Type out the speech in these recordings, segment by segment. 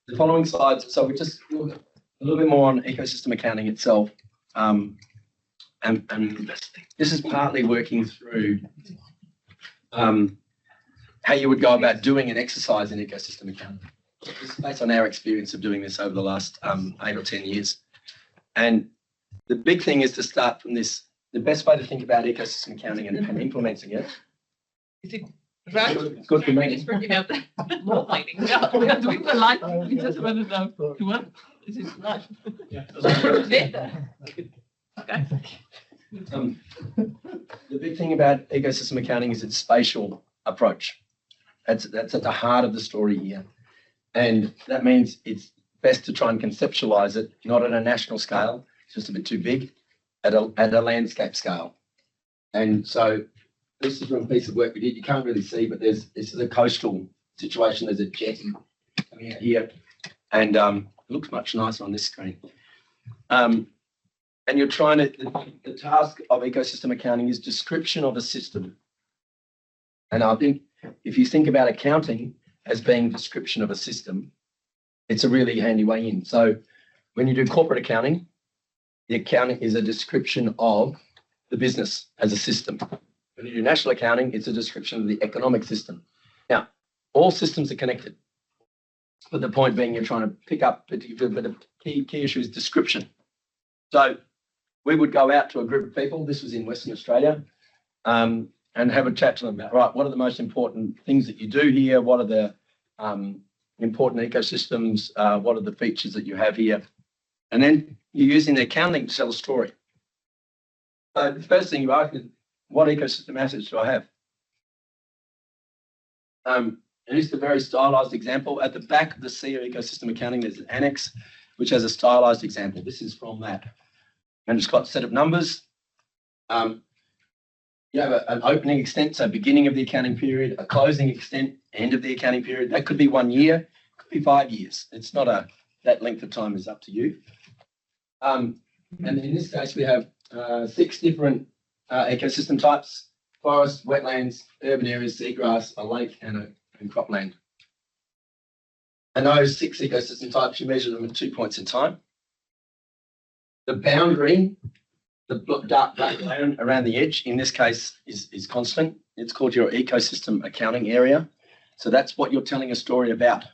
the following slides, so we just look a little bit more on ecosystem accounting itself. And this is partly working through how you would go about doing an exercise in ecosystem accounting. This is based on our experience of doing this over the last 8 or 10 years. And the big thing is to start from this. The best way to think about ecosystem accounting and implementing it. Is it right? Good for me. Just working out the lighting. Yeah, do we put light? We just want to know. To what? Is it light? Yeah. Okay. The big thing about ecosystem accounting is its spatial approach. That's at the heart of the story here. And that means it's best to try and conceptualize it, not at a national scale, it's just a bit too big, at a landscape scale. And so this is from a piece of work we did. You can't really see, but this is a coastal situation. There's a jetty coming out here, and it looks much nicer on this screen. And you're trying to, the task of ecosystem accounting is description of a system. And I think if you think about accounting as being description of a system, it's a really handy way in. So when you do corporate accounting, the accounting is a description of the business as a system. When you do national accounting, it's a description of the economic system. Now, all systems are connected, but the point being you're trying to pick up, but the key issue is description. So we would go out to a group of people, this was in Western Australia, and have a chat to them about, right, what are the most important things that you do here? What are the important ecosystems? What are the features that you have here? And then you're using the accounting to tell a story. So the first thing you ask is, what ecosystem assets do I have? And this is a very stylized example. At the back of the C of ecosystem accounting, there's an annex, which has a stylized example. This is from that. And it's got a set of numbers. You have an opening extent, so beginning of the accounting period, a closing extent, end of the accounting period. That could be 1 year, could be 5 years. It's not that length of time is up to you. And in this case, we have 6 different ecosystem types: forest, wetlands, urban areas, seagrass, a lake, and cropland. And those 6 ecosystem types, you measure them at 2 points in time. The boundary, the dark black line around the edge, in this case, is constant. It's called your ecosystem accounting area. So that's what you're telling a story about.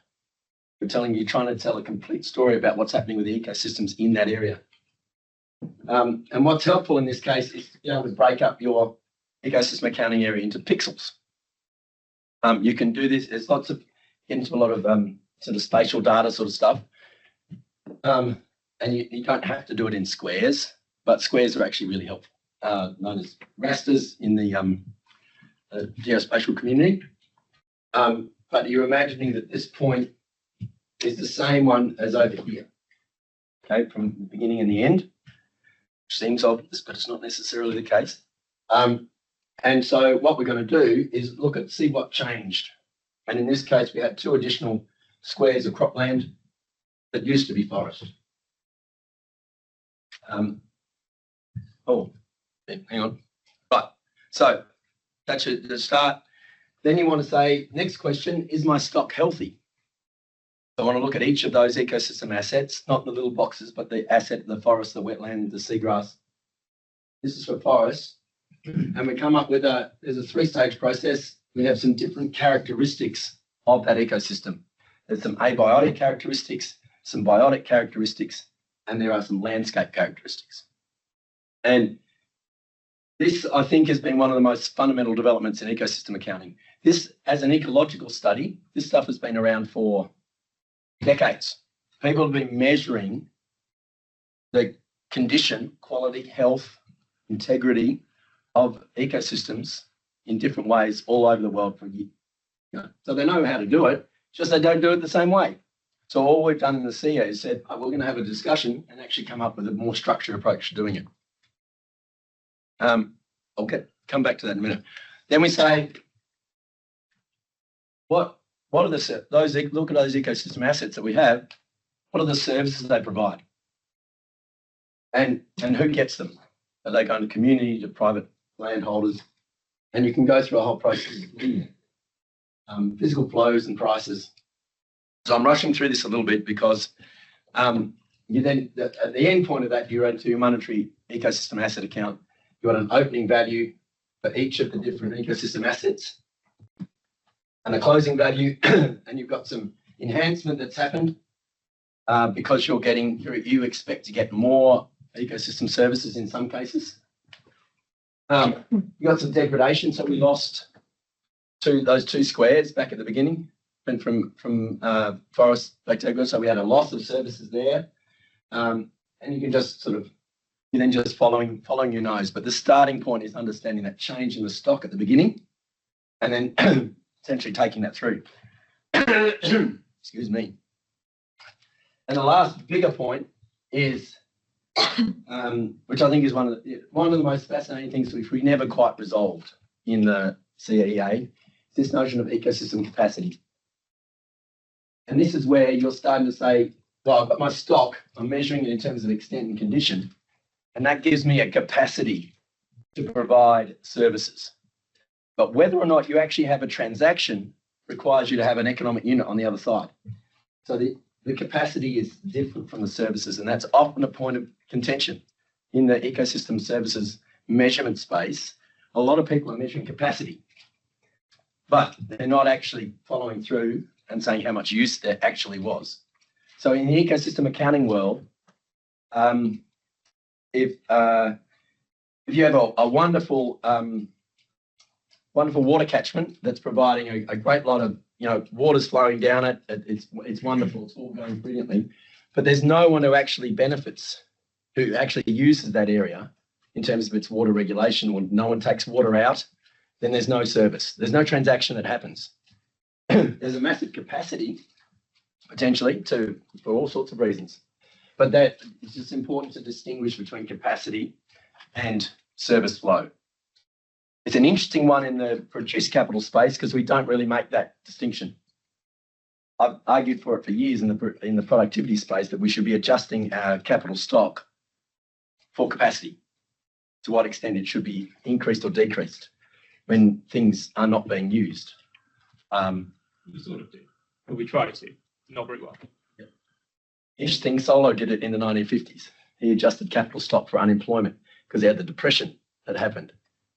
You're trying to tell a complete story about what's happening with the ecosystems in that area. And what's helpful in this case is to be able to break up your ecosystem accounting area into pixels. You can do this. There's lots of, get into a lot of sort of spatial data sort of stuff. And you don't have to do it in squares, but squares are actually really helpful, known as rasters in the geospatial community. But you're imagining that this point is the same one as over here, okay, from the beginning and the end, which seems obvious, but it's not necessarily the case. And so what we're going to do is look at, see what changed. And in this case, we had 2 additional squares of cropland that used to be forest. Hang on. Right, so that's the start. Then you want to say, next question, is my stock healthy? So I want to look at each of those ecosystem assets, not the little boxes, but the asset, the forest, the wetland, the seagrass. This is for forest. And we come up with there's a 3-stage process. We have some different characteristics of that ecosystem. There's some abiotic characteristics, some biotic characteristics, and there are some landscape characteristics. And this, I think, has been one of the most fundamental developments in ecosystem accounting. This, as an ecological study, this stuff has been around for decades. People have been measuring the condition, quality, health, integrity of ecosystems in different ways all over the world for years. So they know how to do it, just they don't do it the same way. So all we've done in the CA is said, we're going to have a discussion and actually come up with a more structured approach to doing it. I'll come back to that in a minute. Then we say, what are look at those ecosystem assets that we have, what are the services they provide? And who gets them? Are they going to community, to private landholders? And you can go through a whole process of physical flows and prices. So I'm rushing through this a little bit because you then, at the end point of that, you run to your monetary ecosystem asset account. You got an opening value for each of the different ecosystem assets and a closing value, and you've got some enhancement that's happened because you expect to get more ecosystem services in some cases. You got some degradation, so we lost those two squares back at the beginning, and from forest back to so we had a loss of services there, and you can just you're then just following your nose. But the starting point is understanding that change in the stock at the beginning, and then essentially taking that through. Excuse me. And the last bigger point is, which I think is one of the most fascinating things which we never quite resolved in the CEA, this notion of ecosystem capacity. And this is where you're starting to say, well, I've got my stock, I'm measuring it in terms of extent and condition, and that gives me a capacity to provide services. But whether or not you actually have a transaction requires you to have an economic unit on the other side. So the capacity is different from the services, and that's often a point of contention in the ecosystem services measurement space. A lot of people are measuring capacity, but they're not actually following through and saying how much use there actually was. So in the ecosystem accounting world, if you have a wonderful water catchment that's providing a great lot of water's flowing down it, it's wonderful, it's all going brilliantly, but there's no one who actually benefits, who actually uses that area in terms of its water regulation. When no one takes water out, then there's no service, there's no transaction that happens. There's a massive capacity potentially for all sorts of reasons, but that it's just important to distinguish between capacity and service flow. It's an interesting one in the produce capital space because we don't really make that distinction. I've argued for it for years in the productivity space that we should be adjusting our capital stock for capacity, to what extent it should be increased or decreased when things are not being used. We sort of do, but we try to, not very well. Yeah. Interesting, Solo did it in the 1950s. He adjusted capital stock for unemployment because he had the depression that happened.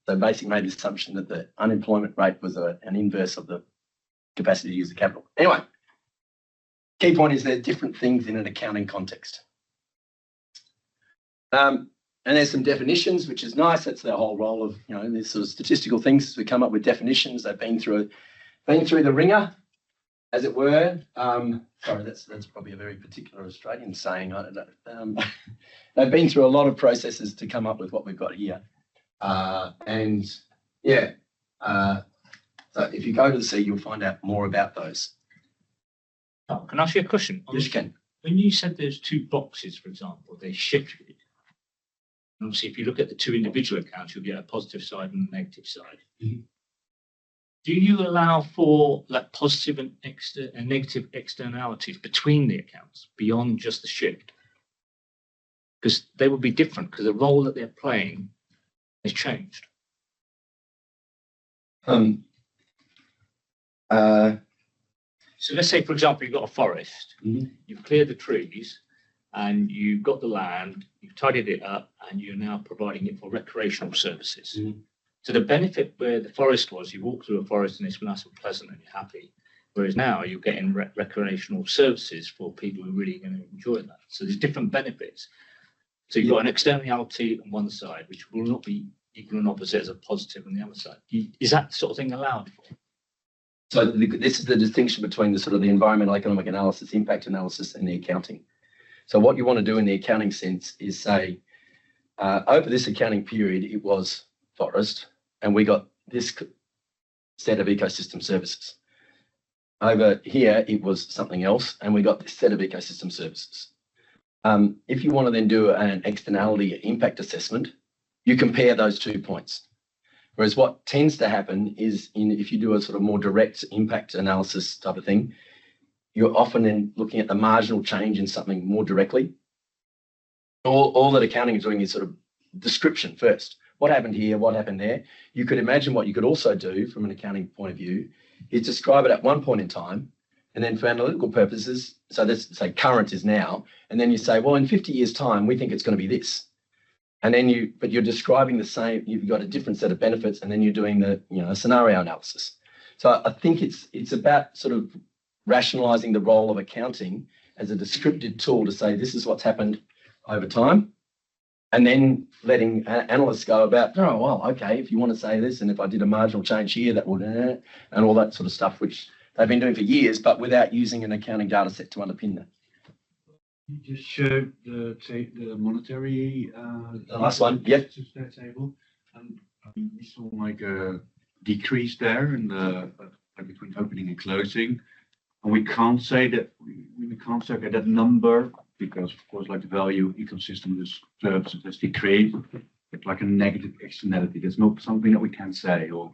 So basically made the assumption that the unemployment rate was an inverse of the capacity to use the capital. Anyway, key point is there are different things in an accounting context. And there's some definitions, which is nice. That's the whole role of, these sort of statistical things. We come up with definitions. They've been through the ringer, as it were. Sorry, that's probably a very particular Australian saying. I don't know. They've been through a lot of processes to come up with what we've got here. So if you go to the C, you'll find out more about those. Oh, can I ask you a question? Yes, you can. When you said there's two boxes, for example, they shifted. And obviously, if you look at the two individual accounts, you'll get a positive side and a negative side. Mm-hmm. Do you allow for like positive and negative externalities between the accounts beyond just the shift? Because they would be different because the role that they're playing has changed. So let's say, for example, you've got a forest, you've cleared the trees and you've got the land, you've tidied it up and you're now providing it for recreational services. So the benefit where the forest was, you walk through a forest and it's nice and pleasant and you're happy. Whereas now you're getting recreational services for people who are really going to enjoy that. So there's different benefits. So you've got an externality on one side, which will not be equal and opposite as a positive on the other side. Is that sort of thing allowed for? So this is the distinction between the sort of the environmental economic analysis, impact analysis, and the accounting. So what you want to do in the accounting sense is say, over this accounting period, it was forest, and we got this set of ecosystem services. Over here, it was something else, and we got this set of ecosystem services. If you want to then do an externality impact assessment, you compare those 2 points. Whereas what tends to happen is if you do a sort of more direct impact analysis type of thing, you're often then looking at the marginal change in something more directly. All that accounting is doing is sort of description first. What happened here? What happened there? You could imagine what you could also do from an accounting point of view is describe it at one point in time And then for analytical purposes, so let's say current is now, and then you say, well, in 50 years' time, we think it's going to be this. And then but you're describing the same, you've got a different set of benefits, and then you're doing the, scenario analysis. So I think it's about sort of rationalizing the role of accounting as a descriptive tool to say, this is what's happened over time. And then letting analysts go about, oh, well, okay, if you want to say this, and if I did a marginal change here, that would, and all that sort of stuff, which they've been doing for years, but without using an accounting data set to underpin that. You just showed the monetary the last one, yep. Table, and we saw like a decrease there in the between opening and closing, and we can't say that we can't say that number because of course like the value ecosystem is has decreased. It's like a negative externality. That's not something that we can say or.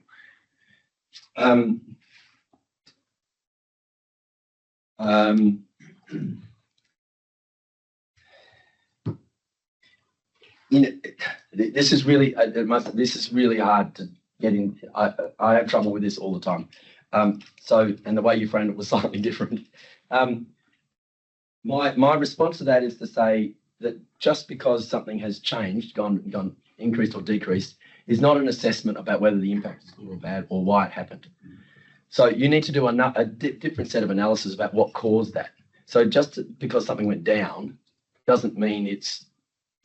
This is really hard to get in. I have trouble with this all the time. And the way you framed it was slightly different. My response to that is to say that just because something has changed, gone increased or decreased, is not an assessment about whether the impact is good or bad or why it happened. So you need to do a different set of analysis about what caused that. So because something went down doesn't mean it's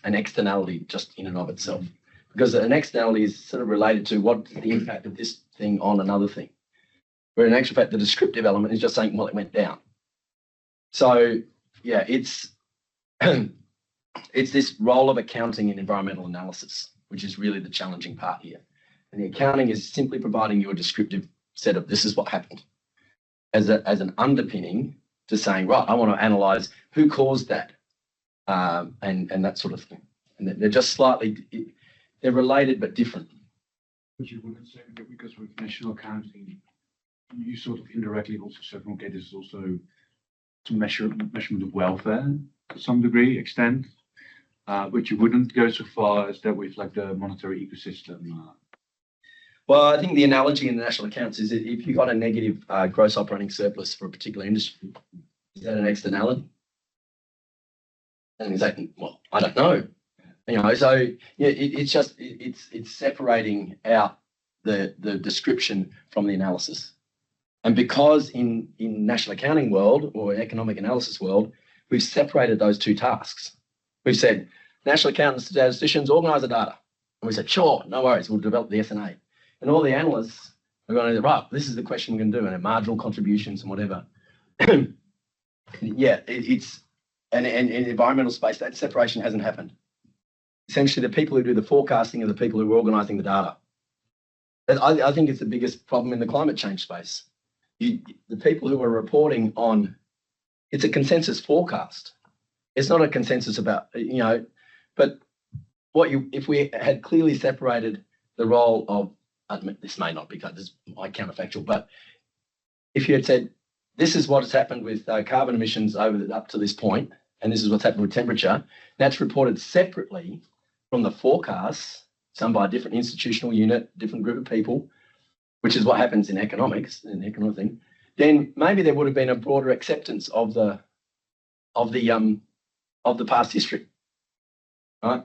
an externality just in and of itself, because an externality is sort of related to what is the impact of this thing on another thing, where in actual fact the descriptive element is just saying, well, it went down. So yeah, it's this role of accounting in environmental analysis, which is really the challenging part here. And the accounting is simply providing you a descriptive set of this is what happened as an underpinning to saying, right, I want to analyze who caused that. And that sort of thing. And they're just they're related but different. But you wouldn't say that because with national accounting, you sort of indirectly also said, okay, this is also to measurement of welfare to some extent, but you wouldn't go so far as that with like the monetary ecosystem. Well, I think the analogy in the national accounts is that if you got a negative gross operating surplus for a particular industry, is that an externality? And he's like, well, I don't know. So yeah, it's separating out the description from the analysis. And because in national accounting world or economic analysis world, we've separated those two tasks. We've said, national accountants, statisticians, organise the data. And we said, sure, no worries, we'll develop the S&A. And all the analysts are going to say, right, this is the question we're going to do, and marginal contributions and whatever. Yeah, and in environmental space, that separation hasn't happened. Essentially, the people who do the forecasting are the people who are organising the data. I think it's the biggest problem in the climate change space. The people who are reporting on, it's a consensus forecast. It's not a consensus about, but if we had clearly separated the role of, this may not be, this is my counterfactual, but if you had said, this is what has happened with carbon emissions up to this point, and this is what's happened with temperature. That's reported separately from the forecasts, done by a different institutional unit, different group of people, which is what happens in economics, in the economic thing. Then maybe there would have been a broader acceptance of the past history, right?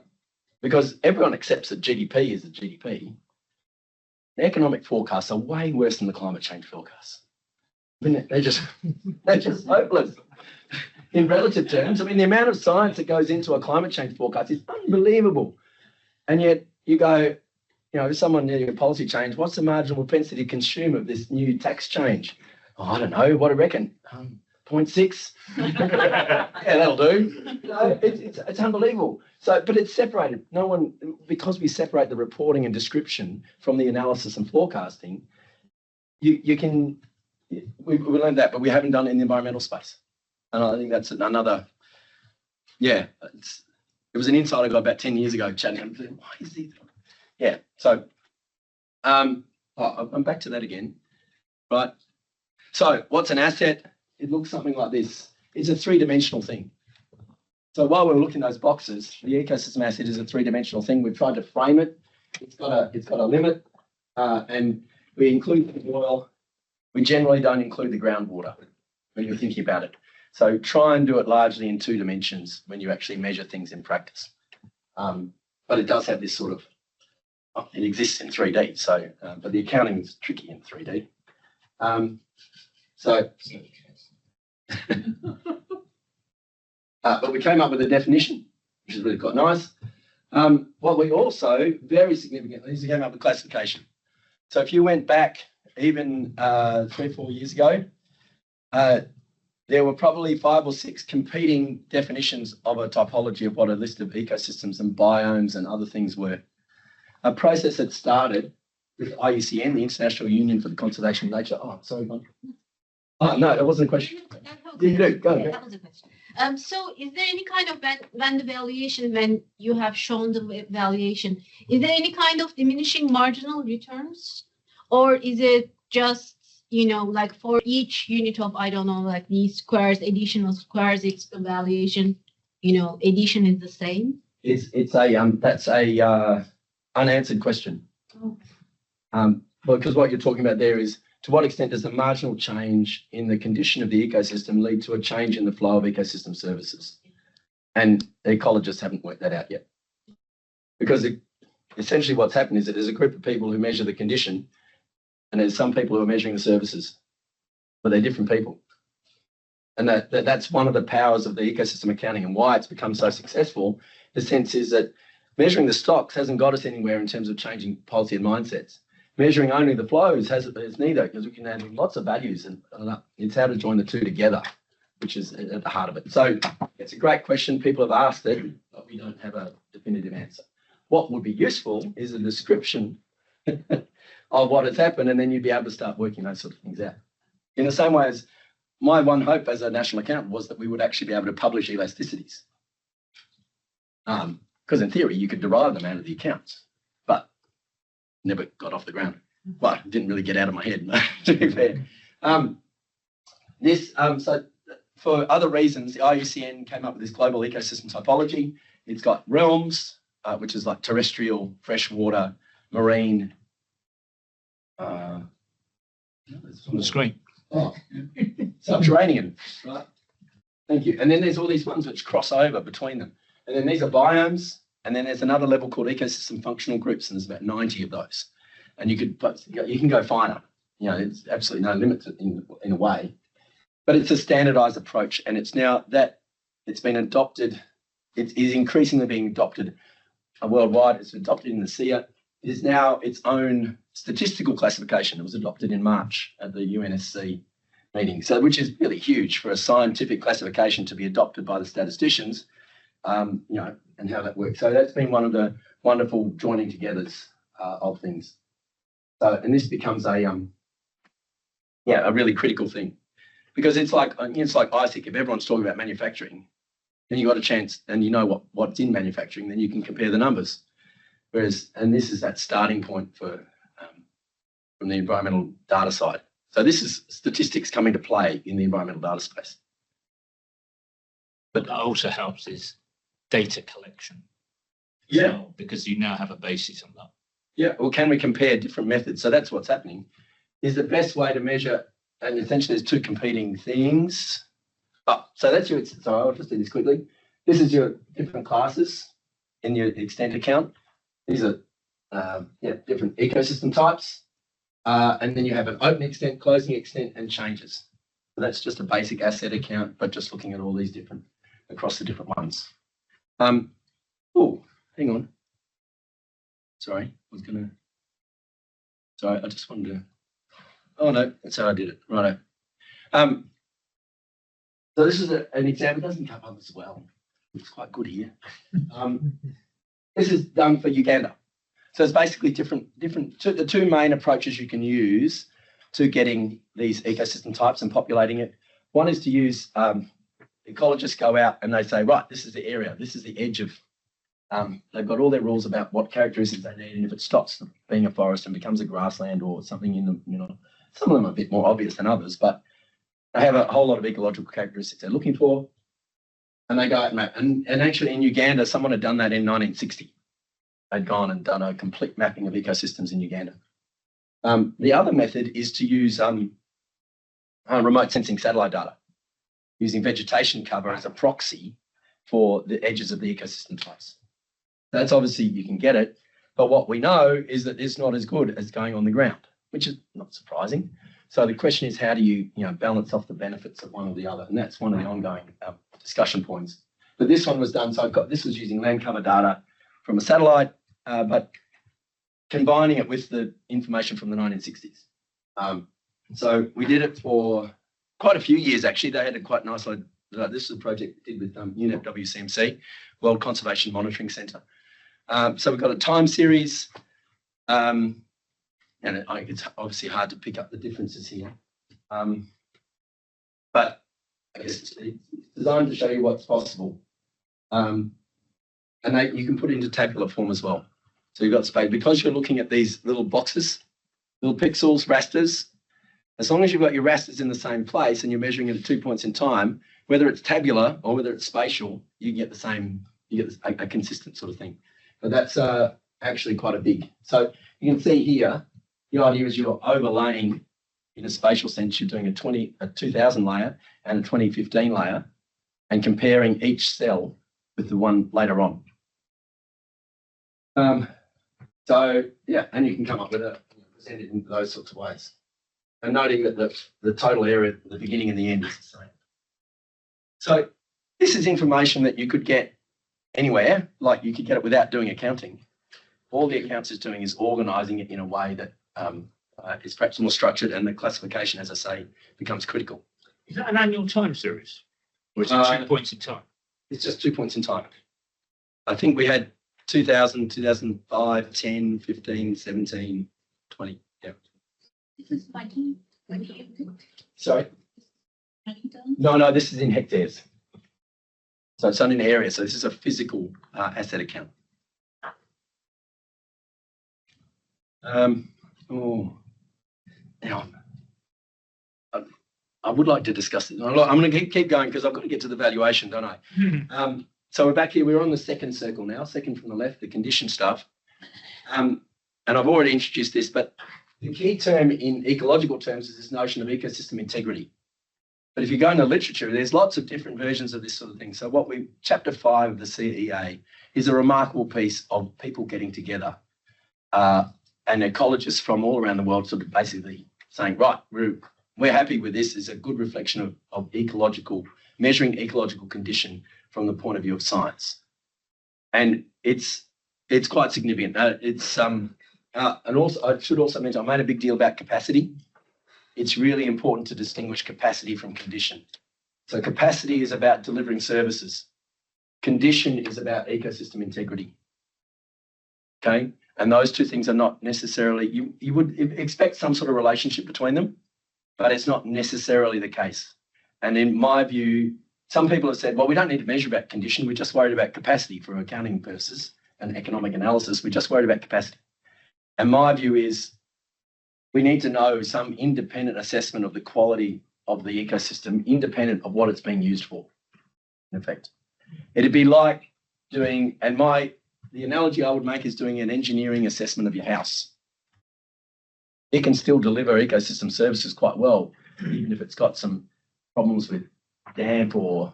Because everyone accepts that GDP is a GDP. The economic forecasts are way worse than the climate change forecasts. I mean, they're just hopeless in relative terms. I mean, the amount of science that goes into a climate change forecast is unbelievable. And yet you go, if someone needing a policy change, what's the marginal propensity to consume of this new tax change? Oh, I don't know. What do you reckon? 0.6? Yeah, that'll do. It's unbelievable. So, but it's separated. Because we separate the reporting and description from the analysis and forecasting, we learned that, but we haven't done it in the environmental space. And I think that's another, it was an insight I got about 10 years ago chatting. I'm thinking, why is he? Yeah. So I'm back to that again. Right. So what's an asset? It looks something like this. It's a three-dimensional thing. So while we're looking at those boxes, the ecosystem asset is a three-dimensional thing. We've tried to frame it. It's got a limit, and we include the oil. We generally don't include the groundwater. when you're thinking about it. So try and do it largely in 2 dimensions when you actually measure things in practice. But it does have this sort of, it exists in 3D. So, but the accounting is tricky in 3D. But we came up with a definition, which is really quite nice. What we also, very significantly, is we came up with classification. So if you went back even 3 or 4 years ago, there were probably 5 or 6 competing definitions of a typology of what a list of ecosystems and biomes and other things were. A process that started with IUCN, the International Union for the Conservation of Nature. Oh, sorry, Bonnie. Oh, no, that wasn't a question. You do, go. Yeah, that was a question. So is there any kind of when the valuation, when you have shown the valuation, is there any kind of diminishing marginal returns? Or is it just, like for each unit of, I don't know, like these squares, additional squares, it's the valuation, addition is the same? It's a that's a unanswered question. Oh. Because what you're talking about there is, to what extent does the marginal change in the condition of the ecosystem lead to a change in the flow of ecosystem services? And the ecologists haven't worked that out yet. Because essentially what's happened is that there's a group of people who measure the condition, and there's some people who are measuring the services, but they're different people. And that's one of the powers of the ecosystem accounting, and why it's become so successful. The sense is that measuring the stocks hasn't got us anywhere in terms of changing policy and mindsets. Measuring only the flows has neither, because we can add lots of values, and it's how to join the 2 together, which is at the heart of it. So it's a great question. People have asked it, but we don't have a definitive answer. What would be useful is a description of what has happened, and then you'd be able to start working those sort of things out. In the same way as my one hope as a national accountant was that we would actually be able to publish elasticities. Because in theory, you could derive them out of the accounts, but never got off the ground. Well, it didn't really get out of my head, to be fair. So for other reasons, the IUCN came up with this global ecosystem typology. It's got realms, which is like terrestrial, freshwater, marine. On the screen. Oh, subterranean, right? Thank you. And then there's all these ones which cross over between them. And then these are biomes. And then there's another level called ecosystem functional groups, and there's about 90 of those. And you can go finer. There's absolutely no limit in a way. But it's a standardized approach, and it's now that it's been adopted. It is increasingly being adopted worldwide. It's adopted in the SEA. It is now its own statistical classification. It was adopted in March at the UNSC meeting, which is really huge for a scientific classification to be adopted by the statisticians. And how that works. So that's been one of the wonderful joining togethers of things. So, and this becomes a really critical thing, because it's like Isaac. If everyone's talking about manufacturing, then you got a chance, and you know what's in manufacturing, then you can compare the numbers. And this is that starting point for from the environmental data side. So this is statistics coming to play in the environmental data space. But that also helps is data collection. Yeah. Well, because you now have a basis on that. Yeah. Well, can we compare different methods? So that's what's happening. Is the best way to measure, and essentially there's 2 competing things. So that's your. So I'll just do this quickly. This is your different classes in your extent account. These are different ecosystem types, and then you have an open extent, closing extent, and changes. So that's just a basic asset account, but just looking at all these different across the different ones. Hang on. Sorry, I just wanted to. Oh no, that's how I did it. Righto. So this is an example. It doesn't come up as well. It's quite good here. This is done for Uganda. So it's basically the 2 main approaches you can use to getting these ecosystem types and populating it. One is to use ecologists go out and they say, right, this is the area, this is the edge of. They've got all their rules about what characteristics they need, and if it stops being a forest and becomes a grassland or something in the, some of them are a bit more obvious than others, but they have a whole lot of ecological characteristics they're looking for, and they go out and map. And actually in Uganda, someone had done that in 1960. They'd gone and done a complete mapping of ecosystems in Uganda. The other method is to use remote sensing satellite data. using vegetation cover as a proxy for the edges of the ecosystem types. That's obviously, you can get it, but what we know is that it's not as good as going on the ground, which is not surprising. So the question is, how do you, balance off the benefits of one or the other? And that's one of the ongoing discussion points. But this one was done, so this was using land cover data from a satellite, but combining it with the information from the 1960s. So we did it for quite a few years, actually. They had a quite nice, this is a project we did with UNEP WCMC, World Conservation Monitoring Centre. So we've got a time series, and it's obviously hard to pick up the differences here. But I guess it's designed to show you what's possible. And you can put it into tabular form as well. So you've got space, because you're looking at these little boxes, little pixels, rasters. As long as you've got your rasters in the same place and you're measuring it at 2 points in time, whether it's tabular or whether it's spatial, you get the same, you get a consistent sort of thing. But that's actually quite a big. So you can see here, the idea is you're overlaying, in a spatial sense, you're doing a 2000 layer and a 2015 layer and comparing each cell with the one later on. So yeah, and you can come up with it, present it in those sorts of ways. And noting that the total area at the beginning and the end is the same. So this is information that you could get anywhere, like you could get it without doing accounting. All the accounts is doing is organising it in a way that is perhaps more structured, and the classification, as I say, becomes critical. Is that an annual time series? Or is it 2 points in time? It's just 2 points in time. I think we had 2000, 2005, 10, 15, 17, 20. Yeah. This is 20. Sorry? No, this is in hectares. So it's not in area. So this is a physical asset account. Now, I would like to discuss it. I'm going to keep going because I've got to get to the valuation, don't I? So we're back here. We're on the second circle now, second from the left, the condition stuff. And I've already introduced this, but the key term in ecological terms is this notion of ecosystem integrity. But if you go into literature, there's lots of different versions of this sort of thing. So chapter 5 of the CEA is a remarkable piece of people getting together and ecologists from all around the world sort of basically saying, right, we're happy with this. It's a good reflection of measuring ecological condition from the point of view of science. And it's quite significant. And also, I should also mention, I made a big deal about capacity. It's really important to distinguish capacity from condition. So capacity is about delivering services. Condition is about ecosystem integrity. Okay? And those two things are not necessarily, you would expect some sort of relationship between them, but it's not necessarily the case. And in my view, some people have said, well, we don't need to measure about condition. We're just worried about capacity for accounting purposes and economic analysis. We're just worried about capacity. And my view is we need to know some independent assessment of the quality of the ecosystem, independent of what it's being used for, in effect. It'd be like doing, the analogy I would make is doing an engineering assessment of your house. It can still deliver ecosystem services quite well, even if it's got some problems with damp or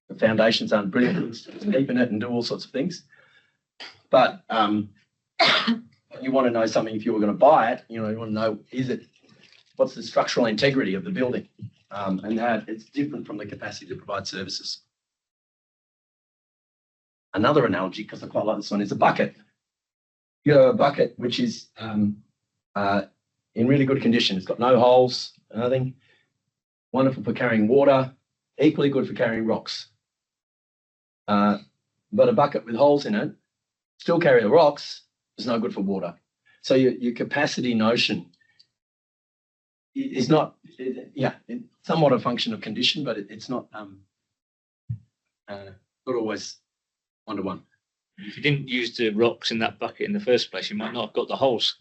the foundations aren't brilliant, deepen it and do all sorts of things. But you want to know something if you were going to buy it, you want to know, what's the structural integrity of the building? And that it's different from the capacity to provide services. Another analogy, because I quite like this one, is a bucket. You have a bucket which is in really good condition. It's got no holes, nothing. Wonderful for carrying water, equally good for carrying rocks. But a bucket with holes in it, still carry the rocks, is no good for water. So your capacity notion is not, it's somewhat a function of condition, but it's not always one-to-one. If you didn't use the rocks in that bucket in the first place, you might not have got the holes.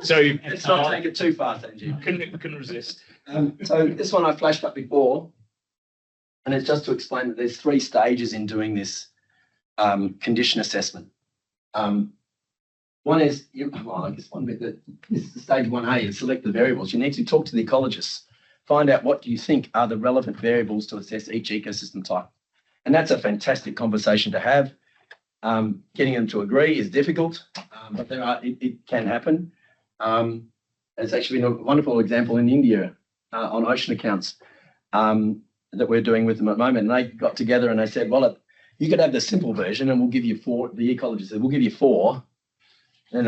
So let's not take it too far, Sanjeev. Couldn't resist. So this one I flashed up before, and it's just to explain that there's 3 stages in doing this condition assessment. One is, I guess one bit that this is stage 1A, is select the variables. You need to talk to the ecologists find out what do you think are the relevant variables to assess each ecosystem type. And that's a fantastic conversation to have. Getting them to agree is difficult, but it can happen. It's actually been a wonderful example in India on ocean accounts that we're doing with them at the moment. And they got together and they said, well, you could have the simple version and we'll give you 4. The ecologist said, we'll give you 4.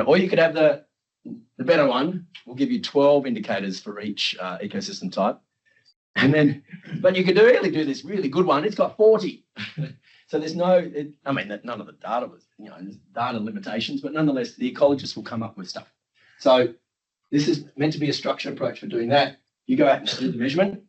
Or you could have the better one. We'll give you 12 indicators for each ecosystem type. And then, but you could really do this really good one. It's got 40. So there's none of the data was, there's data limitations, but nonetheless, the ecologists will come up with stuff. So this is meant to be a structured approach for doing that. You go out and do the measurement.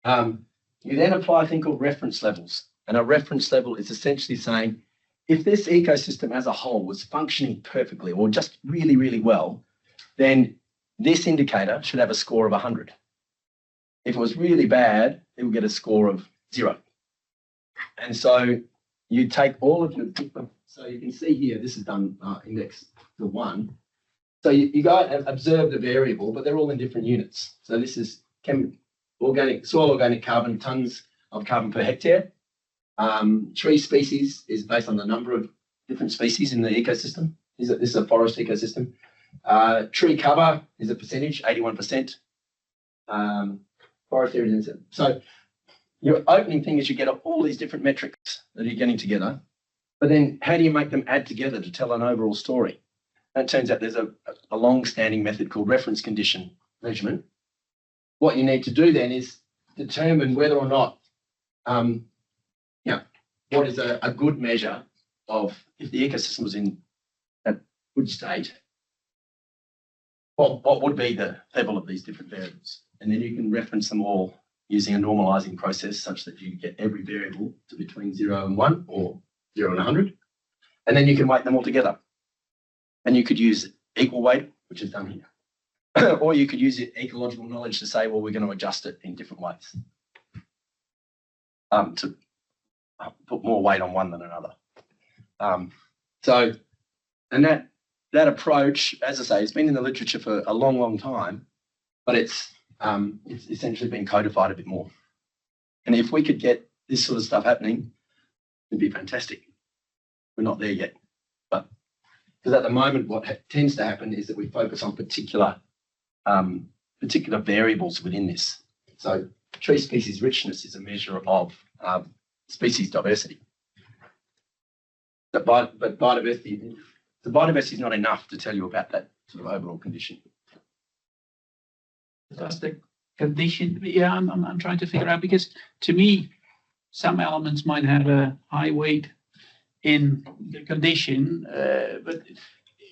You then apply a thing called reference levels. And a reference level is essentially saying, if this ecosystem as a whole was functioning perfectly or just really, really well, then this indicator should have a score of 100. If it was really bad, it will get a score of 0. And so you take all of your, so you can see here, this is done index to 1. So you go and observe the variable, but they're all in different units. So this is soil organic carbon, tons of carbon per hectare. Tree species is based on the number of different species in the ecosystem. This is a forest ecosystem. Tree cover is a percentage, 81%. Forest area. So your opening thing is you get all these different metrics that you're getting together, but then how do you make them add together to tell an overall story? And it turns out there's a long-standing method called reference condition measurement. What you need to do then is determine whether or not, what is a good measure of if the ecosystem was in a good state, what would be the level of these different variables? And then you can reference them all using a normalizing process such that you get every variable to between 0 and 1 or 0 and 100. And then you can weight them all together. And you could use equal weight, which is done here. Or you could use ecological knowledge to say, well, we're going to adjust it in different weights to put more weight on one than another. And that approach, as I say, it's been in the literature for a long, long time, but it's essentially been codified a bit more. And if we could get this sort of stuff happening, it'd be fantastic. We're not there yet, but because at the moment, what tends to happen is that we focus on particular variables within this. So tree species richness is a measure of species diversity. But biodiversity, the biodiversity is not enough to tell you about that sort of overall condition. That's the condition. Yeah, I'm trying to figure out, because to me, some elements might have a high weight in the condition, but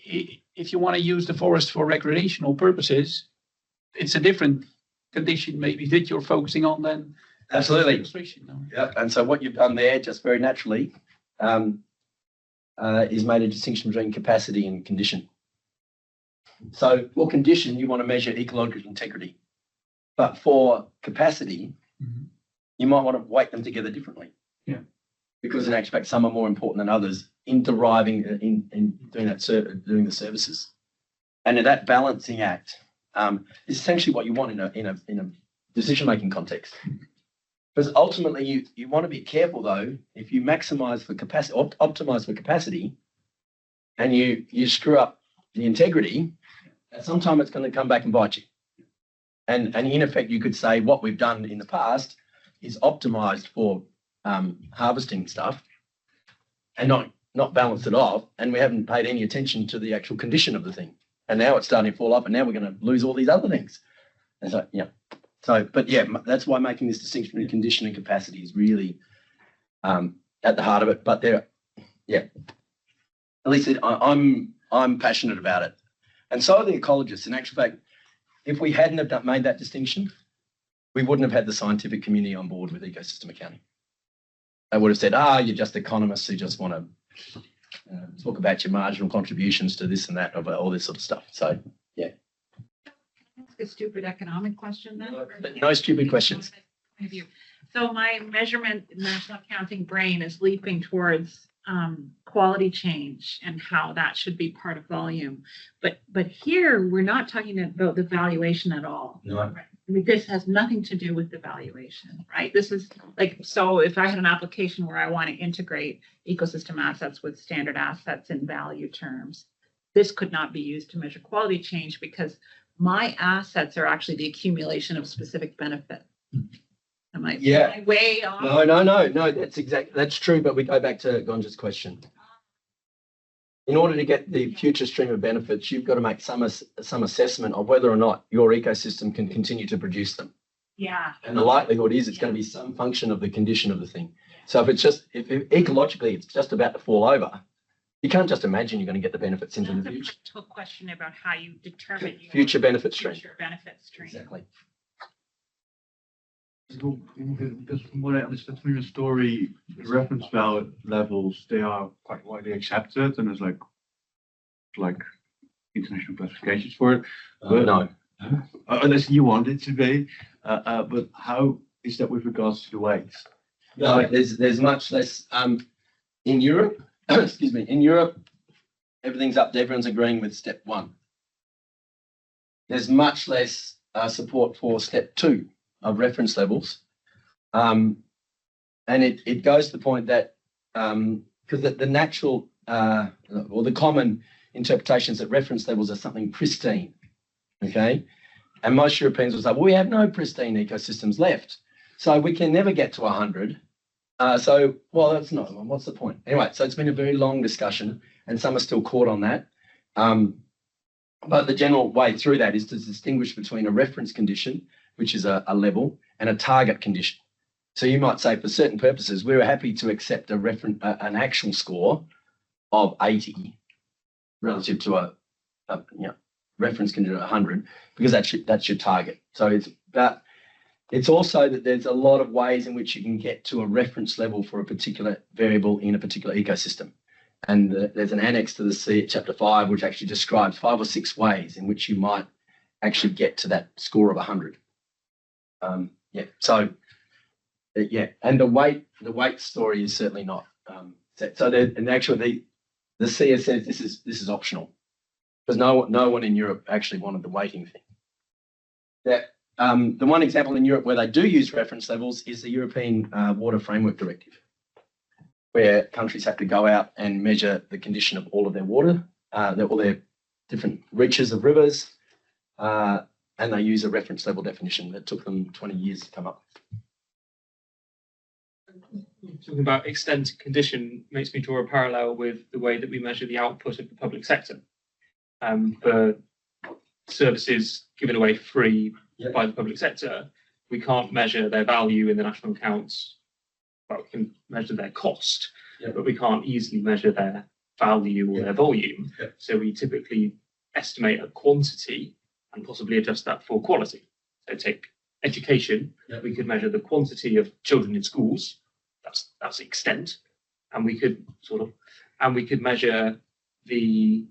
if you want to use the forest for recreational purposes, it's a different condition maybe that you're focusing on than absolutely. Illustration. Yeah, and so what you've done there, just very naturally, is made a distinction between capacity and condition. So for condition, you want to measure ecological integrity, but for capacity, you might want to weight them together differently. Yeah, because in actual fact, some are more important than others in deriving in doing the services, and that balancing act is essentially what you want in a decision-making context. Because ultimately, you want to be careful though. If you maximize for capacity, optimize for capacity, and you screw up the integrity, at some time it's going to come back and bite you. And in effect, you could say what we've done in the past is optimized for harvesting stuff, and not balanced it off, and we haven't paid any attention to the actual condition of the thing. And now it's starting to fall off, and now we're going to lose all these other things. And so, yeah. So, but yeah, that's why making this distinction between condition and capacity is really at the heart of it. But at least I'm passionate about it, and so are the ecologists. In actual fact, if we hadn't have made that distinction, we wouldn't have had the scientific community on board with ecosystem accounting. They would have said, you're just economists who just want to talk about your marginal contributions to this and that, of all this sort of stuff. So, yeah. Ask a stupid economic question then? No stupid questions. So my measurement national accounting brain is leaping towards quality change and how that should be part of volume. But here we're not talking about the valuation at all. No. this has nothing to do with the valuation, right? This is like, so if I had an application where I want to integrate ecosystem assets with standard assets in value terms, this could not be used to measure quality change because my assets are actually the accumulation of specific benefit. Am I way off? No, that's true, but we go back to Gonja's question. In order to get the future stream of benefits, you've got to make some assessment of whether or not your ecosystem can continue to produce them. Yeah. And the likelihood is it's going to be some function of the condition of the thing. So if ecologically it's just about to fall over, you can't just imagine you're going to get the benefits into the future. That's a question about how you determine your Future benefit stream. future benefit stream. Exactly. Because from what I understood from your story, the reference value levels, they are quite widely accepted and there's like international classifications for it. But, No. Unless you want it to be. But how is that with regards to the weights? No, there's much less in Europe. Excuse me. In Europe, everything's up. Everyone's agreeing with step 1. There's much less support for step 2 of reference levels, and it goes to the point that because the natural or the common interpretations that reference levels are something pristine, okay, and most Europeans will say, well, we have no pristine ecosystems left, so we can never get to 100. Well, that's not. What's the point? Anyway, so it's been a very long discussion, and some are still caught on that. But the general way through that is to distinguish between a reference condition, which is a level, and a target condition. So you might say, for certain purposes, we were happy to accept an actual score of 80 relative to a reference condition of 100, because that's your target. So it's also that there's a lot of ways in which you can get to a reference level for a particular variable in a particular ecosystem. And there's an annex to the C at chapter 5, which actually describes 5 or 6 ways in which you might actually get to that score of 100. And the weight story is certainly not set. So the CS says this is optional, because no one in Europe actually wanted the weighting thing. The one example in Europe where they do use reference levels is the European Water Framework Directive, where countries have to go out and measure the condition of all of their water, all their different reaches of rivers, and they use a reference level definition that took them 20 years to come up with. Talking about extent condition makes me draw a parallel with the way that we measure the output of the public sector. For services given away free by the public sector, we can't measure their value in the national accounts. Well, we can measure their cost, but we can't easily measure their value or their volume. So we typically estimate a quantity and possibly adjust that for quality. So take education, we could measure the quantity of children in schools. That's the extent, and we could measure the,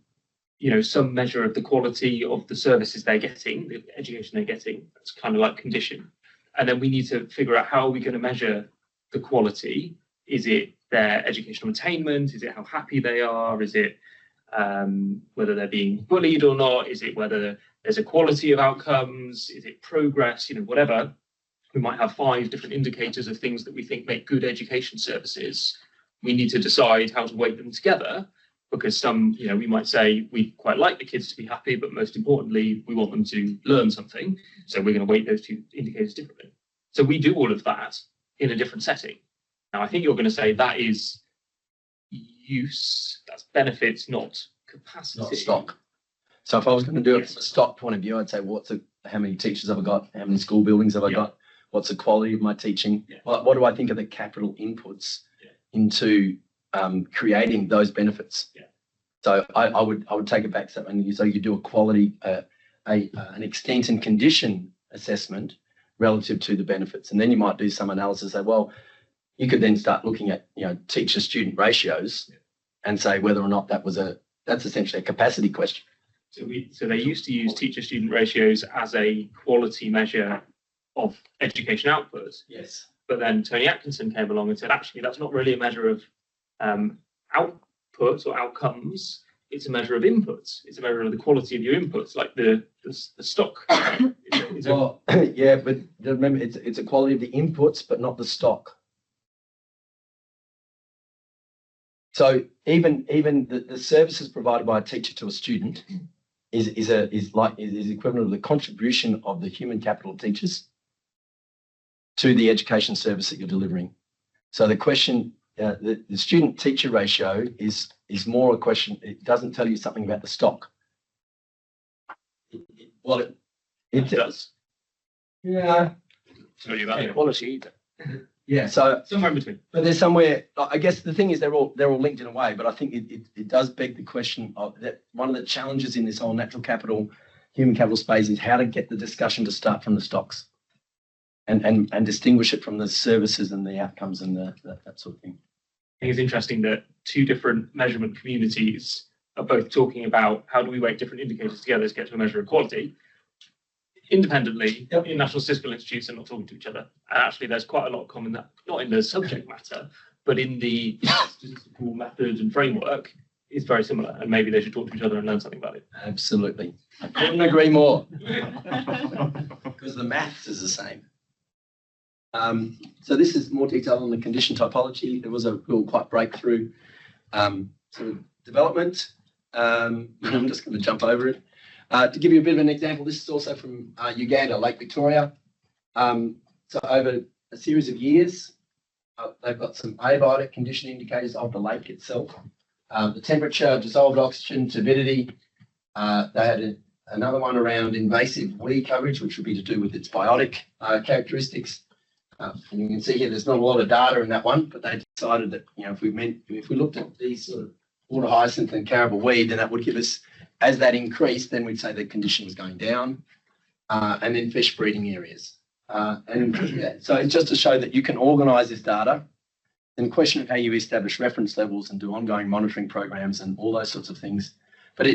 some measure of the quality of the services they're getting, the education they're getting. That's kind of like condition. And then we need to figure out how are we going to measure the quality. Is it their educational attainment? Is it how happy they are? Is it whether they're being bullied or not? Is it whether there's a quality of outcomes? Is it progress? Whatever. We might have 5 different indicators of things that we think make good education services. We need to decide how to weight them together, because some, we might say we quite like the kids to be happy, but most importantly, we want them to learn something. So we're going to weight those 2 indicators differently. So we do all of that in a different setting. Now, I think you're going to say that is use, that's benefits, not capacity. Not stock. So if I was going to do it from a stock point of view, I'd say, how many teachers have I got? How many school buildings have I got? What's the quality of my teaching? What do I think are the capital inputs into creating those benefits? So I would take it back. So you do a quality, an extent and condition assessment relative to the benefits, and then you might do some analysis. Say, well, you could then start looking at teacher-student ratios and say whether or not that's essentially a capacity question. So they used to use teacher-student ratios as a quality measure of education output. Yes. But then Tony Atkinson came along and said, actually, that's not really a measure of output or outcomes. it's a measure of inputs. It's a measure of the quality of your inputs, like the stock. Is a- Well, yeah, but remember, it's a quality of the inputs, but not the stock. So even the services provided by a teacher to a student is equivalent of the contribution of the human capital teachers to the education service that you're delivering. So the question, the student teacher ratio is more a question. It doesn't tell you something about the stock. it does. Yeah. Tell you about the quality either. Yeah. So Somewhere in between. but there's somewhere, I guess the thing is they're all linked in a way, but I think it does beg the question of that one of the challenges in this whole natural capital, human capital space is how to get the discussion to start from the stocks and distinguish it from the services and the outcomes and that sort of thing. I think it's interesting that two different measurement communities are both talking about how do we weight different indicators together to get to a measure of quality. Independently, Yep. in national statistical institutes, they're not talking to each other. And actually, there's quite a lot of common, not in the subject matter, but in the statistical methods and framework, is very similar. And maybe they should talk to each other and learn something about it. Absolutely. I couldn't agree more because the maths is the same. So this is more detail on the condition typology. There was a real quite breakthrough sort of development. I'm just going to jump over it. To give you a bit of an example, this is also from Uganda, Lake Victoria. So over a series of years, they've got some abiotic condition indicators of the lake itself. The temperature, dissolved oxygen, turbidity. They had another one around invasive weed coverage, which would be to do with its biotic characteristics. And you can see here, there's not a lot of data in that one, but they decided that, if we looked at these sort of water hyacinth and caribou weed, then that would give us, as that increased, then we'd say the condition was going down. And then fish breeding areas. So it's just to show that you can organise this data. And the question of how you establish reference levels and do ongoing monitoring programs and all those sorts of things. But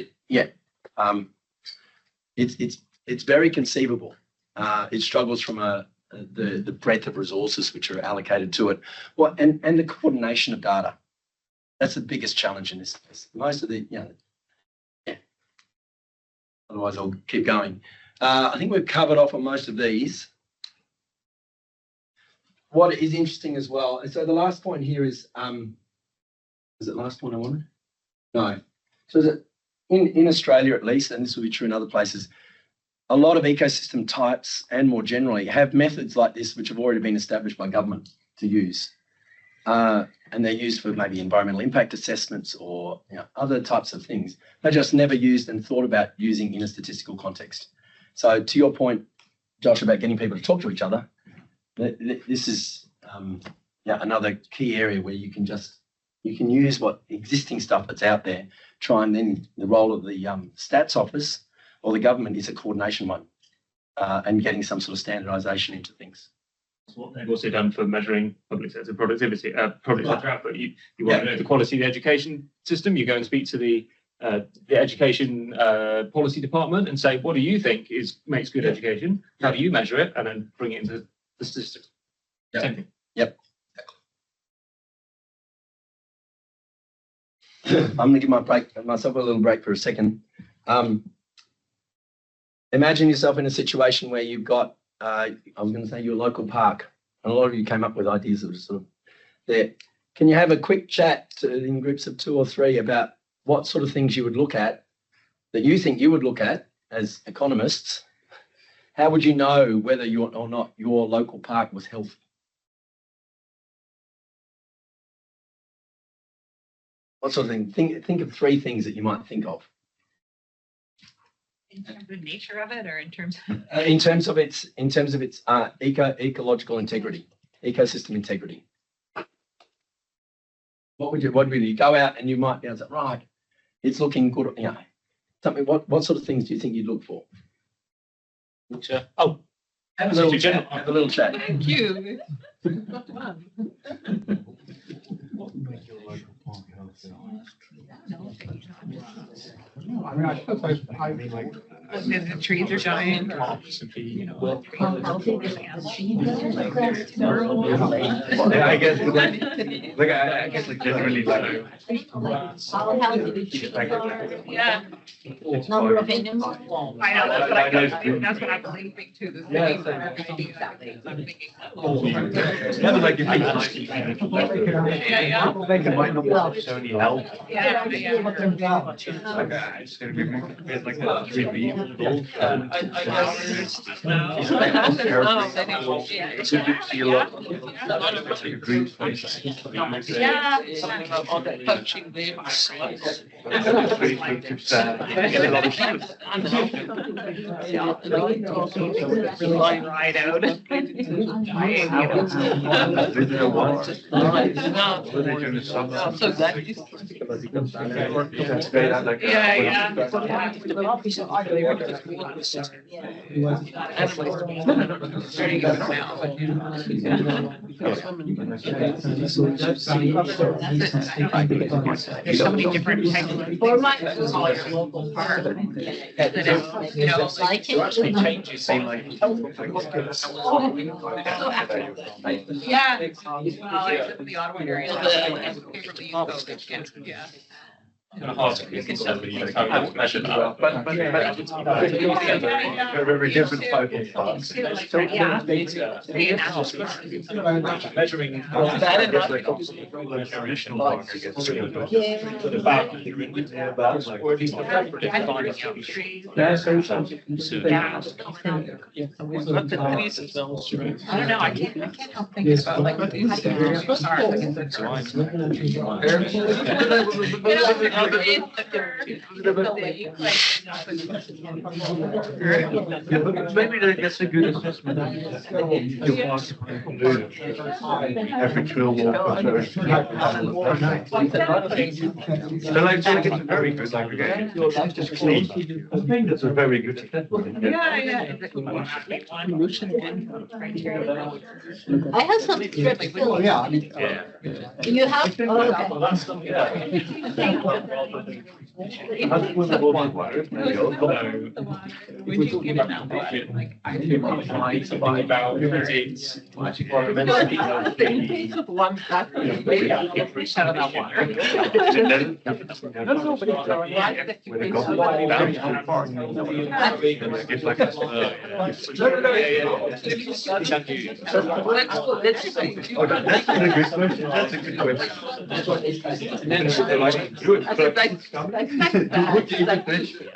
it's very conceivable. It struggles from the breadth of resources which are allocated to it. Well, and the coordination of data. That's the biggest challenge in this space. Most of the, Otherwise, I'll keep going. I think we've covered off on most of these. What is interesting as well, so the last point here is it the last point I wanted? No. So that in Australia at least, and this will be true in other places, a lot of ecosystem types and more generally have methods like this which have already been established by government to use. And they're used for maybe environmental impact assessments or other types of things. They're just never used and thought about using in a statistical context. So to your point, Josh, about getting people to talk to each other, this is another key area where you can use what existing stuff that's out there, try and then the role of the stats office or the government is a coordination one and getting some sort of standardization into things. That's what they've also done for measuring public sector productivity, public sector output. You want to know the quality of the education system, you go and speak to the education policy department and say, what do you think makes good education? How do you measure it? And then bring it into the statistics. Yep. Same thing. Yep. I'm going to give myself a little break for a second. Imagine yourself in a situation where you've got, I was going to say your local park, and a lot of you came up with ideas that were sort of there. Can you have a quick chat in groups of 2 or 3 about what sort of things you would look at that you think you would look at as economists? How would you know whether or not your local park was healthy? What sort of thing? Think of 3 things that you might think of. In terms of the nature of it, or in terms of In terms of its ecological integrity, ecosystem integrity. What would you go out and you might be able to say, right, it's looking good, something. What sort of things do you think you'd look for? Have a little chat. Thank you. What would make your local park healthy? no, I mean, I suppose I mean, like, The trees are giant. How healthy is it? I guess, like, I guess, like, generally, like. How healthy the trees are? Yeah. Number of animals. I know, that's what I'm thinking too, the cities that are gonna be exactly, I'm thinking. Yeah, but like, if you. Yeah. Like, it might not necessarily help. Yeah. Like, it's gonna be more, it's like a 3B. So you see a lot. It's like a green space. Yeah. All that poaching there. Right out. So that is. There's so many different types of. For my Local park. That is, you know, like it. yeah. Well, except the Ottawa area. Yeah. They're very different focal parks. Measuring. Traditional park, I guess. Or at least the I don't know, I can't help thinking about like what these areas are. Maybe that's a good assessment. Every trail walk. So like, it's a very good aggregation. I think that's a very good assessment. Yeah. I have some strips still. Yeah. You have? Oh, Would you give it now? Like, I do. About it's. One that. Out of that water. Let's say. That's a good question. That's a good question.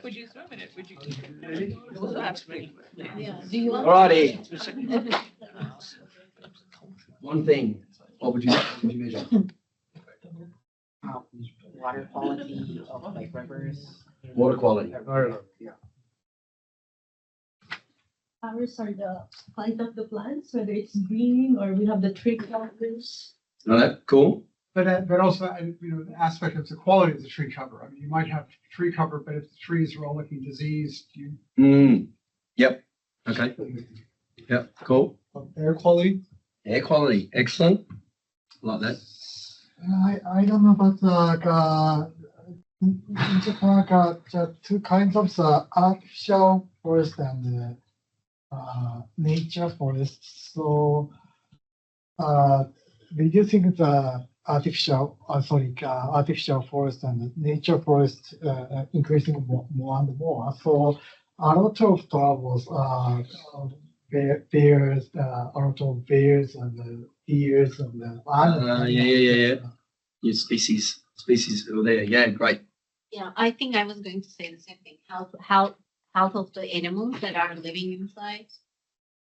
Would you swim in it? Would you? yeah. Do you want? Alrighty. One thing, what would you measure? Water quality of like rivers. Water quality. Ours are the height of the plants, whether it's green or we have the tree covers. Alright, cool. But also, the aspect of the quality of the tree cover. I mean, you might have tree cover, but if the trees are all looking diseased, Yep. Okay. Yep. Cool. air quality. Air quality. Excellent. Like that. I don't know about in Japan, the two kinds of the artificial forest and nature forest. So, reducing the artificial forest and nature forest increasing more and more. So, a lot of troubles. Bears, a lot of bears and deers and animals. Yeah. Your species over there. Yeah, great. Yeah, I think I was going to say the same thing. Health of the animals that are living inside.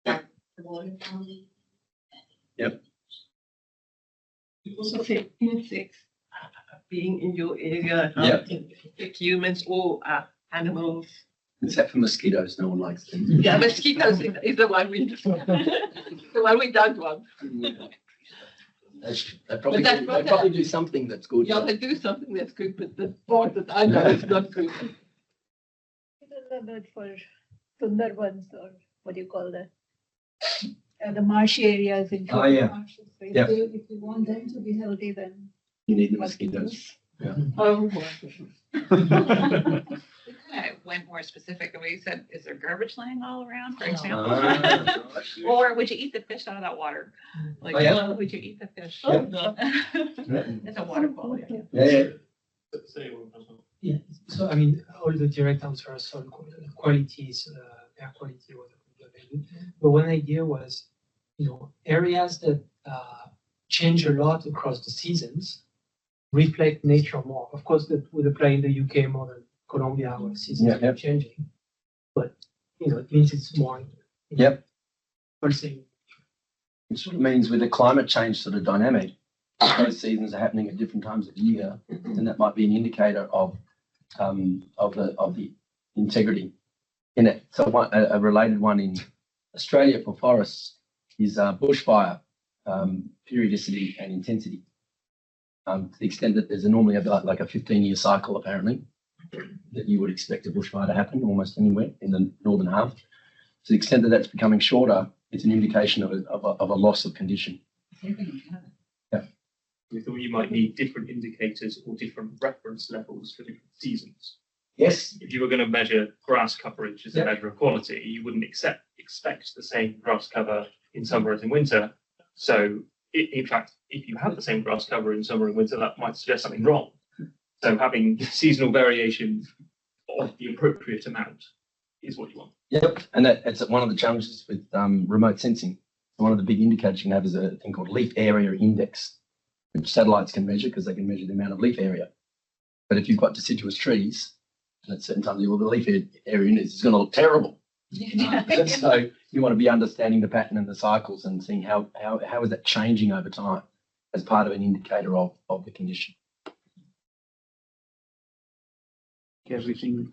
Yeah. The water quality. Also, insects being in your area. Yeah. Humans or animals. Except for mosquitoes, no one likes them. Yeah, mosquitoes is the one we don't want. They probably do something that's good. Yeah, they do something that's good, but the part that I know is not good. But for Sundarbans or what do you call that? The marshy areas in Oh, yeah. marshes. So Yeah. if you want them to be healthy, then You need the mosquitoes. Yeah. Oh, I went more specific and we said, is there garbage laying all around, for example? Ah, Or would you eat the fish out of that water? Like, Oh, yeah. would you eat the fish? Yeah. It's a water quality. yeah. Yeah, so I mean, all the direct answers on qualities, air quality, whatever. But one idea was, areas that change a lot across the seasons reflect nature more. Of course, that would apply in the UK more than Colombia, where seasons are changing. But it means it's more. Yep. Pulsing. It sort of means with the climate change sort of dynamic, those seasons are happening at different times of the year, and that might be an indicator of the integrity in it. So a related one in Australia for forests is bushfire periodicity and intensity. To the extent that there's normally about like a 15-year cycle, apparently, that you would expect a bushfire to happen almost anywhere in the northern half. To the extent that that's becoming shorter, it's an indication of a loss of condition. Yeah. We thought you might need different indicators or different reference levels for different seasons. Yes. If you were going to measure grass coverage as a measure of quality, you wouldn't expect the same grass cover in summer as in winter. So, in fact, if you have the same grass cover in summer and winter, that might suggest something wrong. So having seasonal variation of the appropriate amount is what you want. Yep, and that's one of the challenges with remote sensing. One of the big indicators you can have is a thing called leaf area index, which satellites can measure because they can measure the amount of leaf area. But if you've got deciduous trees, at certain times, well, the leaf area index is going to look terrible. So you want to be understanding the pattern and the cycles and seeing how is that changing over time as part of an indicator of the condition. Everything.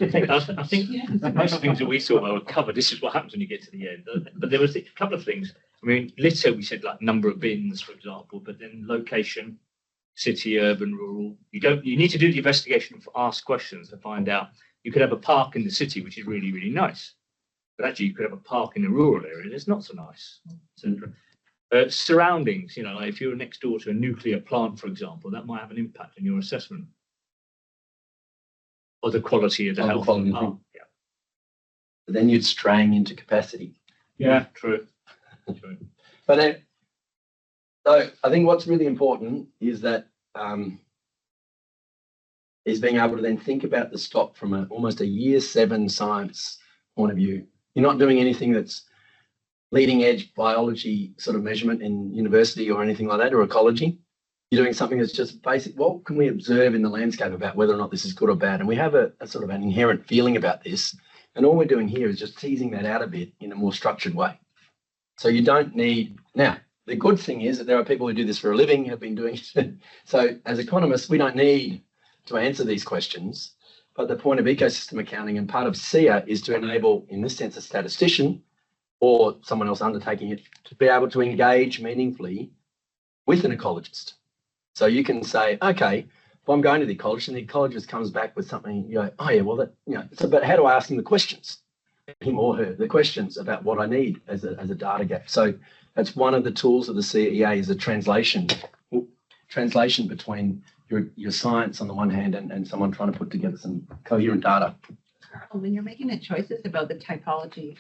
I think most things that we saw were covered. This is what happens when you get to the end. But there was a couple of things. I mean, litter, we said like number of bins, for example, but then location, city, urban, rural. You need to do the investigation for ask questions to find out. You could have a park in the city, which is really, really nice. But actually you could have a park in a rural area that's not so nice. Surroundings, like if you're next door to a nuclear plant, for example, that might have an impact on your assessment. Or the quality of the health of the park. Yeah. But then you'd straying into capacity. Yeah, true. But so I think what's really important is that is being able to then think about the stop from almost a year 7 science point of view. You're not doing anything that's leading edge biology sort of measurement in university or anything like that, or ecology. You're doing something that's just basic. What can we observe in the landscape about whether or not this is good or bad? And we have a sort of an inherent feeling about this. And all we're doing here is just teasing that out a bit in a more structured way. So you don't need, now, the good thing is that there are people who do this for a living, have been doing it. So as economists, we don't need to answer these questions. But the point of ecosystem accounting and part of SEA is to enable, in this sense, a statistician or someone else undertaking it to be able to engage meaningfully with an ecologist. So you can say, okay, if I'm going to the ecologist and the ecologist comes back with something, you go, oh yeah, well, so, but how do I ask him the questions? Him or her, the questions about what I need as a data gap. So that's one of the tools of the CEA is a translation between your science on the one hand and someone trying to put together some coherent data. When you're making the choices about the typology,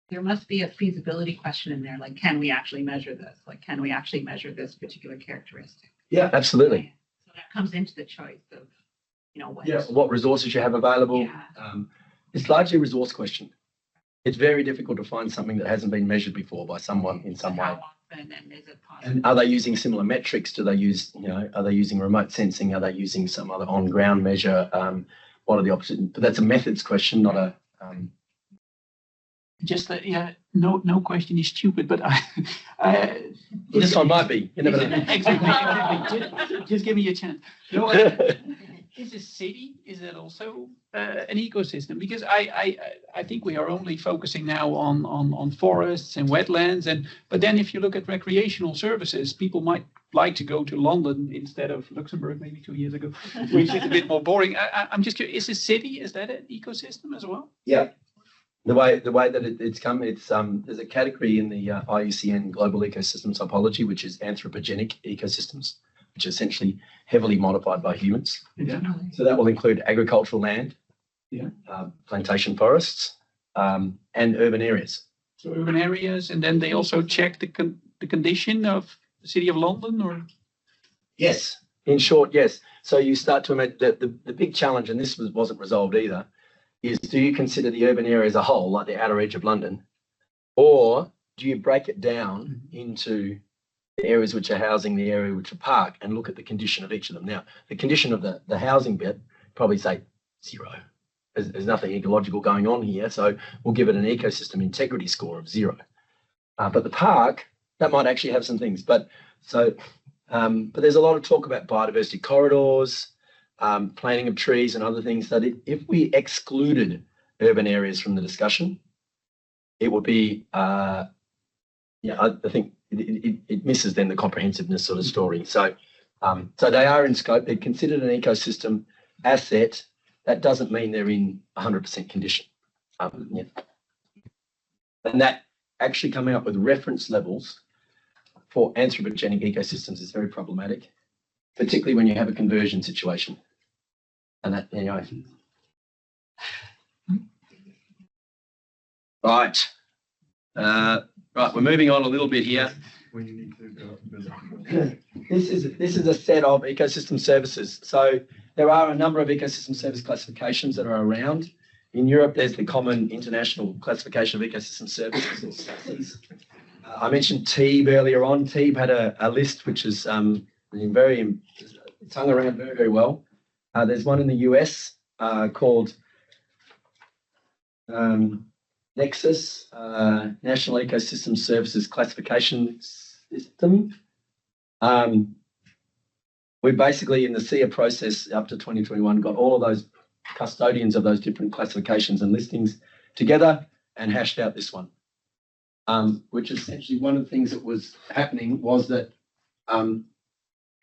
there must be a feasibility question in there, like, can we actually measure this? Like, can we actually measure this particular characteristic? Yeah, absolutely. So that comes into the choice of, what resources you have available. Yeah. It's largely a resource question. It's very difficult to find something that hasn't been measured before by someone in some way. How often and is it possible? And are they using similar metrics? Do they use, are they using remote sensing? Are they using some other on-ground measure? What are the options? But that's a methods question, not a. Just that, no question is stupid, but this one might be. You never know. Exactly. Just give me a chance. No, is a city, is it also an ecosystem? Because I think we are only focusing now on forests and wetlands, but then if you look at recreational services, people might like to go to London instead of Luxembourg maybe 2 years ago, which is a bit more boring. I'm just curious, is a city, is that an ecosystem as well? Yeah. The way that it's come, there's a category in the IUCN Global Ecosystem Typology, which is anthropogenic ecosystems, which are essentially heavily modified by humans. Yeah. So that will include agricultural land, plantation forests, and urban areas. So urban areas, and then they also check the condition of the City of London, or? Yes. In short, yes. So you start to imagine that the big challenge, and this wasn't resolved either, is do you consider the urban area as a whole, like the outer edge of London, or do you break it down into the areas which are housing, the area which are park, and look at the condition of each of them? Now, the condition of the housing bit, probably say 0. There's nothing ecological going on here, so we'll give it an ecosystem integrity score of 0. But the park, that might actually have some things. But there's a lot of talk about biodiversity corridors, planting of trees and other things that if we excluded urban areas from the discussion, it would be, I think it misses then the comprehensiveness sort of story. So they are in scope. They're considered an ecosystem asset. That doesn't mean they're in 100% condition. And that actually coming up with reference levels for anthropogenic ecosystems is very problematic, particularly when you have a conversion situation. And that, Right. Right, we're moving on a little bit here. When you need to go. This is a set of ecosystem services. So there are a number of ecosystem service classifications that are around. In Europe, there's the Common International Classification of Ecosystem Services, or SASEs. I mentioned TEEB earlier on. TEEB had a list which is it's hung around very, very well. There's one in the US called Nexus, National Ecosystem Services Classification System. We basically, in the SEA process up to 2021, got all of those custodians of those different classifications and listings together and hashed out this one, which essentially one of the things that was happening was that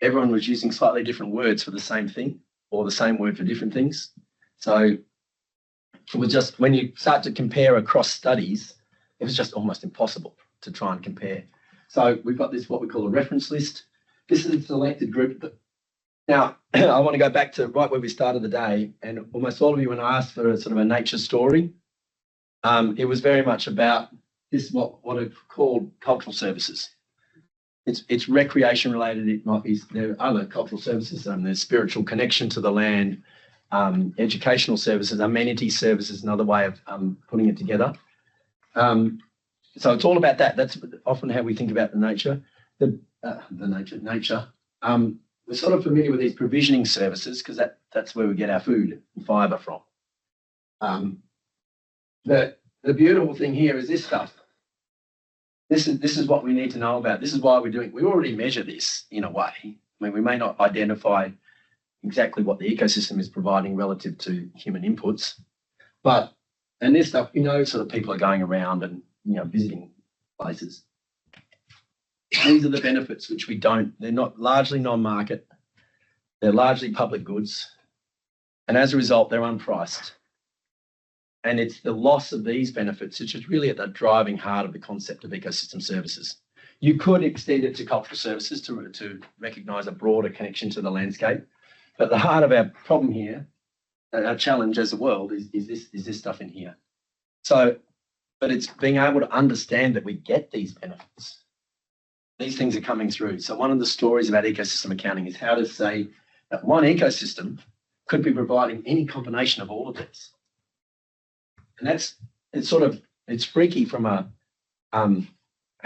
everyone was using slightly different words for the same thing or the same word for different things. So it was just, when you start to compare across studies, it was just almost impossible to try and compare. So we've got this, what we call a reference list. This is a selected group. Now, I want to go back to right where we started the day, and almost all of you, when I asked for a sort of a nature story, it was very much about this, what are called cultural services. It's recreation related. It might be, there are other cultural services, there's spiritual connection to the land, educational services, amenity services, another way of putting it together. So it's all about that. That's often how we think about the nature. Nature. We're sort of familiar with these provisioning services because that's where we get our food and fibre from. The beautiful thing here is this stuff. This is what we need to know about. This is why we're doing. We already measure this in a way. I mean, we may not identify exactly what the ecosystem is providing relative to human inputs, and this stuff, sort of people are going around and visiting places. These are the benefits which we don't. They're not largely non-market. They're largely public goods, and as a result, they're unpriced. And it's the loss of these benefits which is really at the driving heart of the concept of ecosystem services. You could extend it to cultural services to recognise a broader connection to the landscape, but the heart of our problem here, our challenge as a world, is this stuff in here. So, but it's being able to understand that we get these benefits. These things are coming through. So one of the stories about ecosystem accounting is how to say that one ecosystem could be providing any combination of all of this. And it's freaky from a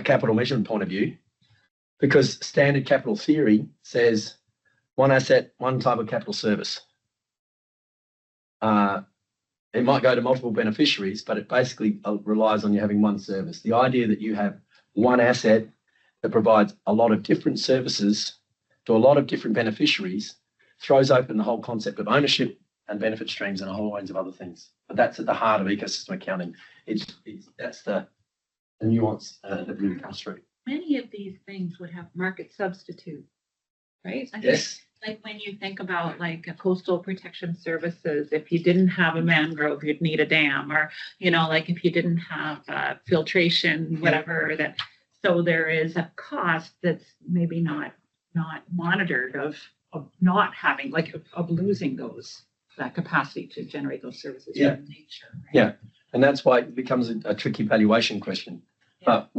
capital measurement point of view, because standard capital theory says one asset, one type of capital service. It might go to multiple beneficiaries, but it basically relies on you having one service. The idea that you have one asset that provides a lot of different services to a lot of different beneficiaries throws open the whole concept of ownership and benefit streams and a whole range of other things. But that's at the heart of ecosystem accounting. That's the nuance that really comes through. Many of these things would have market substitute, right? Yes. Like when you think about like a coastal protection services, if you didn't have a mangrove, you'd need a dam, or like if you didn't have filtration, whatever that. So there is a cost that's maybe not monitored of not having, like, of losing those. that capacity to generate those services Yeah. from nature. right? Yeah. And that's why it becomes a tricky valuation question. But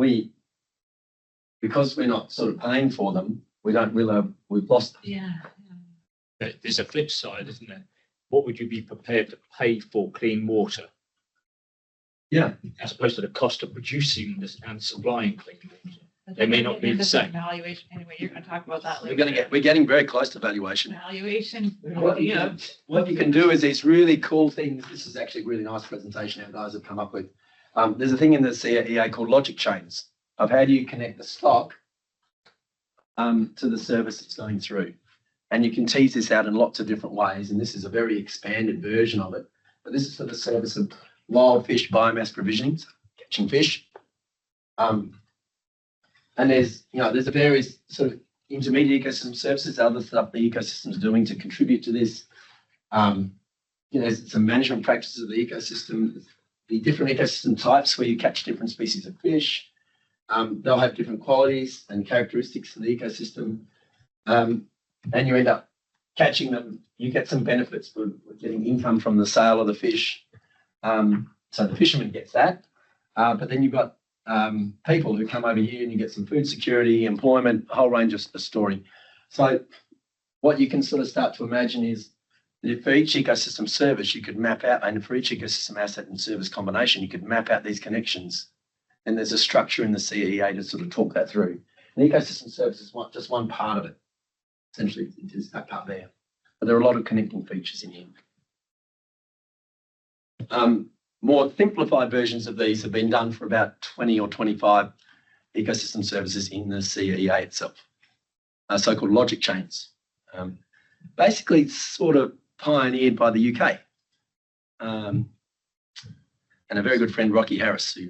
because we're not sort of paying for them, we don't really, we've lost them. Yeah. There's a flip side, isn't there? What would you be prepared to pay for clean water? Yeah. As opposed to the cost of producing this and supplying clean water. But They may then not we be get the into same. Valuation, anyway, you're gonna talk about that We're later. getting very close to valuation. Valuation, What you, yeah. can, what you can do is these really cool things. This is actually a really nice presentation our guys have come up with. There's a thing in the CEA called logic chains of how do you connect the stock to the service it's going through. And you can tease this out in lots of different ways. And this is a very expanded version of it. But this is for the service of wild fish biomass provisioning, so catching fish. And there's a various sort of intermediate ecosystem services, other stuff the ecosystem's doing to contribute to this. There's some management practices of the ecosystem, the different ecosystem types where you catch different species of fish. They'll have different qualities and characteristics of the ecosystem. And you end up catching them. You get some benefits for getting income from the sale of the fish. So the fisherman gets that. But then you've got people who come over here and you get some food security, employment, a whole range of story. So what you can sort of start to imagine is that for each ecosystem service, you could map out, and for each ecosystem asset and service combination, you could map out these connections. And there's a structure in the CEA to sort of talk that through. And ecosystem service is just one part of it. Essentially, it is that part there. But there are a lot of connecting features in here. More simplified versions of these have been done for about 20 or 25 ecosystem services in the CEA itself, so-called logic chains. Basically, it's sort of pioneered by the UK. And a very good friend, Rocky Harris, who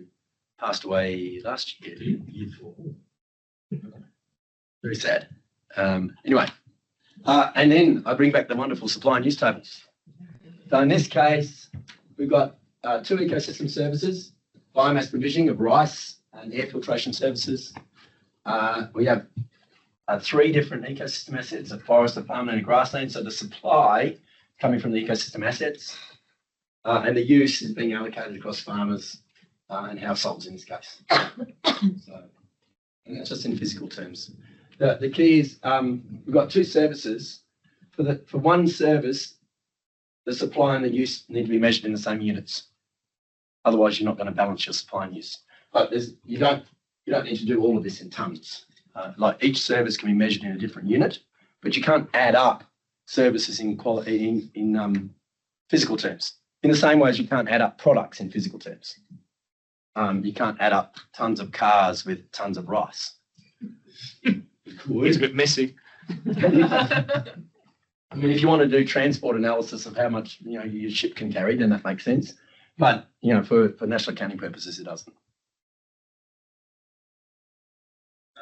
passed away last year, year before. Very sad. Anyway, and then I bring back the wonderful supply news tables. So in this case, we've got 2 ecosystem services, biomass provisioning of rice and air filtration services. We have 3 different ecosystem assets, a forest, a farmland, and a grassland. So the supply coming from the ecosystem assets and the use is being allocated across farmers and households in this case. So, and that's just in physical terms. The key is we've got 2 services. For one service, the supply and the use need to be measured in the same units. Otherwise, you're not going to balance your supply and use. But you don't need to do all of this in tons. Like each service can be measured in a different unit, but you can't add up services in quality in physical terms. In the same way as you can't add up products in physical terms. You can't add up tons of cars with tons of rice. It's a bit messy. I mean, if you want to do transport analysis of how much your ship can carry, then that makes sense. But for national accounting purposes, it doesn't.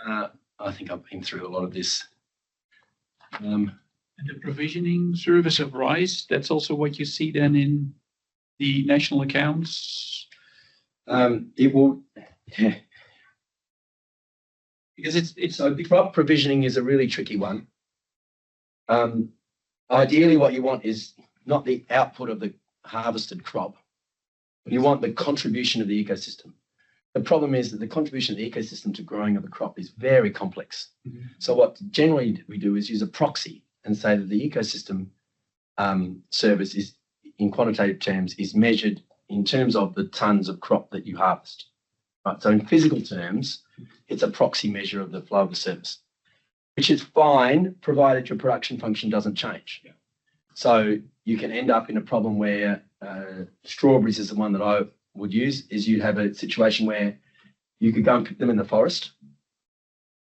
I think I've been through a lot of this. And the provisioning service of rice, that's also what you see then in the national accounts? It will, yeah. Because it's so crop provisioning is a really tricky one. Ideally, what you want is not the output of the harvested crop. You want the contribution of the ecosystem. The problem is that the contribution of the ecosystem to growing of the crop is very complex. Mm-hmm. So what generally we do is use a proxy and say that the ecosystem service is, in quantitative terms, is measured in terms of the tons of crop that you harvest. Right? So in physical terms, it's a proxy measure of the flow of the service, which is fine, provided your production function doesn't change. Yeah. So you can end up in a problem where strawberries is the one that I would use, is you'd have a situation where you could go and pick them in the forest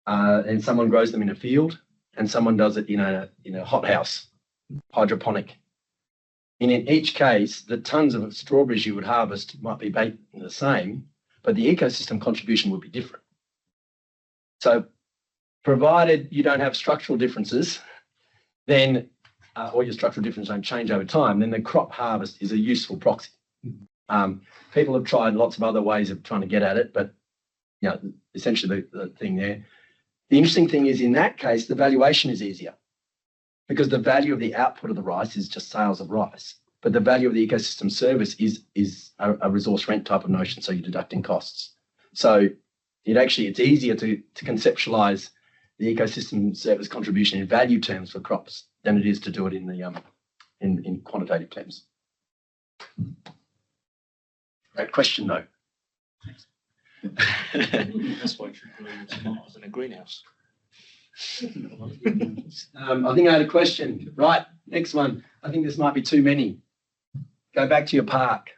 and someone grows them in a field and someone does it in a hothouse, hydroponic. And in each case, the tons of strawberries you would harvest might be the same, but the ecosystem contribution would be different. So provided you don't have structural differences, then, or your structural differences don't change over time, then the crop harvest is a useful proxy. People have tried lots of other ways of trying to get at it, but essentially the thing there. The interesting thing is in that case, the valuation is easier because the value of the output of the rice is just sales of rice. But the value of the ecosystem service is a resource rent type of notion, so you're deducting costs. So it's easier to conceptualize the ecosystem service contribution in value terms for crops than it is to do it in the in quantitative terms. Great question, though. That's why you should grow your tomatoes in a greenhouse. I think I had a question. Right, next one. I think this might be too many. Go back to your park,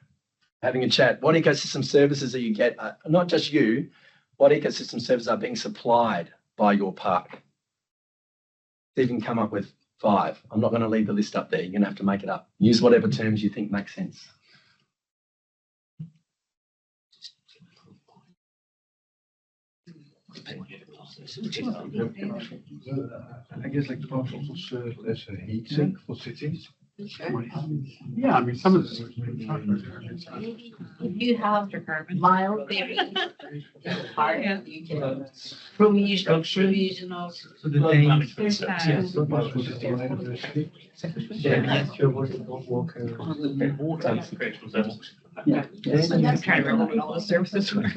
having a chat. What ecosystem services are you get? Not just you. What ecosystem services are being supplied by your park? See if you can come up with 5. I'm not going to leave the list up there. You're going to have to make it up. Use whatever terms you think make sense. I guess like parks also serve as a heat sink for cities. Yeah, I mean, some of this. If you have mild dairy park, you can provisional. So the Danes, Yes. yes, you're working on Walker. Yeah. I'm trying to remember what all the services were.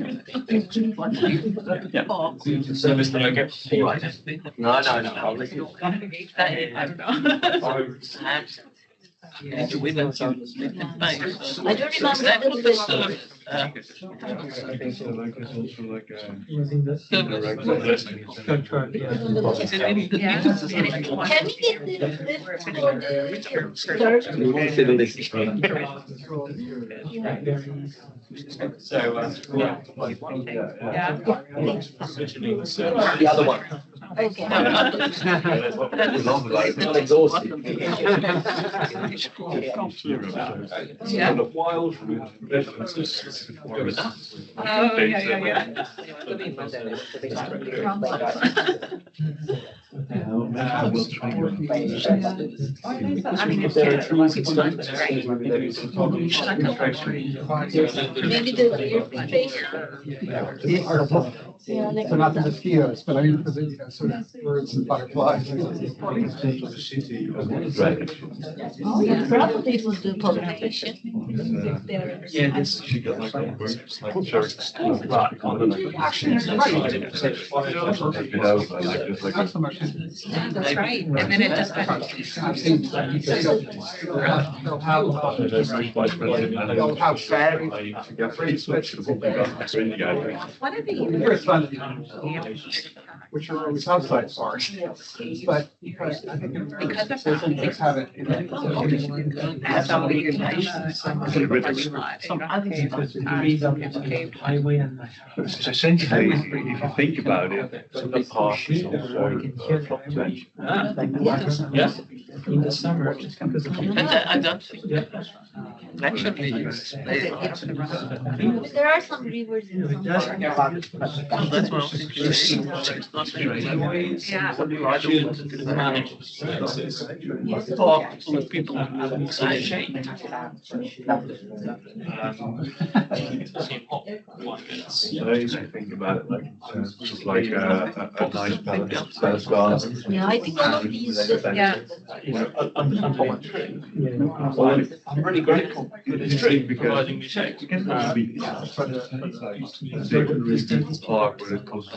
Service that I get for right. No. I don't know. Yeah, the women are. I don't remember a little bit. I think so, like it's also like Was in the contract, yeah. Is it any the Yeah. differences? Can we get this So, Yeah. The other one. Okay. Not exhausted. Yeah. Wild references. Oh, yeah. I will try I mean, if there are trees, it's great. Maybe the So not the mosquitoes, but I mean, for the, sort of birds and butterflies. the city. Oh, yeah, probably will do pollination. Yeah, this. She got like That's right. And then it just. What are Which are always outside parks, but because I think Because of some things have it. Highway and. So essentially, if you think about it, the park is also fluctuation. Yes. In the summer, because of. I don't think. Naturally, There are some rivers in some parks. that's what I'm thinking. It's not really. Yeah. Talk to the people inside. So if you think about it, like sort of like a nice balance garden. Yeah, I think all of these. Yeah. I'm really grateful for this tree providing me shade. Park where it comes to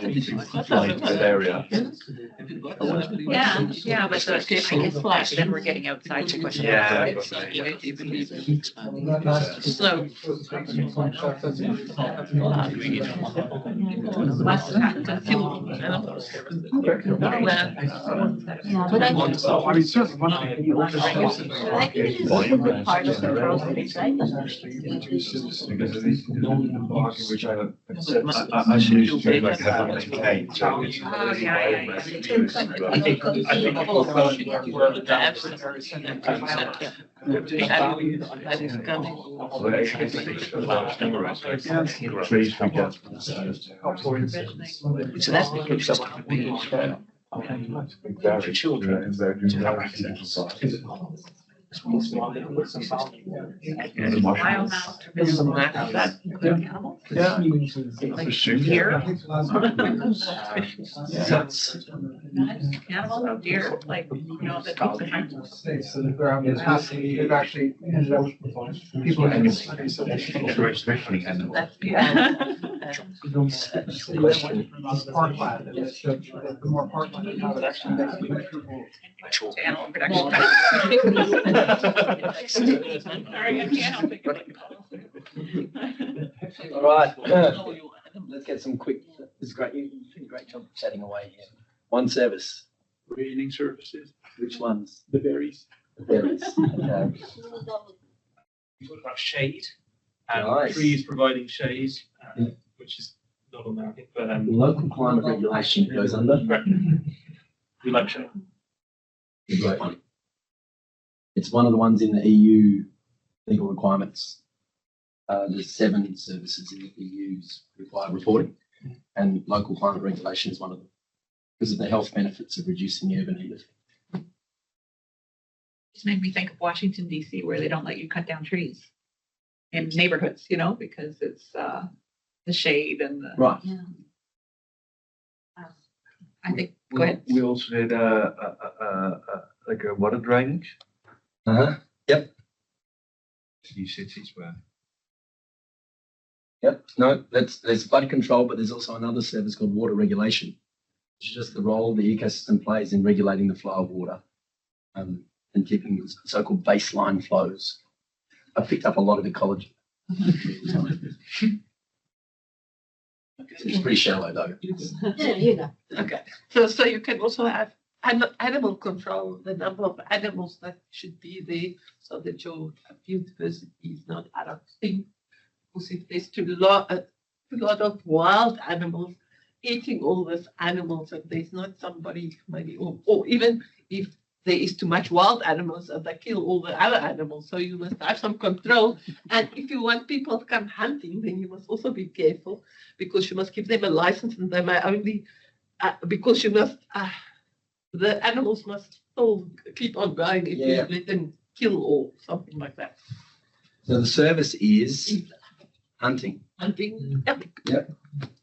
that area. Yeah, but the, I guess flash, then we're getting outside the question. Yeah. So. Yeah, but I think I mean, certainly one of the oldest houses. I think it is a good part of the process, right? Because at least in the park, which I used to like have a cane. So it's Oh, yeah. I think the depths and That is coming. trees we get. So that's the case of being. Very children. Biomass to Does renewable, that- does that include animals? Yeah. Like Presume. deer? That's- Animals, no deer, like, you know, that people hunt. So the ground is actually, it actually ended up with people. That's, yeah. Parkland, the more parkland you have, it actually makes people. To animal production. Sorry, I can't help it. All right. Let's get some quick, this is great. You did a great job chatting away here. One service. Greening services, Which ones? the berries. The berries. Okay. We talked about shade, Nice. trees providing shade, Yeah. which is not on there, I think, but Local climate regulation goes under. we like shade. The great one. It's one of the ones in the EU legal requirements. There's 7 services in the EU's required reporting, and local climate regulation is one of them because of the health benefits of reducing urban heat effect. Just made me think of Washington DC, where they don't let you cut down trees in neighborhoods, you know, because it's the shade and the. Right. Yeah. I think, go ahead. We also did like a water drainage. Uh-huh. These cities where. Yep. No, there's flood control, but there's also another service called water regulation, which is just the role the ecosystem plays in regulating the flow of water and keeping so-called baseline flows. I picked up a lot of ecology. It's pretty shallow though. Yeah, you go. Okay, so you can also have animal control, the number of animals that should be there, so that your biodiversity is not out of sync. Because if there's too lot of wild animals eating all these animals, and there's not somebody maybe, or even if there is too much wild animals and they kill all the other animals, so you must have some control. And if you want people to come hunting, then you must also be careful, because you must give them a license, and they may only because you must the animals must still keep on going if Yeah. you let them kill or something like that. So the service is hunting. Hunting.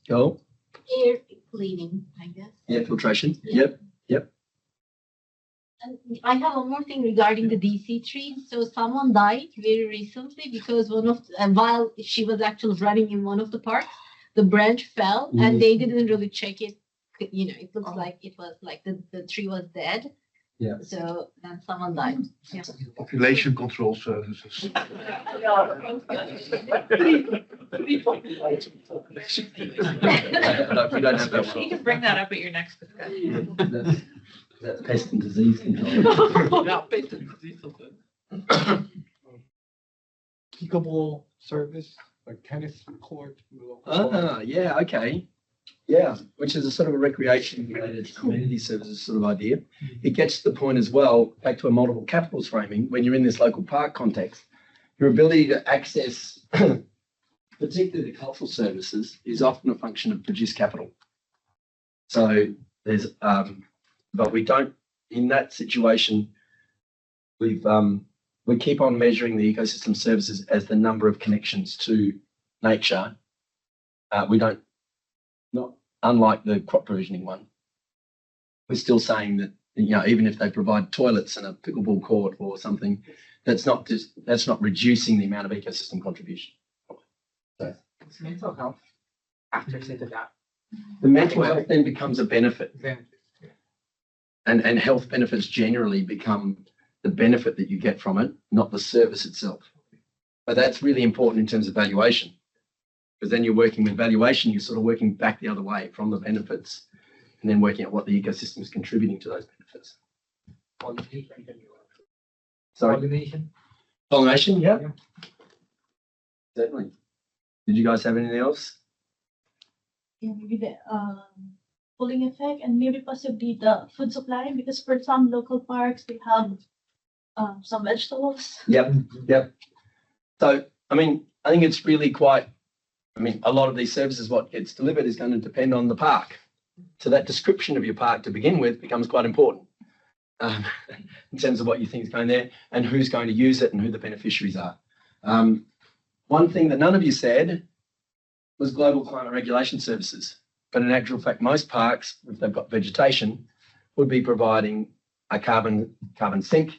Go. Air cleaning, I guess. Air filtration. Yeah. Yep. And I have one more thing regarding the DC trees. So someone died very recently because while she was actually running in one of the parks, the branch fell and they didn't really check it. You know, it looks like it was like the tree was dead. Yeah. So then someone died. Yeah. Population control services. We don't have that You one. can bring that up at your next discussion. That's pest and disease control. Yeah, pest and disease of them. Kickable service, like tennis court. Yeah, okay. Yeah, which is a sort of a recreation related community services sort of idea. It gets to the point as well, back to a multiple capitals framing, when you're in this local park context, your ability to access particularly the cultural services is often a function of produced capital. So there's, but we don't, in that situation, we keep on measuring the ecosystem services as the number of connections to nature. We don't, not unlike the crop provisioning one, we're still saying that, you know, even if they provide toilets and a pickleball court or something, that's not reducing the amount of ecosystem contribution. It's mental health after say that. The mental health then becomes a benefit, Then and health benefits generally become the benefit that you get from it, not the service itself. But that's really important in terms of valuation, because then you're working with valuation, you're sort of working back the other way from the benefits and then working out what the ecosystem is contributing to those benefits. Sorry, pollination. pollination, yeah. Yeah. Certainly. Did you guys have anything else? Yeah, maybe the pulling effect and maybe possibly the food supply, because for some local parks they have some vegetables. Yep. So, I mean, I think it's really quite, a lot of these services, what gets delivered is going to depend on the park. So that description of your park to begin with becomes quite important. in terms of what you think is going there and who's going to use it and who the beneficiaries are. One thing that none of you said was global climate regulation services. But in actual fact, most parks, if they've got vegetation, would be providing a carbon sink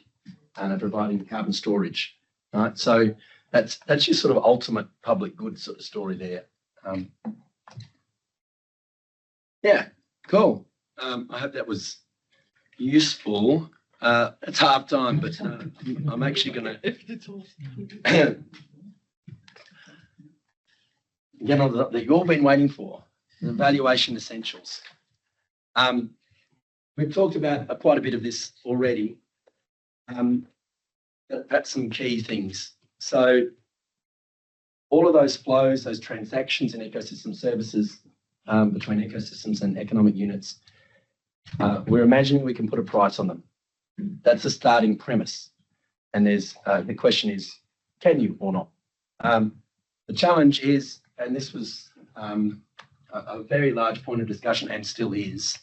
and are providing carbon storage. Right? So that's your sort of ultimate public good sort of story there. Yeah, cool. I hope that was useful. It's half time, but I'm actually going to get on that you've all been waiting for, the valuation essentials. We've talked about quite a bit of this already. Perhaps some key things. So all of those flows, those transactions in ecosystem services between ecosystems and economic units, we're imagining we can put a price on them. That's a starting premise. And there's the question is, can you or not? The challenge is, and this was a very large point of discussion and still is,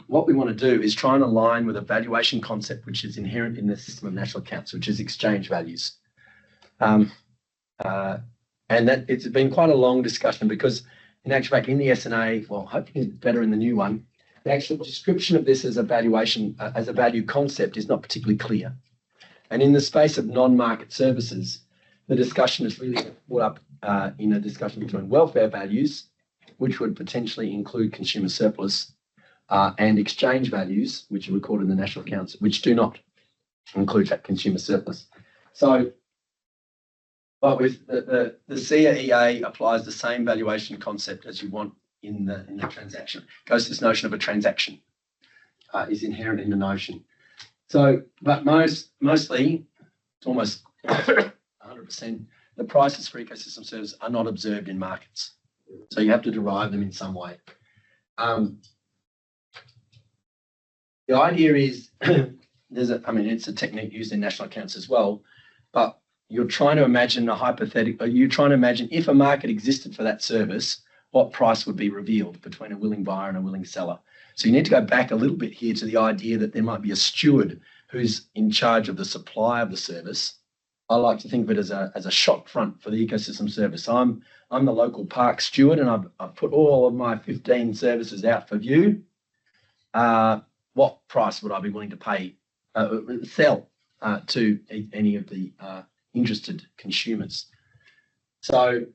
what we want to do is try and align with a valuation concept which is inherent in the system of national accounts, which is exchange values. And that it's been quite a long discussion because in actual fact in the S&A, well, hopefully it's better in the new one, the actual description of this as a valuation, as a value concept is not particularly clear. And in the space of non-market services, the discussion is really brought up in a discussion between welfare values, which would potentially include consumer surplus, and exchange values, which are recorded in the national accounts, which do not include that consumer surplus. So, but with the CEA applies the same valuation concept as you want in the transaction. It goes to this notion of a transaction is inherent in the notion. So, but mostly, it's almost 100%, the prices for ecosystem services are not observed in markets. So you have to derive them in some way. The idea is, it's a technique used in national accounts as well, but you're trying to imagine a hypothetical, you're trying to imagine if a market existed for that service, what price would be revealed between a willing buyer and a willing seller. So you need to go back a little bit here to the idea that there might be a steward who's in charge of the supply of the service. I like to think of it as a shop front for the ecosystem service. I'm the local park steward and I've put all of my 15 services out for view. What price would I be willing to pay, sell to any of the interested consumers? So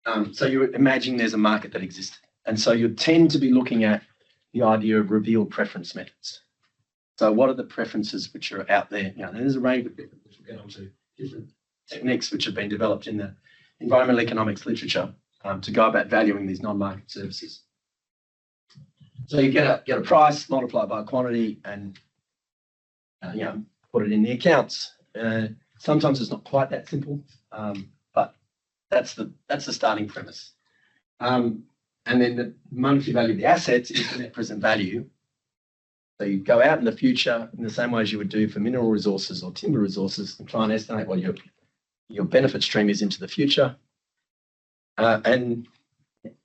you imagine there's a market that exists. And so you tend to be looking at the idea of revealed preference methods. So what are the preferences which are out there? There's a range of different, which we'll get onto, different techniques which have been developed in the environmental economics literature to go about valuing these non-market services. So you get a price, multiply by a quantity, and put it in the accounts. Sometimes it's not quite that simple, but that's the starting premise. And then the monetary value of the assets is the net present value. So you go out in the future in the same way as you would do for mineral resources or timber resources and try and estimate what your benefit stream is into the future. And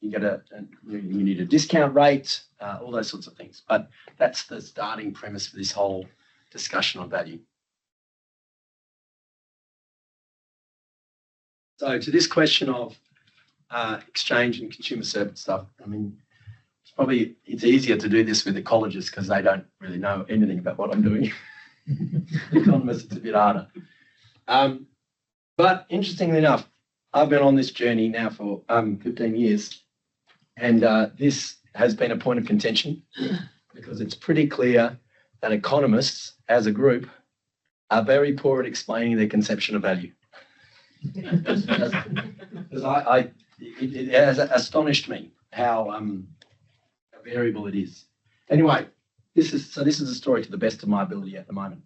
you need a discount rate, all those sorts of things. But that's the starting premise for this whole discussion on value. So to this question of exchange and consumer service stuff, it's easier to do this with ecologists because they don't really know anything about what I'm doing. Economists, it's a bit harder. But interestingly enough, I've been on this journey now for 15 years, and this has been a point of contention because it's pretty clear that economists, as a group, are very poor at explaining their conception of value. Because it has astonished me how variable it is. Anyway, this is a story to the best of my ability at the moment.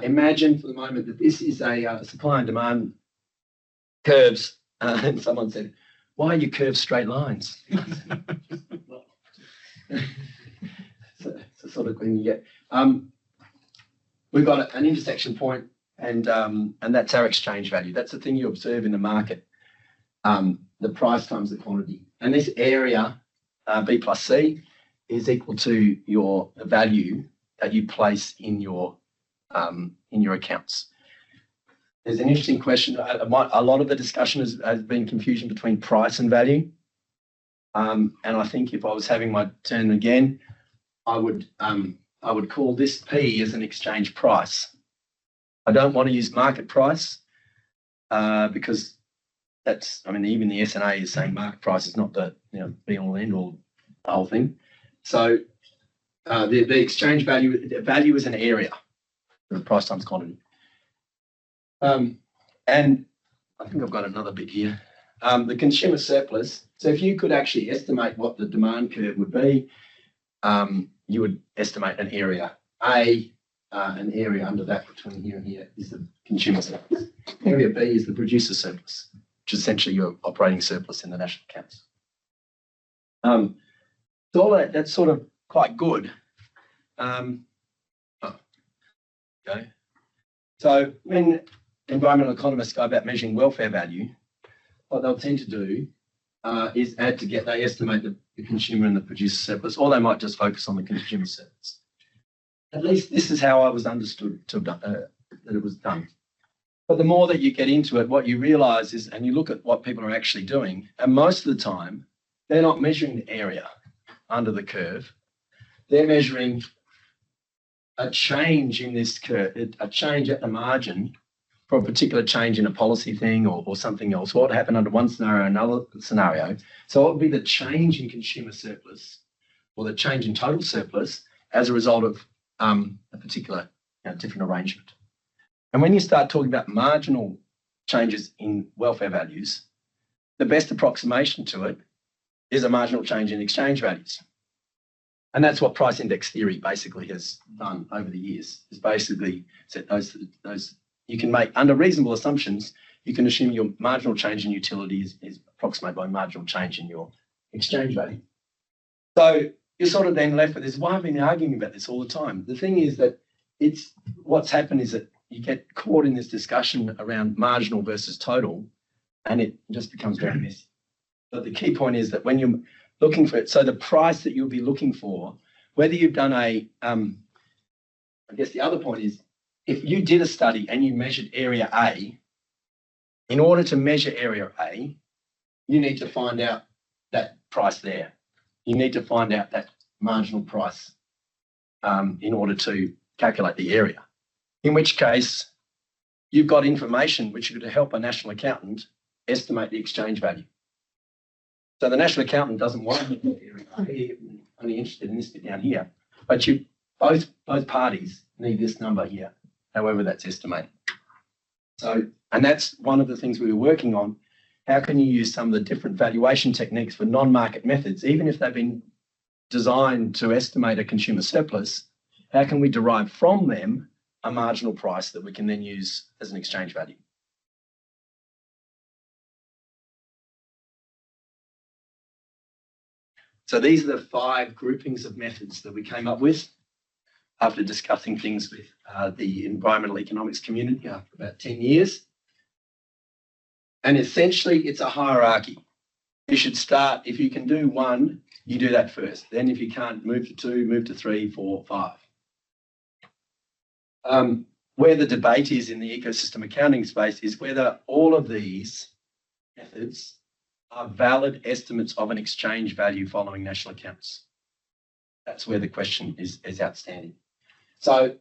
Imagine for the moment that this is a supply and demand curves, and someone said, "Why you curve straight lines?" So sort of thing you get. We've got an intersection point, and that's our exchange value. That's the thing you observe in the market, the price times the quantity. And this area, B plus C, is equal to the value that you place in your accounts. There's an interesting question. A lot of the discussion has been confusion between price and value. And I think if I was having my turn again, I would call this P as an exchange price. I don't want to use market price because even the SNA is saying market price is not the be all end all the whole thing. So the exchange value is an area, the price times quantity. And I think I've got another bit here. The consumer surplus. So if you could actually estimate what the demand curve would be, you would estimate an area. An area under that between here and here is the consumer surplus. Area B is the producer surplus, which is essentially your operating surplus in the national accounts. So all that's sort of quite good. Okay. So when environmental economists go about measuring welfare value, what they'll tend to do is they estimate the consumer and the producer surplus, or they might just focus on the consumer surplus. At least this is how I was understood that it was done. But the more that you get into it, what you realise is, and you look at what people are actually doing, and most of the time, they're not measuring the area under the curve. They're measuring a change in this curve, a change at the margin for a particular change in a policy thing or something else. What happened under one scenario, another scenario. So it would be the change in consumer surplus or the change in total surplus as a result of a particular different arrangement. And when you start talking about marginal changes in welfare values, the best approximation to it is a marginal change in exchange values. And that's what price index theory basically has done over the years, is basically set those you can make under reasonable assumptions, you can assume your marginal change in utility is approximated by marginal change in your exchange value. So you're sort of then left with this. Why have I been arguing about this all the time? The thing is that what's happened is that you get caught in this discussion around marginal versus total, and it just becomes very messy. But the key point is that when you're looking for it, so the price that you'll be looking for, whether you've done I guess the other point is, if you did a study and you measured area A, in order to measure area A, you need to find out that price there. You need to find out that marginal price in order to calculate the area. In which case, you've got information which could help a national accountant estimate the exchange value. So the national accountant doesn't want to look at area A, he's only interested in this bit down here. But both parties need this number here, however that's estimated. So, and that's one of the things we were working on. How can you use some of the different valuation techniques for non-market methods, even if they've been designed to estimate a consumer surplus? How can we derive from them a marginal price that we can then use as an exchange value? So these are the 5 groupings of methods that we came up with after discussing things with the environmental economics community after about 10 years. And essentially, it's a hierarchy. You should start, if you can do 1, you do that first. Then if you can't, move to 2, move to 3, 4, 5. Where the debate is in the ecosystem accounting space is whether all of these methods are valid estimates of an exchange value following national accounts. That's where the question is outstanding. So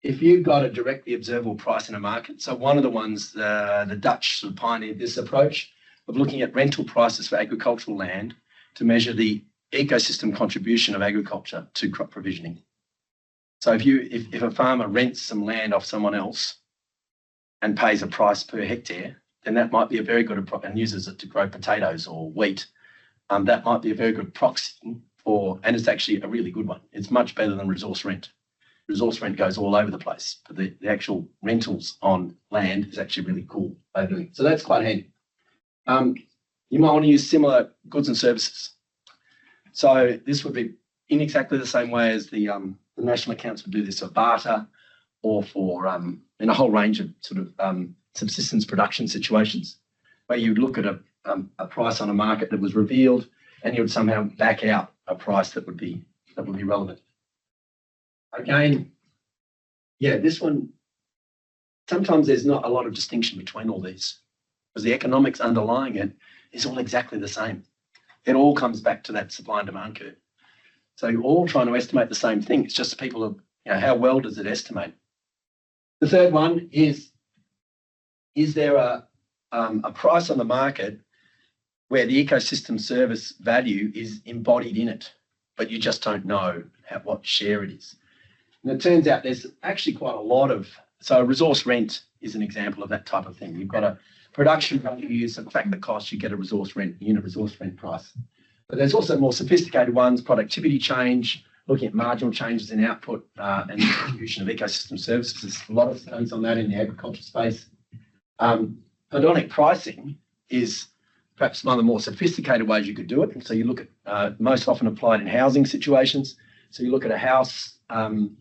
if you've got a directly observable price in a market, so one of the ones, the Dutch sort of pioneered this approach of looking at rental prices for agricultural land to measure the ecosystem contribution of agriculture to crop provisioning. So if a farmer rents some land off someone else and pays a price per hectare, then that might be a very good and uses it to grow potatoes or wheat. That might be a very good proxy for, and it's actually a really good one. It's much better than resource rent. Resource rent goes all over the place, but the actual rentals on land is actually really cool way of doing it. So that's quite handy. You might want to use similar goods and services. So this would be in exactly the same way as the national accounts would do this for barter or for in a whole range of sort of subsistence production situations, where you'd look at a price on a market that was revealed and you would somehow back out a price that would be that would be relevant. Again, yeah, this one, sometimes there's not a lot of distinction between all these because the economics underlying it is all exactly the same. It all comes back to that supply and demand curve. So you're all trying to estimate the same thing. It's just people are, how well does it estimate? The third one is there a price on the market where the ecosystem service value is embodied in it, but you just don't know what share it is? And it turns out there's actually quite a lot of, so resource rent is an example of that type of thing. You've got a production value, you subtract the cost, you get a resource rent, unit resource rent price. But there's also more sophisticated ones, productivity change, looking at marginal changes in output and the distribution of ecosystem services. There's a lot of studies on that in the agriculture space. Hedonic pricing is perhaps one of the more sophisticated ways you could do it. So you look at, most often applied in housing situations. So you look at a house, housing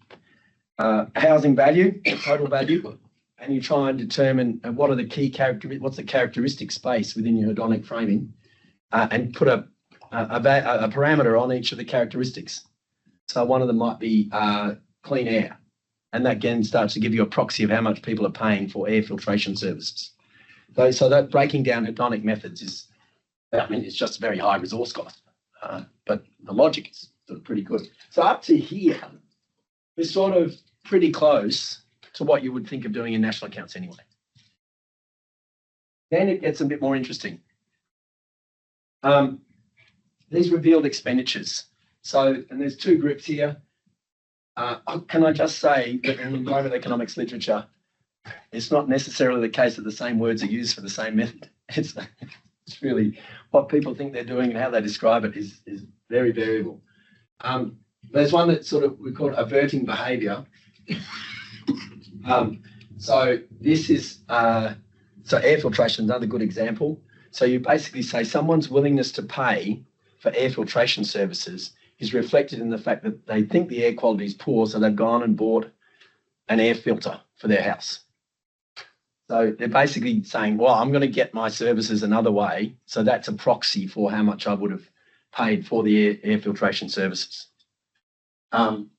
value, total value, and you try and determine what are the key characteristics, what's the characteristic space within your hedonic framing, and put a parameter on each of the characteristics. So one of them might be clean air, and that again starts to give you a proxy of how much people are paying for air filtration services. So that breaking down hedonic methods is, I mean, it's just a very high resource cost, but the logic is sort of pretty good. So up to here, we're sort of pretty close to what you would think of doing in national accounts anyway. Then it gets a bit more interesting. These revealed expenditures. So, and there's two groups here. Can I just say that in the environmental economics literature, it's not necessarily the case that the same words are used for the same method. It's really what people think they're doing and how they describe it is very variable. There's one that sort of we call it averting behaviour. So this is so air filtration is another good example. So you basically say someone's willingness to pay for air filtration services is reflected in the fact that they think the air quality is poor, so they've gone and bought an air filter for their house. So they're basically saying, well, I'm going to get my services another way. So that's a proxy for how much I would have paid for the air filtration services. And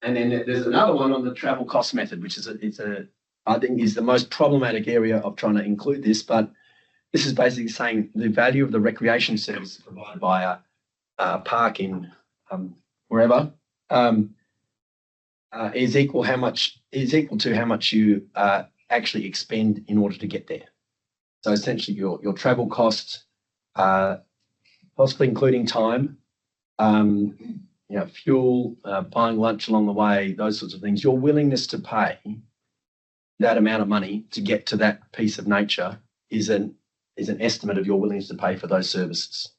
then there's another one on the travel cost method, which is I think is the most problematic area of trying to include this. But this is basically saying the value of the recreation service provided by a park in wherever is equal to how much you actually expend in order to get there. So essentially, your travel costs, possibly including time. Fuel, buying lunch along the way, those sorts of things, your willingness to pay that amount of money to get to that piece of nature is an estimate of your willingness to pay for those services.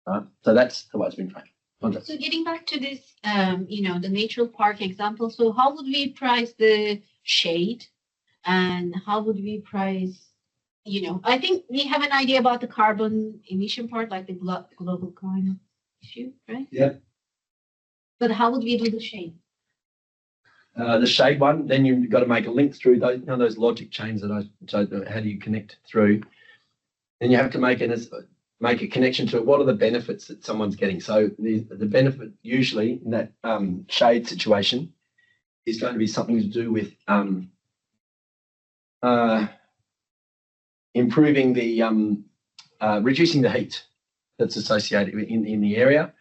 Right? So that's the way it's been framed. So getting back to this, the natural park example, so how would we price the shade and how would we price, I think we have an idea about the carbon emission part, like the global climate issue, right? Yeah. But how would we do the shade? The shade one, then you've got to make a link through those, those logic chains that I showed. How do you connect through? Then you have to make a connection to what are the benefits that someone's getting. So the benefit usually in that shade situation is going to be something to do with improving the reducing the heat that's associated in the area,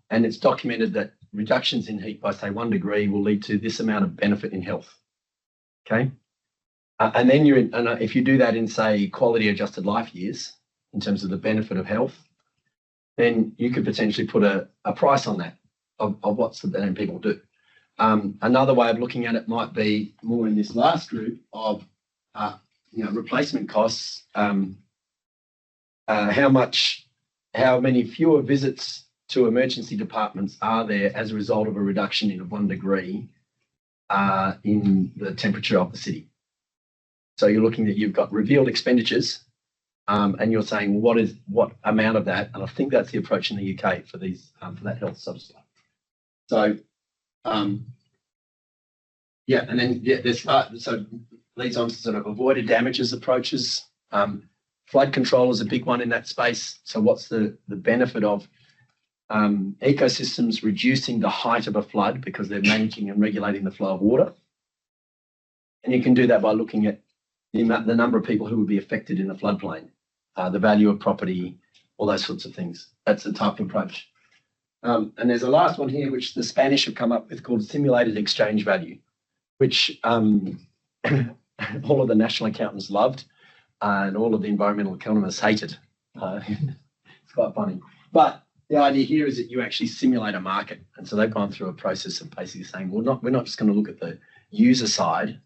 and it's documented that reductions in heat by say 1 degree will lead to this amount of benefit in health. Okay, and then if you do that in say quality adjusted life years in terms of the benefit of health, then you could potentially put a price on that of what's the benefit people do. Another way of looking at it might be more in this last group of replacement costs. How many fewer visits to emergency departments are there as a result of a reduction in 1 degree in the temperature of the city? So you're looking at you've got revealed expenditures, and you're saying what amount of that? And I think that's the approach in the UK for these for that health subsidy. So and then there's so leads on to sort of avoided damages approaches. Flood control is a big one in that space. So what's the benefit of ecosystems reducing the height of a flood because they're managing and regulating the flow of water. And you can do that by looking at the number of people who would be affected in the floodplain, the value of property, all those sorts of things. That's the type of approach. And there's a last one here, which the Spanish have come up with called simulated exchange value, which all of the national accountants loved and all of the environmental economists hated. It's quite funny. But the idea here is that you actually simulate a market. And so they've gone through a process of basically saying, well, we're not just going to look at the user side,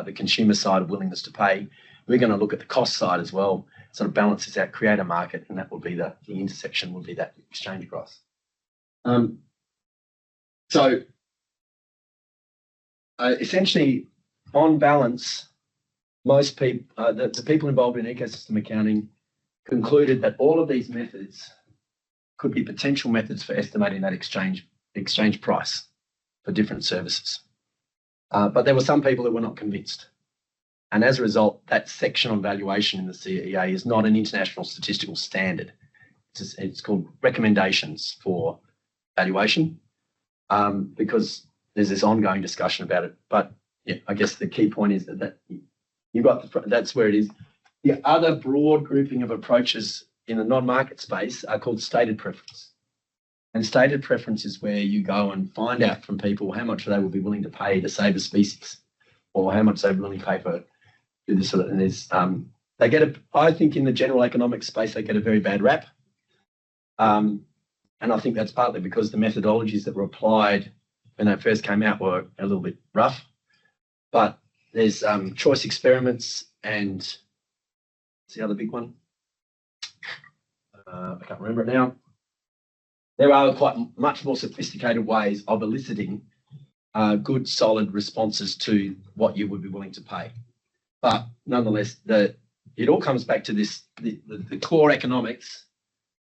the consumer side of willingness to pay. We're going to look at the cost side as well, sort of balance this out, create a market, and that will be the intersection will be that exchange price. Essentially, on balance, most people, the people involved in ecosystem accounting concluded that all of these methods could be potential methods for estimating that exchange price for different services. But there were some people that were not convinced. And as a result, that section on valuation in the CEA is not an international statistical standard. It's called recommendations for valuation because there's this ongoing discussion about it. But yeah, I guess the key point is that you've got that's where it is. The other broad grouping of approaches in the non-market space are called stated preference. And stated preference is where you go and find out from people how much they will be willing to pay to save a species, or how much they're willing to pay for do this sort of. And there's they get I think in the general economic space they get a very bad rap, and I think that's partly because the methodologies that were applied when they first came out were a little bit rough. But there's choice experiments and what's the other big one? I can't remember it now. There are quite much more sophisticated ways of eliciting good, solid responses to what you would be willing to pay. But nonetheless, it all comes back to this, the core economics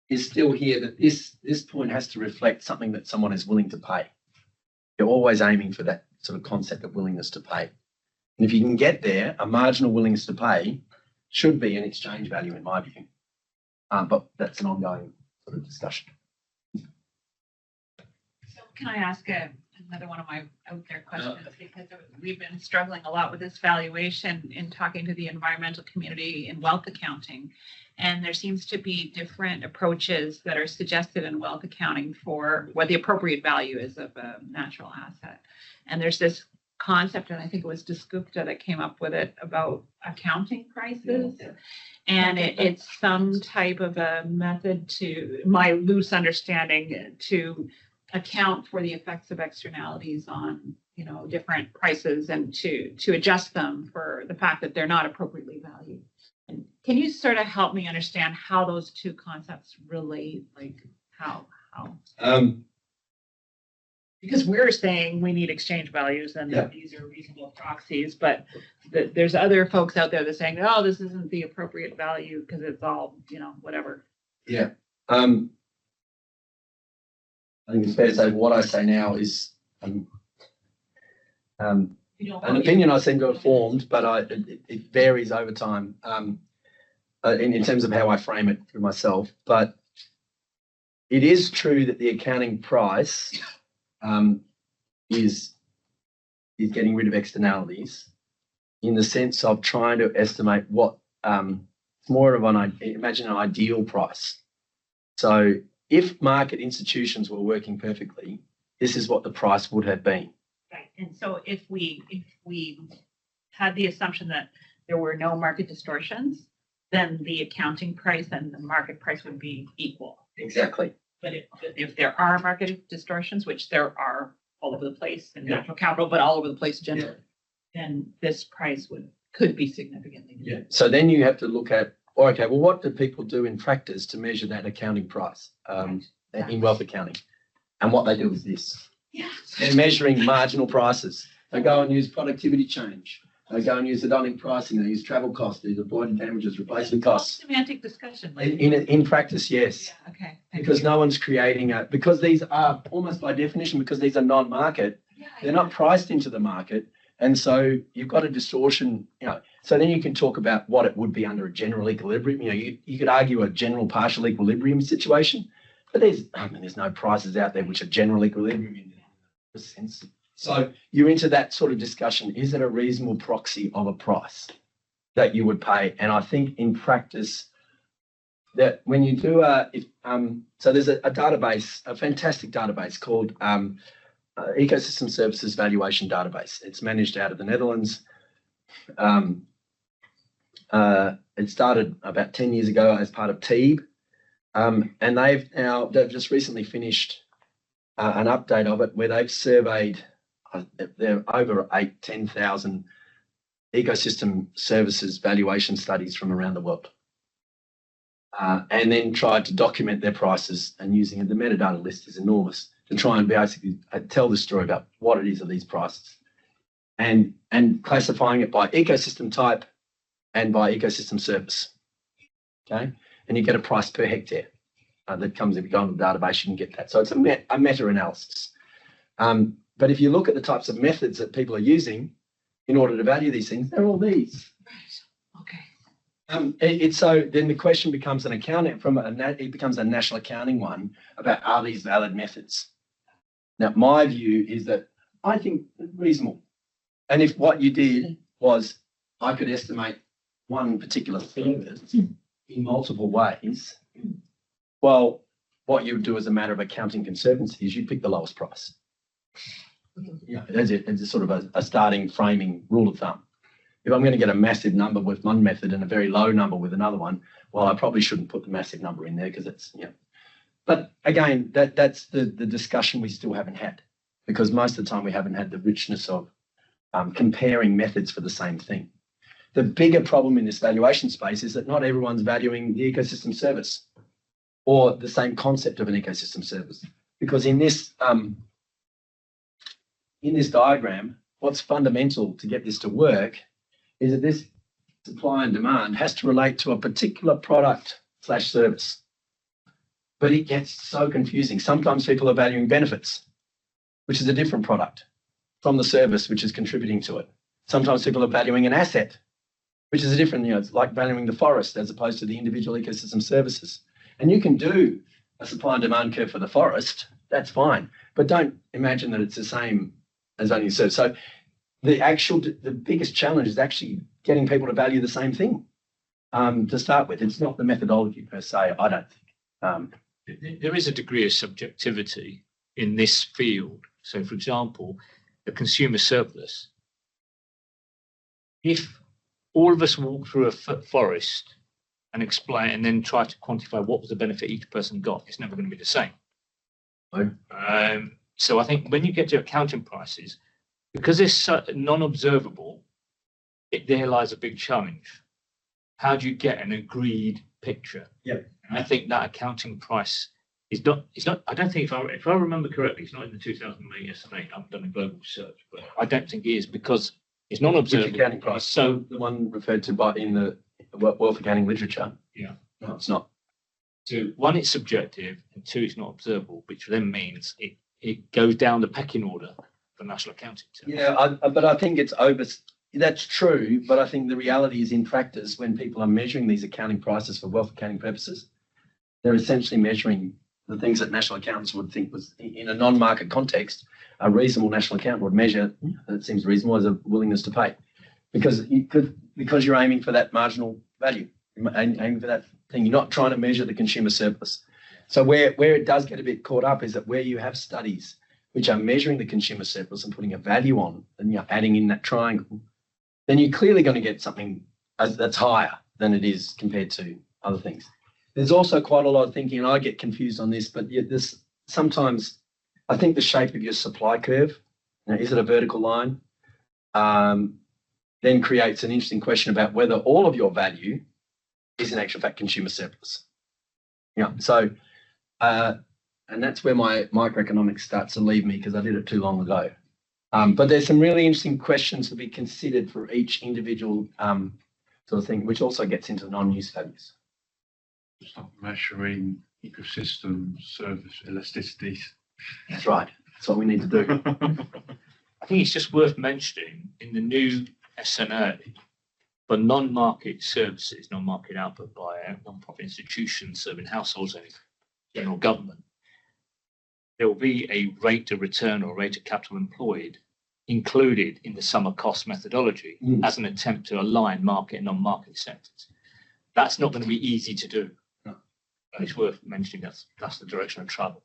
is still here, that this point has to reflect something that someone is willing to pay. You're always aiming for that sort of concept of willingness to pay. And if you can get there, a marginal willingness to pay should be an exchange value in my view. But that's an ongoing sort of discussion. So can I ask another one of my out there questions? Because we've been struggling a lot with this valuation in talking to the environmental community in wealth accounting. And there seems to be different approaches that are suggested in wealth accounting for what the appropriate value is of a natural asset. And there's this concept, and I think it was Disgupta that came up with it, about accounting prices. Yeah. And it's some type of a method, to my loose understanding, to account for the effects of externalities on, different prices, and to adjust them for the fact that they're not appropriately valued. And can you sort of help me understand how those two concepts relate? Like how? Because we're saying we need exchange values and that these are reasonable proxies, but there's other folks out there that are saying, oh, this isn't the appropriate value because it's all, whatever. Yeah. I think it's fair to say what I say now is an opinion I seem to have formed, but it varies over time in terms of how I frame it for myself. But it is true that the accounting price is getting rid of externalities in the sense of trying to estimate what it's more of imagine an ideal price. So if market institutions were working perfectly, this is what the price would have been. Right. And so if we had the assumption that there were no market distortions, then the accounting price and the market price would be equal. Exactly. But if there are market distortions, which there are all over the place in natural capital, but all over the place generally, then this price could be significantly different. Yeah. So then you have to look at, okay, well, what do people do in practice to measure that accounting price in wealth accounting? And what they do is this. Yeah. They're measuring marginal prices. They go and use productivity change. They go and use hedonic pricing. They use travel costs. They use avoided damages, replacement costs. Semantic discussion. In practice, yes. Yeah, okay. Because no one's creating because these are almost by definition, because these are non-market, they're not priced into the market. And so you've got a distortion, so then you can talk about what it would be under a general equilibrium. You could argue a general partial equilibrium situation. But there's no prices out there which are general equilibrium in that sense. So you're into that sort of discussion. Is it a reasonable proxy of a price that you would pay? And I think in practice that when you do so there's a database, a fantastic database called Ecosystem Services Valuation Database. It's managed out of the Netherlands. It started about 10 years ago as part of TEEB. And they've just recently finished an update of it where they've surveyed there are over 10,000 ecosystem services valuation studies from around the world. And then tried to document their prices, and using it. The metadata list is enormous to try and basically tell the story about what it is of these prices, and classifying it by ecosystem type and by ecosystem service. Okay, and you get a price per hectare that comes if you go on the database. You can get that. So it's a meta-analysis. But if you look at the types of methods that people are using in order to value these things, they're all these. Okay. So then the question becomes an accounting it becomes a national accounting one about, are these valid methods? Now, my view is that I think reasonable. And if what you did was I could estimate one particular service in multiple ways, well, what you would do as a matter of accounting conservancy is you'd pick the lowest price. Yeah, as a sort of a starting framing rule of thumb. If I'm going to get a massive number with one method and a very low number with another one, well, I probably shouldn't put the massive number in there because it's, But again, that's the discussion we still haven't had, because most of the time we haven't had the richness of comparing methods for the same thing. The bigger problem in this valuation space is that not everyone's valuing the ecosystem service or the same concept of an ecosystem service, because in this diagram, what's fundamental to get this to work is that this supply and demand has to relate to a particular product/service. But it gets so confusing. Sometimes people are valuing benefits, which is a different product from the service which is contributing to it. Sometimes people are valuing an asset, which is a different, it's like valuing the forest as opposed to the individual ecosystem services. And you can do a supply and demand curve for the forest, that's fine. But don't imagine that it's the same as only service. So the biggest challenge is actually getting people to value the same thing to start with. It's not the methodology per se, I don't think. There is a degree of subjectivity in this field. So, for example, the consumer surplus. If all of us walk through a forest and explain and then try to quantify what was the benefit each person got, it's never going to be the same. Right. So I think when you get to accounting prices, because it's so non-observable, there lies a big challenge. How do you get an agreed picture? Yeah. And I think that accounting price is not, I don't think, if I remember correctly, it's not in the 2008 estimate. I've done a global search, but I don't think it is, because it's non-observable. Which accounting price? So the one referred to in the wealth accounting literature. Yeah. No, it's not. So one, it's subjective, and two, it's not observable, which then means it goes down the pecking order for national accounting. Yeah, but I think that's true, but I think the reality is in practice, when people are measuring these accounting prices for wealth accounting purposes, they're essentially measuring the things that national accountants would think was, in a non-market context, a reasonable national accountant would measure, that seems reasonable, as a willingness to pay. Because you're aiming for that marginal value, aiming for that thing. You're not trying to measure the consumer surplus. So where it does get a bit caught up is that where you have studies which are measuring the consumer surplus and putting a value on, and you're adding in that triangle, then you're clearly going to get something that's higher than it is compared to other things. There's also quite a lot of thinking, and I get confused on this, but sometimes I think the shape of your supply curve, is it a vertical line, then creates an interesting question about whether all of your value is in actual fact consumer surplus. Yeah, so, and that's where my microeconomics starts to leave me, because I did it too long ago. But there's some really interesting questions to be considered for each individual sort of thing, which also gets into non-use values. Stop measuring ecosystem service elasticities. That's right. That's what we need to do. I think it's just worth mentioning in the new SNA for non-market services, non-market output by non-profit institutions serving households, general government, there will be a rate of return or rate of capital employed included in the sum of cost methodology as an attempt to align market and non-market sectors. That's not going to be easy to do. No. But it's worth mentioning that's the direction of travel.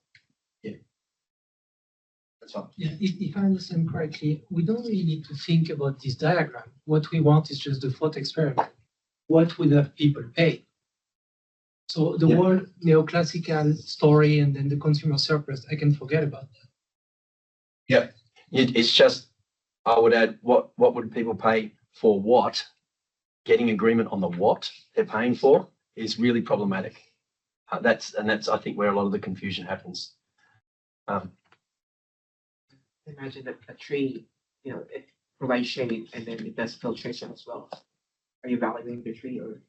That's fine. Yeah, if I understand correctly, we don't really need to think about this diagram. What we want is just the thought experiment. What would have people pay? So the whole neoclassical story and then the consumer surplus, I can forget about that. It's just, I would add, what would people pay for what? Getting agreement on the what they're paying for is really problematic. That's I think where a lot of the confusion happens. Imagine that a tree, it provides shade and then it does filtration as well. Are you valuing the tree or?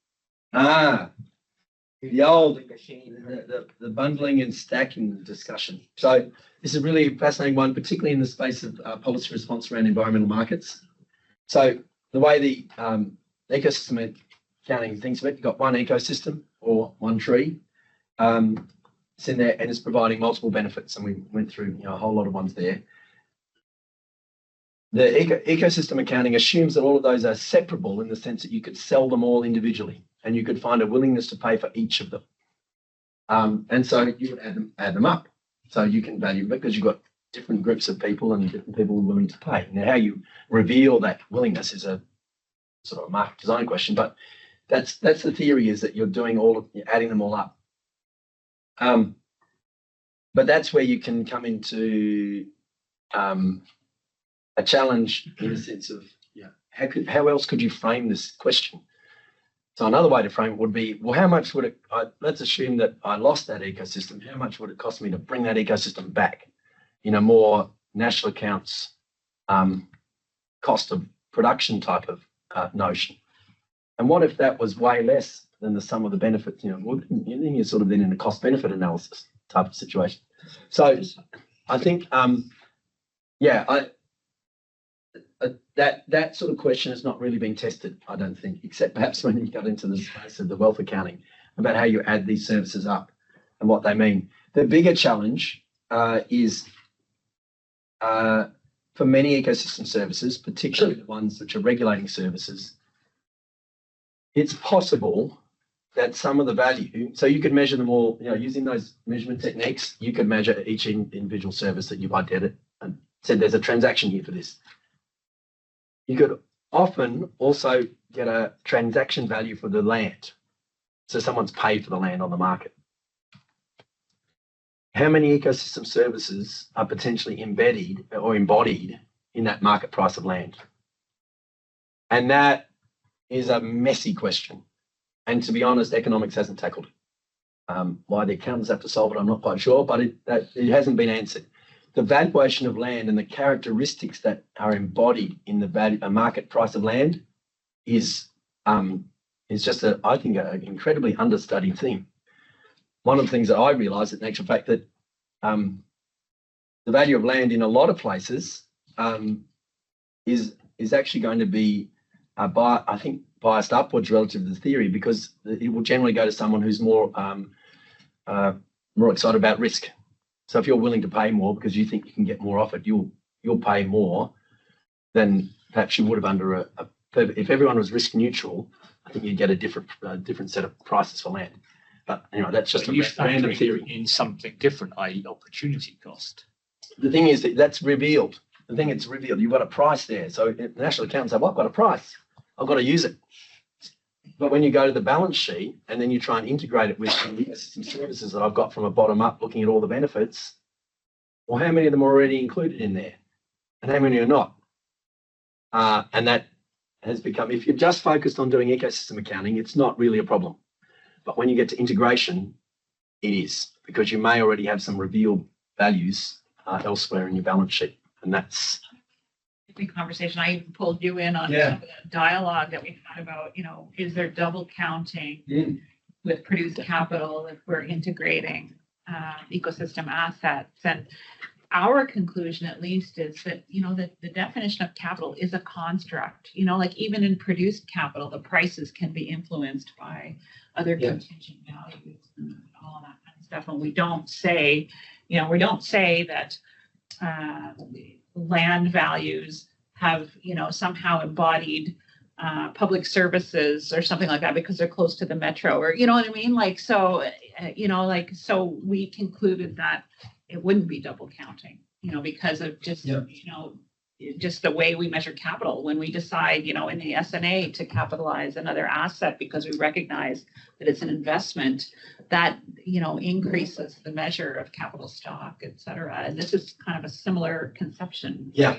The old, the shade? the bundling and stacking discussion. So this is really a fascinating one, particularly in the space of policy response around environmental markets. So the way the ecosystem accounting thinks of it, you've got one ecosystem or one tree. It's in there and it's providing multiple benefits, and we went through a whole lot of ones there. The ecosystem accounting assumes that all of those are separable in the sense that you could sell them all individually and you could find a willingness to pay for each of them. And so you would add them up. So you can value because you've got different groups of people and different people willing to pay. Now, how you reveal that willingness is a sort of a market design question, but that's the theory, is that you're doing you're adding them all up. But that's where you can come into a challenge in the sense of how else could you frame this question? So another way to frame it would be, well, how much would it, let's assume that I lost that ecosystem. How much would it cost me to bring that ecosystem back in a more national accounts cost of production type of notion? And what if that was way less than the sum of the benefits? Well, then you're sort of then in a cost benefit analysis type of situation. So I think, that sort of question has not really been tested, I don't think, except perhaps when you got into the space of the wealth accounting about how you add these services up and what they mean. The bigger challenge is for many ecosystem services, particularly the ones which are regulating services, it's possible that some of the value, so you could measure them all, using those measurement techniques, you could measure each individual service that you've identified and said there's a transaction here for this. You could often also get a transaction value for the land. So someone's paid for the land on the market. How many ecosystem services are potentially embedded or embodied in that market price of land? And that is a messy question. And to be honest, economics hasn't tackled it. Why the accountants have to solve it, I'm not quite sure, but it hasn't been answered. The valuation of land and the characteristics that are embodied in the market price of land is just I think an incredibly understudied thing. One of the things that I realised, in actual fact, that the value of land in a lot of places is actually going to be biased upwards relative to the theory, because it will generally go to someone who's more excited about risk. So if you're willing to pay more because you think you can get more off it, you'll pay more than perhaps you would have under if everyone was risk neutral. I think you'd get a different set of prices for land. But that's just a random theory. In something different, i.e., opportunity cost. The thing is that's revealed. The thing it's revealed, you've got a price there. So the national accountants say, well, I've got a price. I've got to use it. But when you go to the balance sheet and then you try and integrate it with some services that I've got from a bottom up, looking at all the benefits, well, how many of them are already included in there? And how many are not? And that has become, if you're just focused on doing ecosystem accounting, it's not really a problem. But when you get to integration, it is, because you may already have some revealed values elsewhere in your balance sheet. And that's big conversation. I even pulled you in on some of the dialogue that we had about, is there double counting with produced capital if we're integrating ecosystem assets? And our conclusion, at least, is that, the definition of capital is a construct. Like even in produced capital, the prices can be influenced by other contingent values and all that kind of stuff, and we don't say, we don't say that land values have, somehow embodied public services or something like that because they're close to the metro, or you know what I mean? Like, so, so we concluded that it wouldn't be double counting, because of just, just the way we measure capital when we decide, in the SNA to capitalize another asset because we recognize that it's an investment that, increases the measure of capital stock, et cetera. And this is kind of a similar conception. Yeah.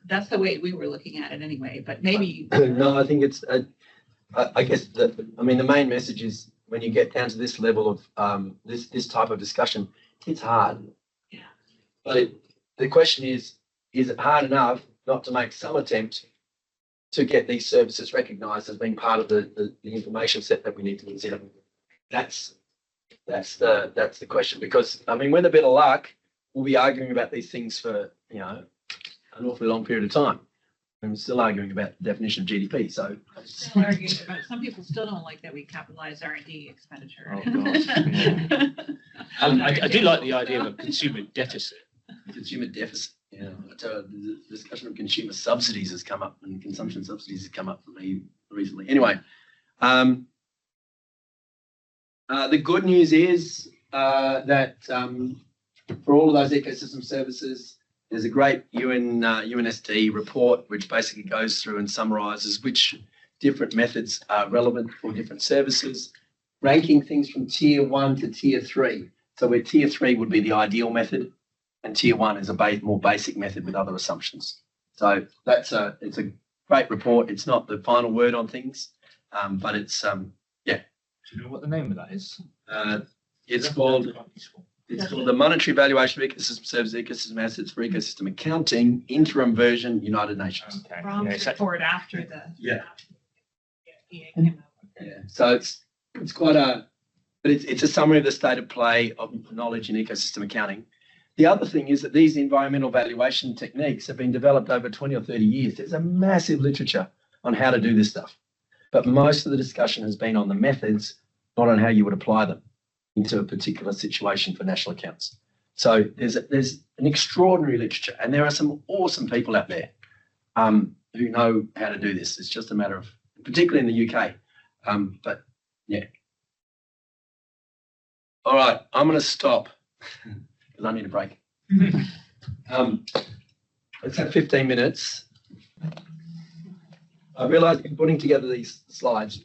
That's the way we were looking at it anyway, but maybe. No, I think it's, I guess the main message is when you get down to this level of this type of discussion, it's hard. Yeah. But the question is it hard enough not to make some attempt to get these services recognised as being part of the information set that we need to consider? That's the question, because with a bit of luck, we'll be arguing about these things for an awfully long period of time. And we're still arguing about the definition of GDP. So Still arguing about, some people still don't like that we capitalize R&D expenditure. Oh, gosh, yeah. I do like the idea of a consumer deficit. Consumer deficit. Yeah, the discussion of consumer subsidies has come up, and consumption subsidies has come up for me recently. Anyway, the good news is that for all of those ecosystem services, there's a great UNSD report which basically goes through and summarises which different methods are relevant for different services, ranking things from tier 1 to tier 3. So where tier 3 would be the ideal method, and tier 1 is a more basic method with other assumptions. So it's a great report. It's not the final word on things, but it's Do you know what the name of that is? It's called the Monetary Valuation of Ecosystem Services, Ecosystem Assets for Ecosystem Accounting, Interim Version, United Nations. Okay. Brom's report after the. Yeah. EA came out. Yeah. So it's quite but it's a summary of the state of play of knowledge in ecosystem accounting. The other thing is that these environmental valuation techniques have been developed over 20 or 30 years. There's a massive literature on how to do this stuff. But most of the discussion has been on the methods, not on how you would apply them into a particular situation for national accounts. So there's an extraordinary literature, and there are some awesome people out there who know how to do this. It's just a matter of, particularly in the UK. But yeah. All right, I'm going to stop because I need a break. Let's have 15 minutes. I realised in putting together these slides,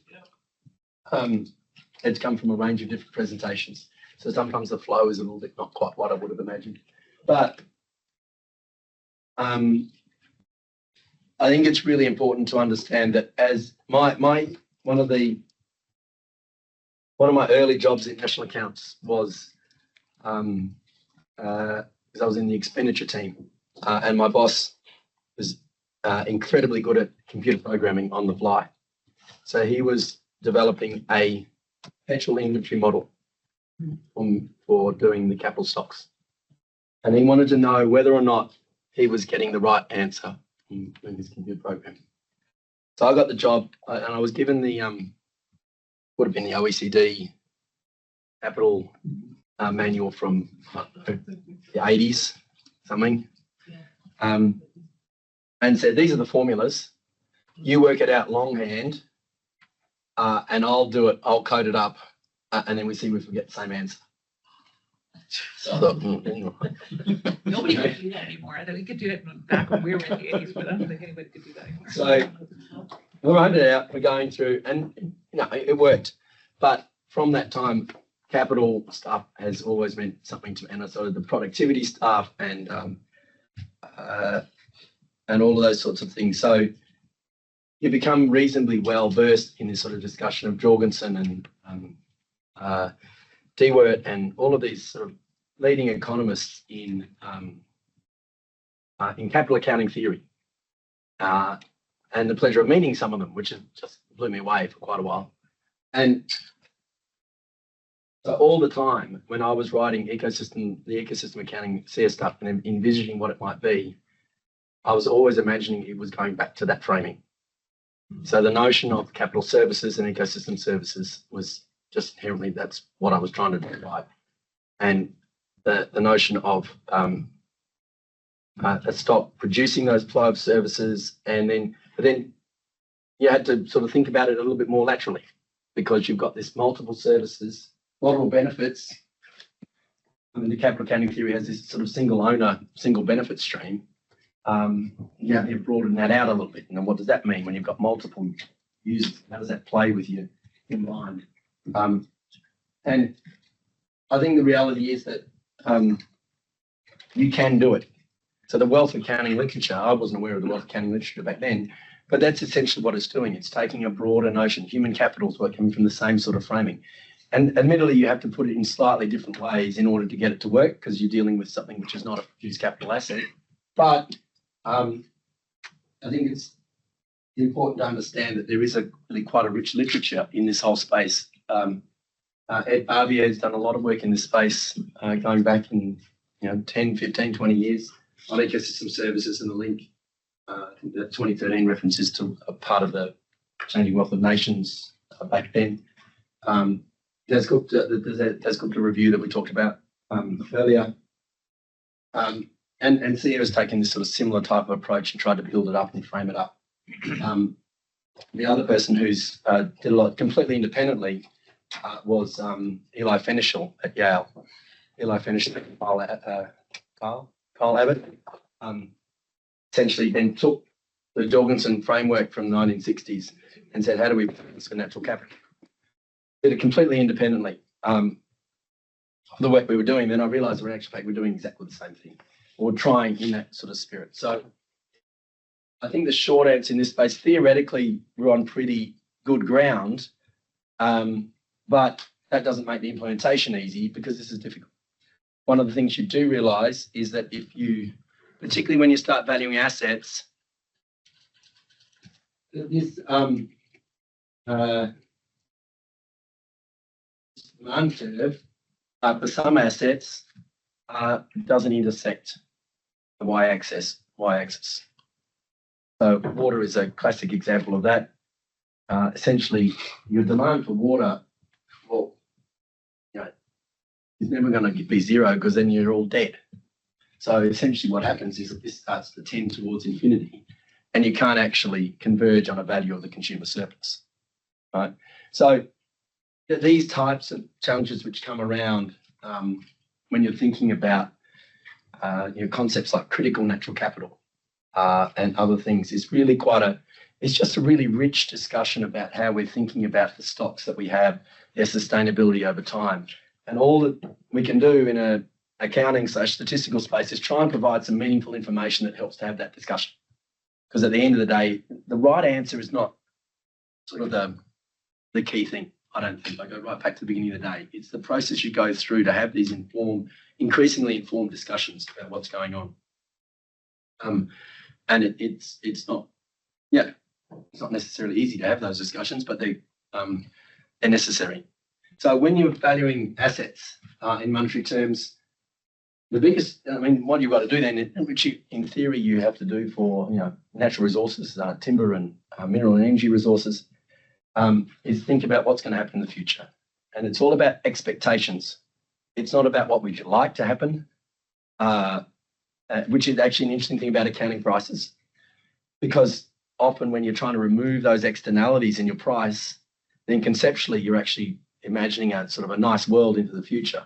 it's come from a range of different presentations. So sometimes the flow is a little bit not quite what I would have imagined. But I think it's really important to understand that as one of my early jobs in national accounts was because I was in the expenditure team, and my boss was incredibly good at computer programming on the fly. So he was developing a perpetual inventory model for doing the capital stocks. And he wanted to know whether or not he was getting the right answer in his computer programming. So I got the job, and I was given the, would have been the OECD capital manual from the 80s, something. And said, these are the formulas. You work it out longhand, and I'll do it. I'll code it up, and then we see if we get the same answer. So I thought, Nobody could do that anymore. I thought we could do it back when we were in the 80s, but I don't think anybody could do that anymore. So we wrote it out. We're going through, and it worked. But from that time, capital stuff has always meant something to me, and sort of the productivity stuff and all of those sorts of things. So you become reasonably well versed in this sort of discussion of Jorgensen and Dewert and all of these sort of leading economists in capital accounting theory, and the pleasure of meeting some of them, which just blew me away for quite a while. And so all the time when I was writing the ecosystem accounting CS stuff and envisioning what it might be, I was always imagining it was going back to that framing. So the notion of capital services and ecosystem services was just inherently, that's what I was trying to describe. and the notion of stop producing those flow of services, and then you had to sort of think about it a little bit more laterally, because you've got this multiple services, multiple benefits. I mean, the capital accounting theory has this sort of single owner, single benefit stream. You broaden that out a little bit. And then what does that mean when you've got multiple users? How does that play with you in mind? And I think the reality is that you can do it. So the wealth accounting literature, I wasn't aware of the wealth accounting literature back then, but that's essentially what it's doing. It's taking a broader notion. Human capital is working from the same sort of framing. And admittedly, you have to put it in slightly different ways in order to get it to work, because you're dealing with something which is not a produced capital asset. But I think it's important to understand that there is really quite a rich literature in this whole space. Ed Barbier has done a lot of work in this space going back in 10, 15, 20 years on ecosystem services, and the link. I think the 2013 references to a part of the Changing Wealth of Nations back then. There's got a review that we talked about earlier. And Sierra's taken this sort of similar type of approach and tried to build it up and frame it up. The other person who's did a lot completely independently was Eli Fenichel at Yale. Eli Fenichel and Kyle Abbott essentially then took the Jorgensen framework from the 1960s and said, how do we balance for natural capital? Did it completely independently. The work we were doing, then I realised we're actually doing exactly the same thing, or trying in that sort of spirit. So I think the short answer in this space, theoretically, we're on pretty good ground, but that doesn't make the implementation easy, because this is difficult. One of the things you do realise is that if you, particularly when you start valuing assets, this demand curve for some assets doesn't intersect the y-axis. So water is a classic example of that. Essentially, your demand for water, well, is never going to be zero, because then you're all dead. So essentially what happens is that this starts to tend towards infinity, and you can't actually converge on a value of the consumer surplus, right? So these types of challenges which come around when you're thinking about concepts like critical natural capital and other things is really it's just a really rich discussion about how we're thinking about the stocks that we have, their sustainability over time. And all that we can do in a accounting/statistical space is try and provide some meaningful information that helps to have that discussion. Because at the end of the day, the right answer is not sort of the key thing. I don't think. I go right back to the beginning of the day. It's the process you go through to have these increasingly informed discussions about what's going on. And it's not necessarily easy to have those discussions, but they're necessary. So when you're valuing assets in monetary terms, the biggest, what you've got to do then, which in theory you have to do for natural resources, timber and mineral and energy resources, is think about what's going to happen in the future. And it's all about expectations. It's not about what we'd like to happen, which is actually an interesting thing about accounting prices, because often when you're trying to remove those externalities in your price, then conceptually you're actually imagining a sort of a nice world into the future.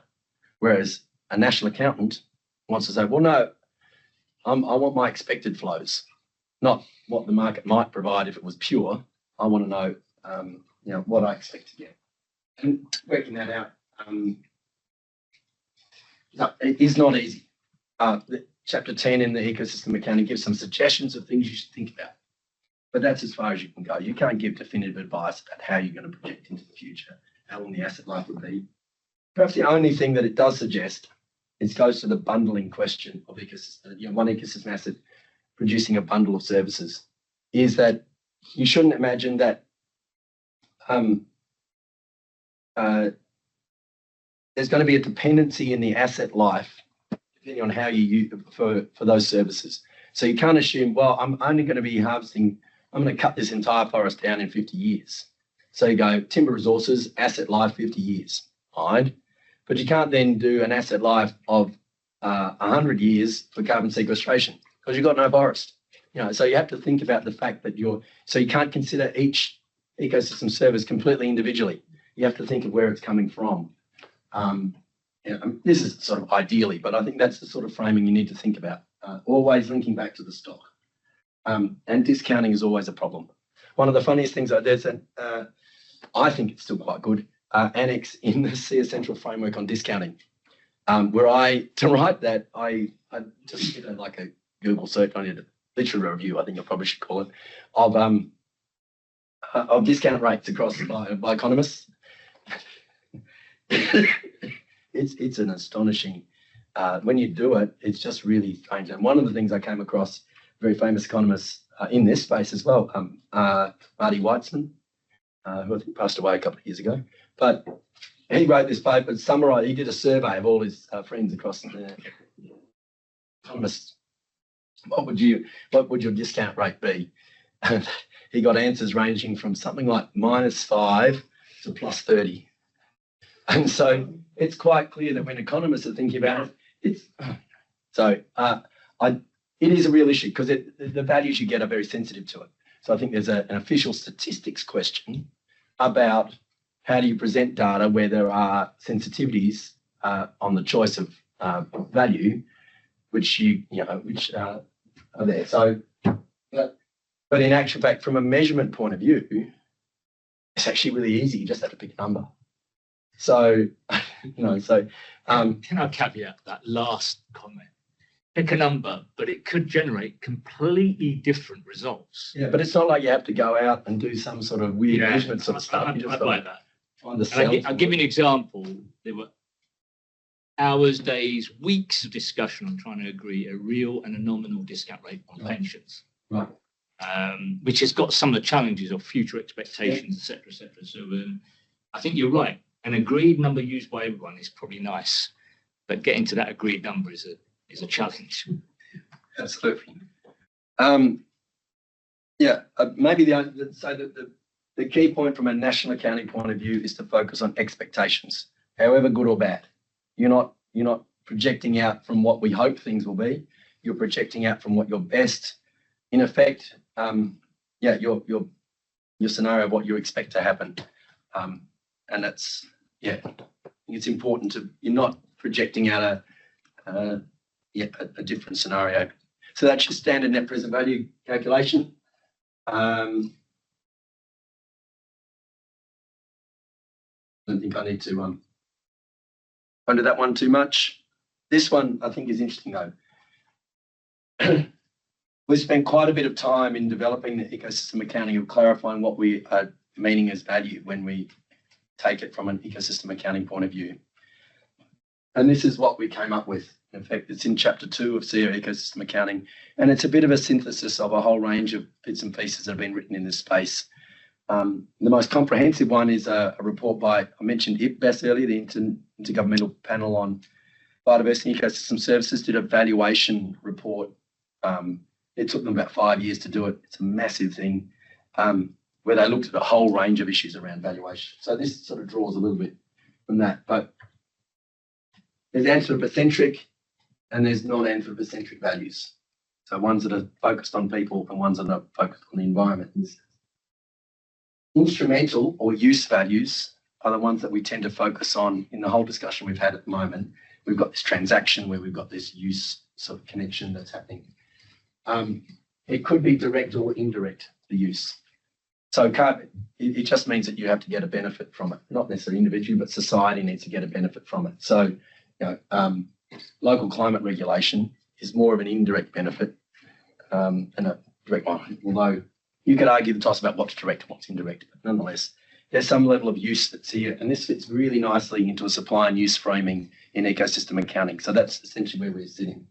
Whereas a national accountant wants to say, well, no, I want my expected flows, not what the market might provide if it was pure. I want to know, what I expect to get. And working that out it is not easy. Chapter 10 in the ecosystem accounting gives some suggestions of things you should think about. But that's as far as you can go. You can't give definitive advice about how you're going to project into the future, how long the asset life would be. Perhaps the only thing that it does suggest is goes to the bundling question of ecosystem. One ecosystem asset producing a bundle of services, is that you shouldn't imagine that there's going to be a dependency in the asset life depending on how you use for those services. So you can't assume, well, I'm only going to be harvesting, I'm going to cut this entire forest down in 50 years. So you go timber resources, asset life, 50 years. Fine. But you can't then do an asset life of 100 years for carbon sequestration because you've got no forest. So you have to think about the fact that so you can't consider each ecosystem service completely individually. You have to think of where it's coming from. This is sort of ideally, but I think that's the sort of framing you need to think about. Always linking back to the stock. And discounting is always a problem. One of the funniest things, there's I think it's still quite good, annex in the SEER Central Framework on discounting, where to write that, I just did like a Google search, I did a literature review, I think I probably should call it, of discount rates across by economists. It's an astonishing, when you do it, it's just really strange. And one of the things I came across, very famous economists in this space as well, Marty Weitzman, who I think passed away a couple of years ago. But he wrote this paper, he did a survey of all his friends across the economists. What would your discount rate be? And he got answers ranging from something like -5 to +30. And so it's quite clear that when economists are thinking about it, it is a real issue because the values you get are very sensitive to it. So I think there's an official statistics question about how do you present data where there are sensitivities on the choice of value, which are there. So, but in actual fact, from a measurement point of view, it's actually really easy. You just have to pick a number. So, Can I caveat that last comment? Pick a number, but it could generate completely different results. Yeah, but it's not like you have to go out and do some sort of weird measurement sort of stuff. I'd like that. Find the I'll give you an example. There were hours, days, weeks of discussion on trying to agree a real and a nominal discount rate on pensions. Right. Which has got some of the challenges of future expectations, et cetera, et cetera. So I think you're right. An agreed number used by everyone is probably nice, but getting to that agreed number is a challenge. Absolutely. Maybe the key point from a national accounting point of view is to focus on expectations, however good or bad. You're not projecting out from what we hope things will be. You're projecting out from what your best, in effect, your scenario of what you expect to happen. And that's, I think it's important you're not projecting out a different scenario. So that's your standard net present value calculation. I don't think I need to go into that one too much. This one I think is interesting though. We spent quite a bit of time in developing the ecosystem accounting of clarifying what we are meaning as value when we take it from an ecosystem accounting point of view. And this is what we came up with. In fact, it's in chapter 2 of CEO Ecosystem Accounting, and it's a bit of a synthesis of a whole range of bits and pieces that have been written in this space. The most comprehensive one is a report by, I mentioned IPBES earlier, the Intergovernmental Panel on Biodiversity and Ecosystem Services, did a valuation report. It took them about 5 years to do it. It's a massive thing where they looked at a whole range of issues around valuation. So this sort of draws a little bit from that. But there's anthropocentric and there's non-anthropocentric values. So ones that are focused on people and ones that are focused on the environment. Instrumental or use values are the ones that we tend to focus on in the whole discussion we've had at the moment. We've got this transaction where we've got this use sort of connection that's happening. It could be direct or indirect, the use. So it just means that you have to get a benefit from it, not necessarily individually, but society needs to get a benefit from it. So, local climate regulation is more of an indirect benefit than a direct one. Although you could argue the toss about what's direct and what's indirect, but nonetheless, there's some level of use that's here, and this fits really nicely into a supply and use framing in ecosystem accounting. So that's essentially where we're sitting.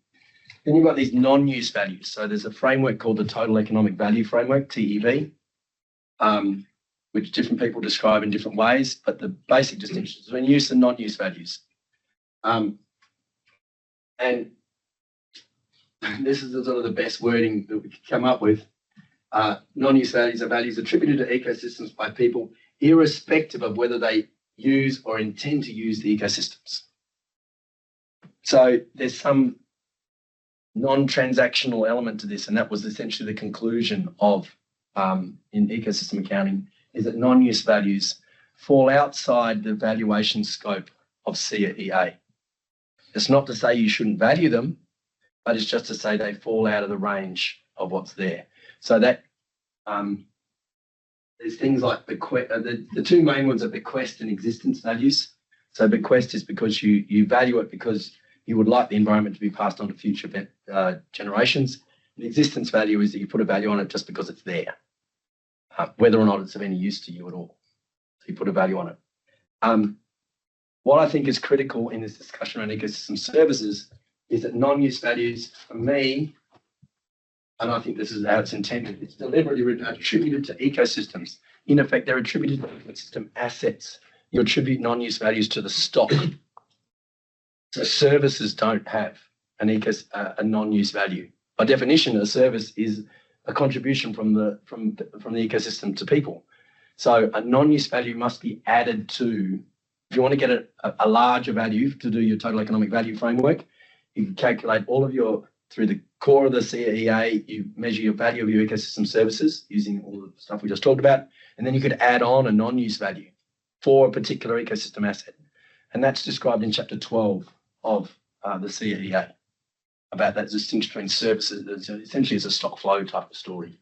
Then you've got these non-use values. So there's a framework called the Total Economic Value Framework, TEV, which different people describe in different ways, but the basic distinction is between use and non-use values. And this is sort of the best wording that we could come up with. Non-use values are values attributed to ecosystems by people, irrespective of whether they use or intend to use the ecosystems. So there's some non-transactional element to this, and that was essentially the conclusion of in ecosystem accounting, is that non-use values fall outside the valuation scope of CEA. It's not to say you shouldn't value them, but it's just to say they fall out of the range of what's there. So that there's things like the two main ones are bequest and existence values. So bequest is because you value it because you would like the environment to be passed on to future generations. The existence value is that you put a value on it just because it's there, whether or not it's of any use to you at all. So you put a value on it. What I think is critical in this discussion around ecosystem services is that non-use values, for me, and I think this is how it's intended, it's deliberately attributed to ecosystems. In effect, they're attributed to ecosystem assets. You attribute non-use values to the stock. So services don't have a non-use value. By definition, a service is a contribution from the ecosystem to people. So a non-use value must be added to, if you want to get a larger value to do your total economic value framework, you can calculate all of your, through the core of the CEA, you measure your value of your ecosystem services using all the stuff we just talked about, and then you could add on a non-use value for a particular ecosystem asset. And that's described in chapter 12 of the CEA, about that distinction between services. Essentially, it's a stock flow type of story.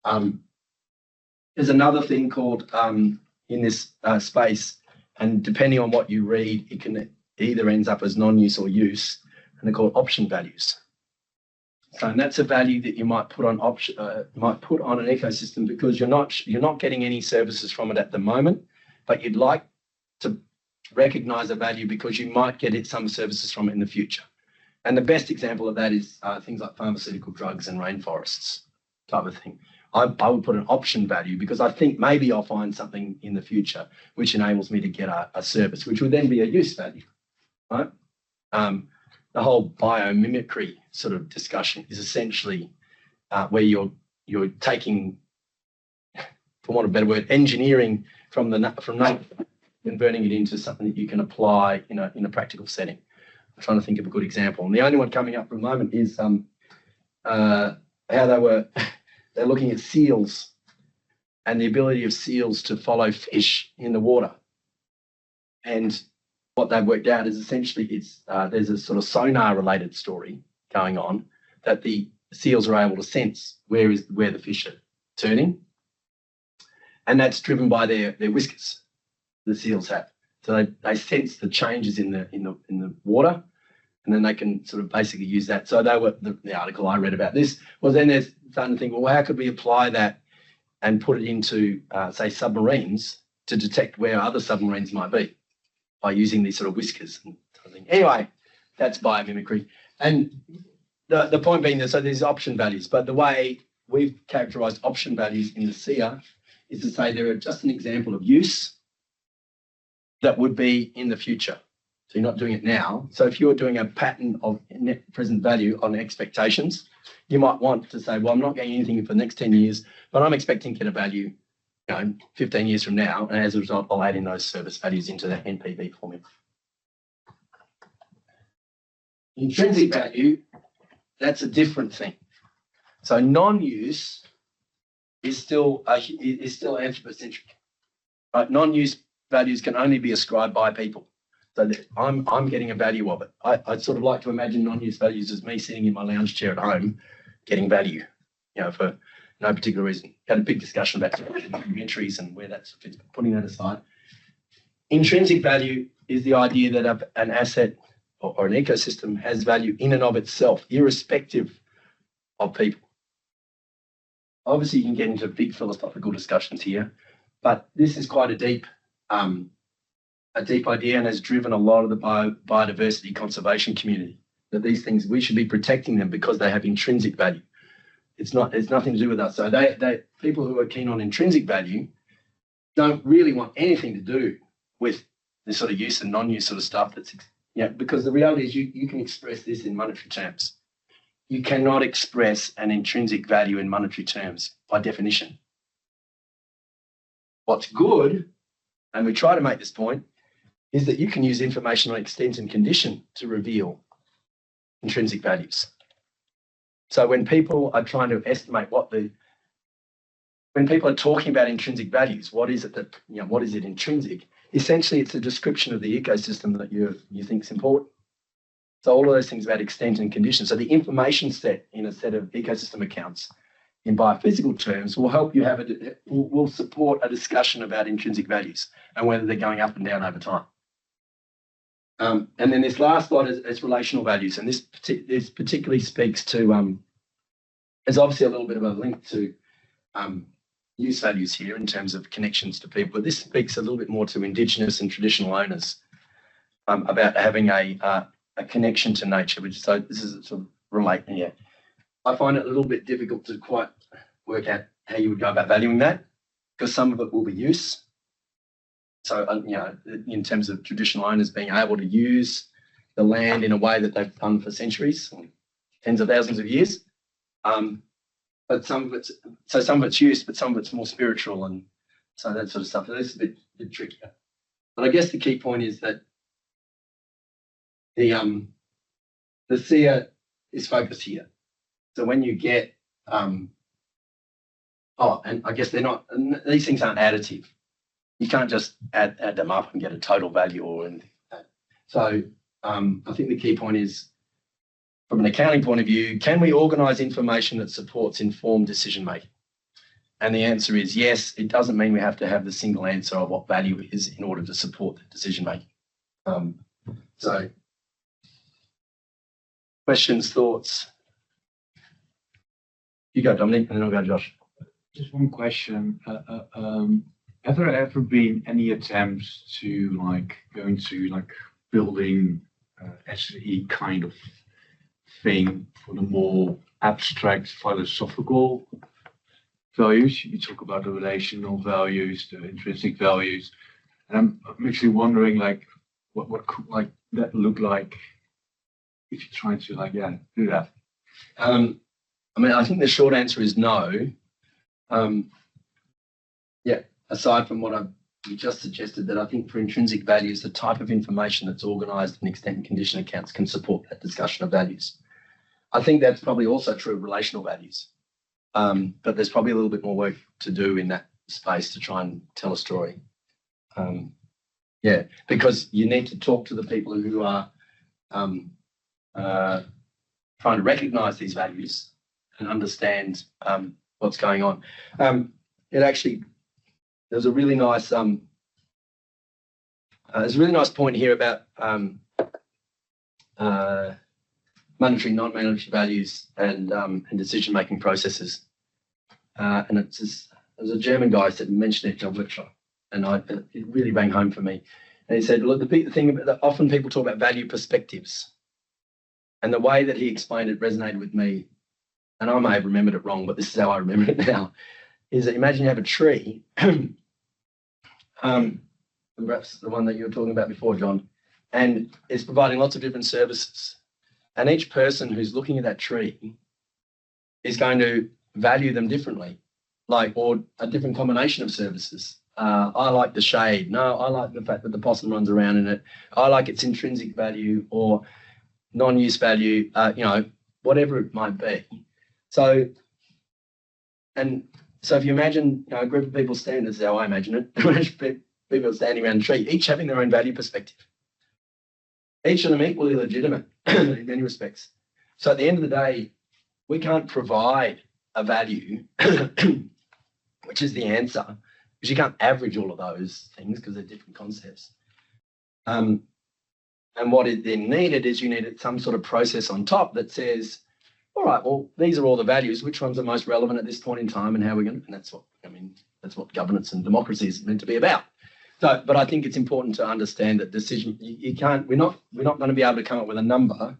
There's another thing called, in this space, and depending on what you read, it can either ends up as non-use or use, and they're called option values. So, and that's a value that you might put on put on an ecosystem because you're not getting any services from it at the moment, but you'd like to recognize a value because you might get some services from it in the future. And the best example of that is things like pharmaceutical drugs and rainforests type of thing. I would put an option value because I think maybe I'll find something in the future which enables me to get a service, which would then be a use value, right? The whole biomimicry sort of discussion is essentially where you're taking, for want of a better word, engineering from nature and burning it into something that you can apply in a practical setting. I'm trying to think of a good example. And the only one coming up for the moment is how they're looking at seals and the ability of seals to follow fish in the water. And what they've worked out is essentially there's a sort of sonar related story going on that the seals are able to sense where the fish are turning. And that's driven by their whiskers the seals have. So they sense the changes in the water, and then they can sort of basically use that. So the article I read about this was then they're starting to think, well, how could we apply that and put it into, say, submarines to detect where other submarines might be by using these sort of whiskers and sort of thing. Anyway, that's biomimicry. And the point being that, so there's option values, but the way we've characterized option values in the SEA is to say they're just an example of use that would be in the future. So you're not doing it now. So if you're doing a pattern of net present value on expectations, you might want to say, well, I'm not getting anything for the next 10 years, but I'm expecting to get a value 15 years from now. And as a result, I'll add in those service values into that NPV formula. Intrinsic value, that's a different thing. So non-use is still anthropocentric. Right? Non-use values can only be ascribed by people. So that I'm getting a value of it. I'd sort of like to imagine non-use values as me sitting in my lounge chair at home getting value, for no particular reason. Had a big discussion about entries and where that fits, putting that aside. Intrinsic value is the idea that an asset or an ecosystem has value in and of itself, irrespective of people. Obviously, you can get into big philosophical discussions here, but this is quite a deep idea and has driven a lot of the biodiversity conservation community, that these things, we should be protecting them because they have intrinsic value. It's nothing to do with us. So people who are keen on intrinsic value don't really want anything to do with the sort of use and non-use sort of stuff because the reality is you can express this in monetary terms. You cannot express an intrinsic value in monetary terms by definition. What's good, and we try to make this point, is that you can use information on extent and condition to reveal intrinsic values. So when people are trying to estimate when people are talking about intrinsic values, what is it that, what is it intrinsic? Essentially, it's a description of the ecosystem that you think is important. So all of those things about extent and condition. So the information set in a set of ecosystem accounts in biophysical terms will help you will support a discussion about intrinsic values and whether they're going up and down over time. And then this last slide is relational values, and this particularly speaks to, there's obviously a little bit of a link to use values here in terms of connections to people, but this speaks a little bit more to Indigenous and traditional owners about having a connection to nature, so this is sort of relating here. I find it a little bit difficult to quite work out how you would go about valuing that, because some of it will be use. So, in terms of traditional owners being able to use the land in a way that they've done for centuries, tens of thousands of years. But some of it's use, but some of it's more spiritual, and so that sort of stuff. It's a bit trickier. But I guess the key point is that the SEER is focused here. So when you get and I guess they're not, these things aren't additive. You can't just add them up and get a total value or anything like that. So I think the key point is, from an accounting point of view, can we organise information that supports informed decision making? And the answer is yes. It doesn't mean we have to have the single answer of what value is in order to support the decision making. So questions, thoughts? You go, Dominic, and then I'll go, Josh. Just one question. Have there ever been any attempts to go into building SE kind of thing for the more abstract philosophical values? You talk about the relational values, the intrinsic values, and I'm actually wondering what could that look like if you're trying to do that. I think the short answer is no. Aside from what I've just suggested, that I think for intrinsic values, the type of information that's organised in extent and condition accounts can support that discussion of values. I think that's probably also true of relational values, but there's probably a little bit more work to do in that space to try and tell a story. Because you need to talk to the people who are trying to recognise these values and understand what's going on. There's a really nice point here about monetary, non-monetary values and decision-making processes. And there's a German guy that mentioned it in a workshop, and it really rang home for me. And he said, look, the thing about that, often people talk about value perspectives, and the way that he explained it resonated with me. And I may have remembered it wrong, but this is how I remember it now. Is that imagine you have a tree, perhaps the one that you were talking about before, John, and it's providing lots of different services. And each person who's looking at that tree is going to value them differently, or a different combination of services. I like the shade. No, I like the fact that the possum runs around in it. I like its intrinsic value or non-use value, whatever it might be. So if you imagine a group of people standing, this is how I imagine it, people standing around a tree, each having their own value perspective. Each of them equally legitimate in many respects. So at the end of the day, we can't provide a value, which is the answer, because you can't average all of those things because they're different concepts. And what is then needed is you needed some sort of process on top that says, all right, well, these are all the values. Which ones are most relevant at this point in time, and how we're going to? And that's what governance and democracy is meant to be about. So, but I think it's important to understand that we're not going to be able to come up with a number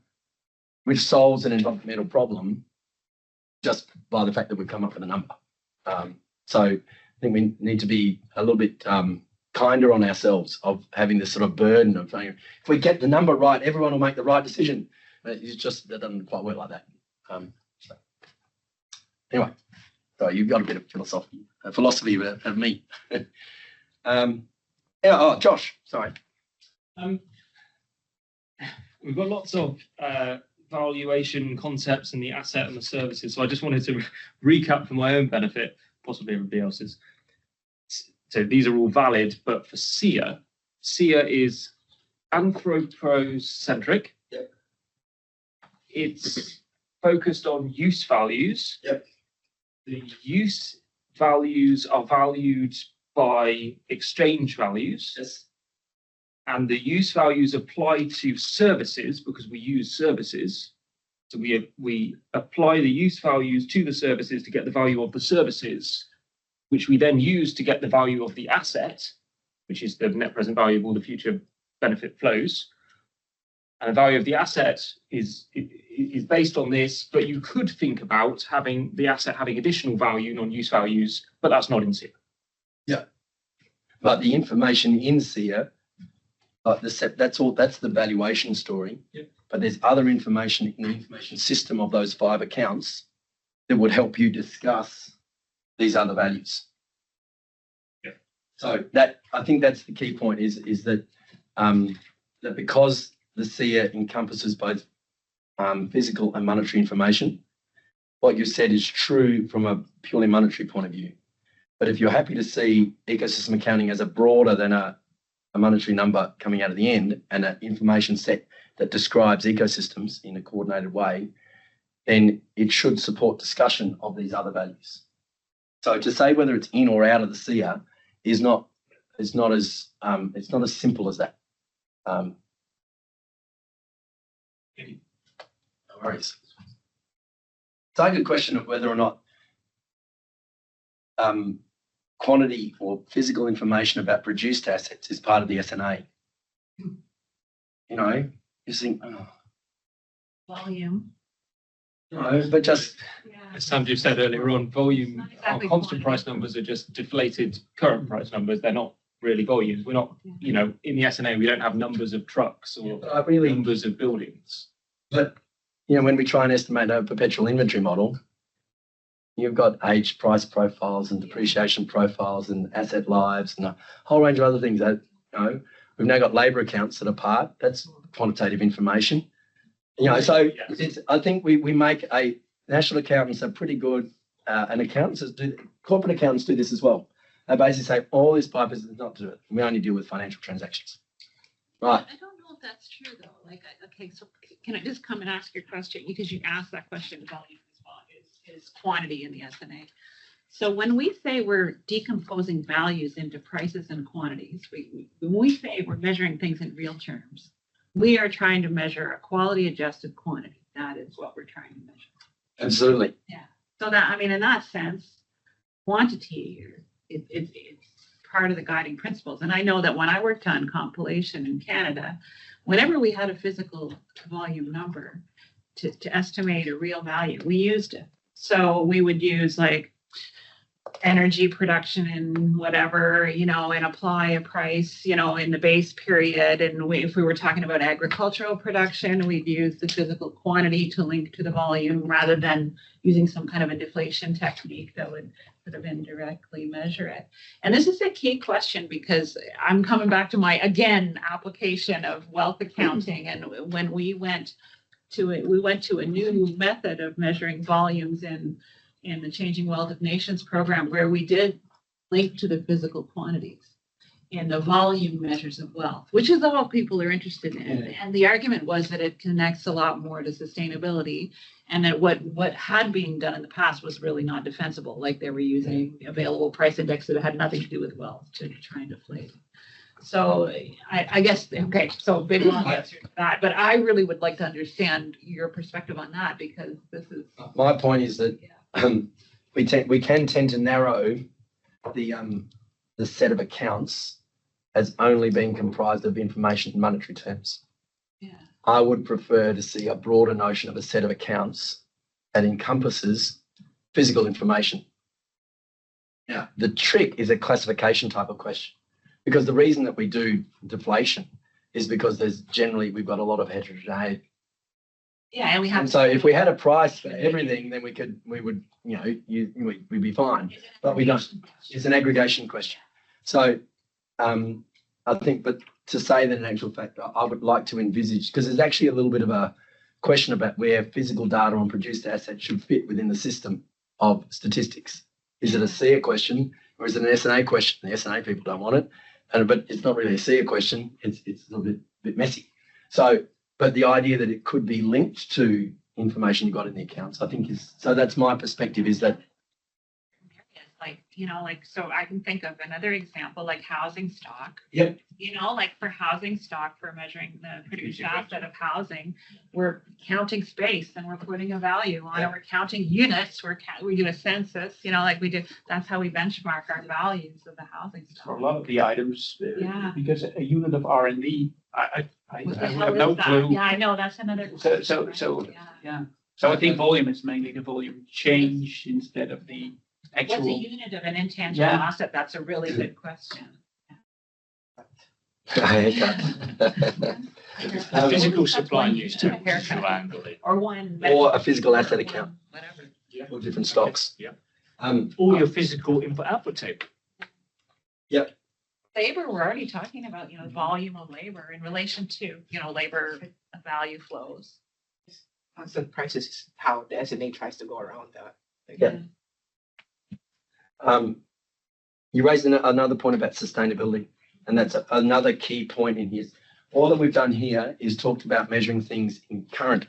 which solves an environmental problem just by the fact that we've come up with a number. So I think we need to be a little bit kinder on ourselves of having this sort of burden of saying, if we get the number right, everyone will make the right decision. That doesn't quite work like that. Anyway, so you've got a bit of philosophy of me. Yeah, oh, Josh, sorry. We've got lots of valuation concepts and the asset and the services. So I just wanted to recap for my own benefit, possibly everybody else's. So these are all valid, but for SEER, SEER is anthropocentric. Yep. It's focused on use values. Yep. The use values are valued by exchange values. Yes. And the use values apply to services because we use services. So we apply the use values to the services to get the value of the services, which we then use to get the value of the asset, which is the net present value of all the future benefit flows. And the value of the asset is based on this, but you could think about having the asset having additional value, non-use values, but that's not in SEER. Yeah. But the information in SEER, like that's the valuation story. Yep. But there's other information in the information system of those 5 accounts that would help you discuss these other values. Yeah. So that, I think that's the key point is that that because the SEER encompasses both physical and monetary information, what you said is true from a purely monetary point of view. But if you're happy to see ecosystem accounting as a broader than a monetary number coming out of the end and an information set that describes ecosystems in a coordinated way, then it should support discussion of these other values. So to say whether it's in or out of the SEER is not as simple as that. No worries. It's a good question of whether or not quantity or physical information about produced assets is part of the SNA. You know, you think, oh, Volume. no, but just As Sanjeev said earlier on, volume, Not exactly our constant quantity. price numbers are just deflated current price numbers. They're not really volumes. We're not, you know, in the SNA, we don't have numbers of trucks or I really, numbers of buildings. but you know, when we try and estimate a perpetual inventory model, you've got age price profiles and depreciation profiles and asset lives and a whole range of other things that, you know, we've now got labour accounts that are part. That's quantitative information. You know, so it's, I think we make national accountants are pretty good, and corporate accountants do this as well. They basically say all this pipe is not to do it. We only deal with financial transactions. Right. I don't know if that's true though. Like, okay, so can I just come and ask your question? Because you asked that question about volume as well, is quantity in the SNA. So when we say we're decomposing values into prices and quantities, when we say we're measuring things in real terms, we are trying to measure a quality adjusted quantity. That is what we're trying to measure. Absolutely. So that, I mean, in that sense, quantity, it's part of the guiding principles. And I know that when I worked on compilation in Canada, whenever we had a physical volume number to estimate a real value, we used it. So we would use like energy production and whatever, you know, and apply a price, you know, in the base period. And if we were talking about agricultural production, we'd use the physical quantity to link to the volume rather than using some kind of a deflation technique that would sort of indirectly measure it. And this is a key question because I'm coming back to my, again, application of wealth accounting. And when we went to a new method of measuring volumes in the Changing Wealth of Nations program, where we did link to the physical quantities and the volume measures of wealth, which is all people are interested in. And the argument was that it connects a lot more to sustainability, and that what had been done in the past was really not defensible, like they were using available price index that had nothing to do with wealth to try and deflate. So I guess, okay, so big long answer to that, but I really would like to understand your perspective on that, because this is. My point is that we can tend to narrow the set of accounts as only being comprised of information in monetary terms. Yeah. I would prefer to see a broader notion of a set of accounts that encompasses physical information. Yeah. The trick is a classification type of question, because the reason that we do deflation is because we've got a lot of heterogeneity. Yeah, and we have. And so if we had a price for everything, then we'd be fine. But we don't. It's an aggregation question. So I think, but to say that in actual fact, I would like to envisage, because there's actually a little bit of a question about where physical data on produced assets should fit within the system of statistics. Is it a SEER question or is it an S&A question? The S&A people don't want it, but it's not really a SEER question. It's a little bit messy. So, but the idea that it could be linked to information you got in the accounts, I think is, so that's my perspective, is that like, so I can think of another example, like housing stock. Yep. Like for housing stock, for measuring the produced asset of housing, we're counting space and we're putting a value on it. We're counting units. We do a census, like we do. That's how we benchmark our values of the housing stock. For a lot of the items, Yeah. because a unit of R&D, I What the have hell no is that? clue. Yeah, I know, that's another. So, Yeah. yeah. So I think volume is mainly the volume change instead of the What's a actual. unit of an intangible Yeah. asset? That's a really good question. The physical supply and use table to angle it. Or one. or a physical asset account Whatever. or different stocks. Yeah. Um, Or your physical input-output table. Labor, we're already talking about, volume of labor in relation to, labor value flows. Constant prices is how the S&A tries to go around that. Yeah. You raised another point about sustainability, and that's another key point in here. All that we've done here is talked about measuring things in current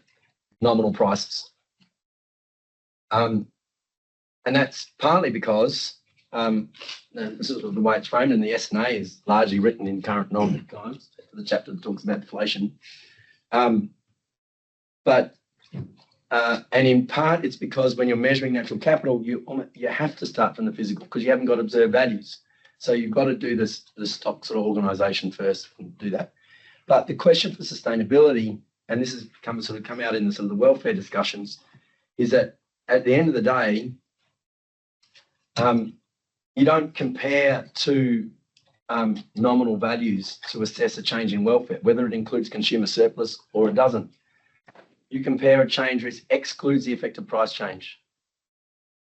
nominal prices. And that's partly because this is the way it's framed, and the S&A is largely written in current nominal times, the chapter that talks about deflation. And in part, it's because when you're measuring natural capital, you have to start from the physical because you haven't got observed values. So you've got to do the stock sort of organisation first and do that. But the question for sustainability, and this has come out in the sort of the welfare discussions, is that at the end of the day, you don't compare two nominal values to assess a change in welfare, whether it includes consumer surplus or it doesn't. You compare a change which excludes the effect of price change.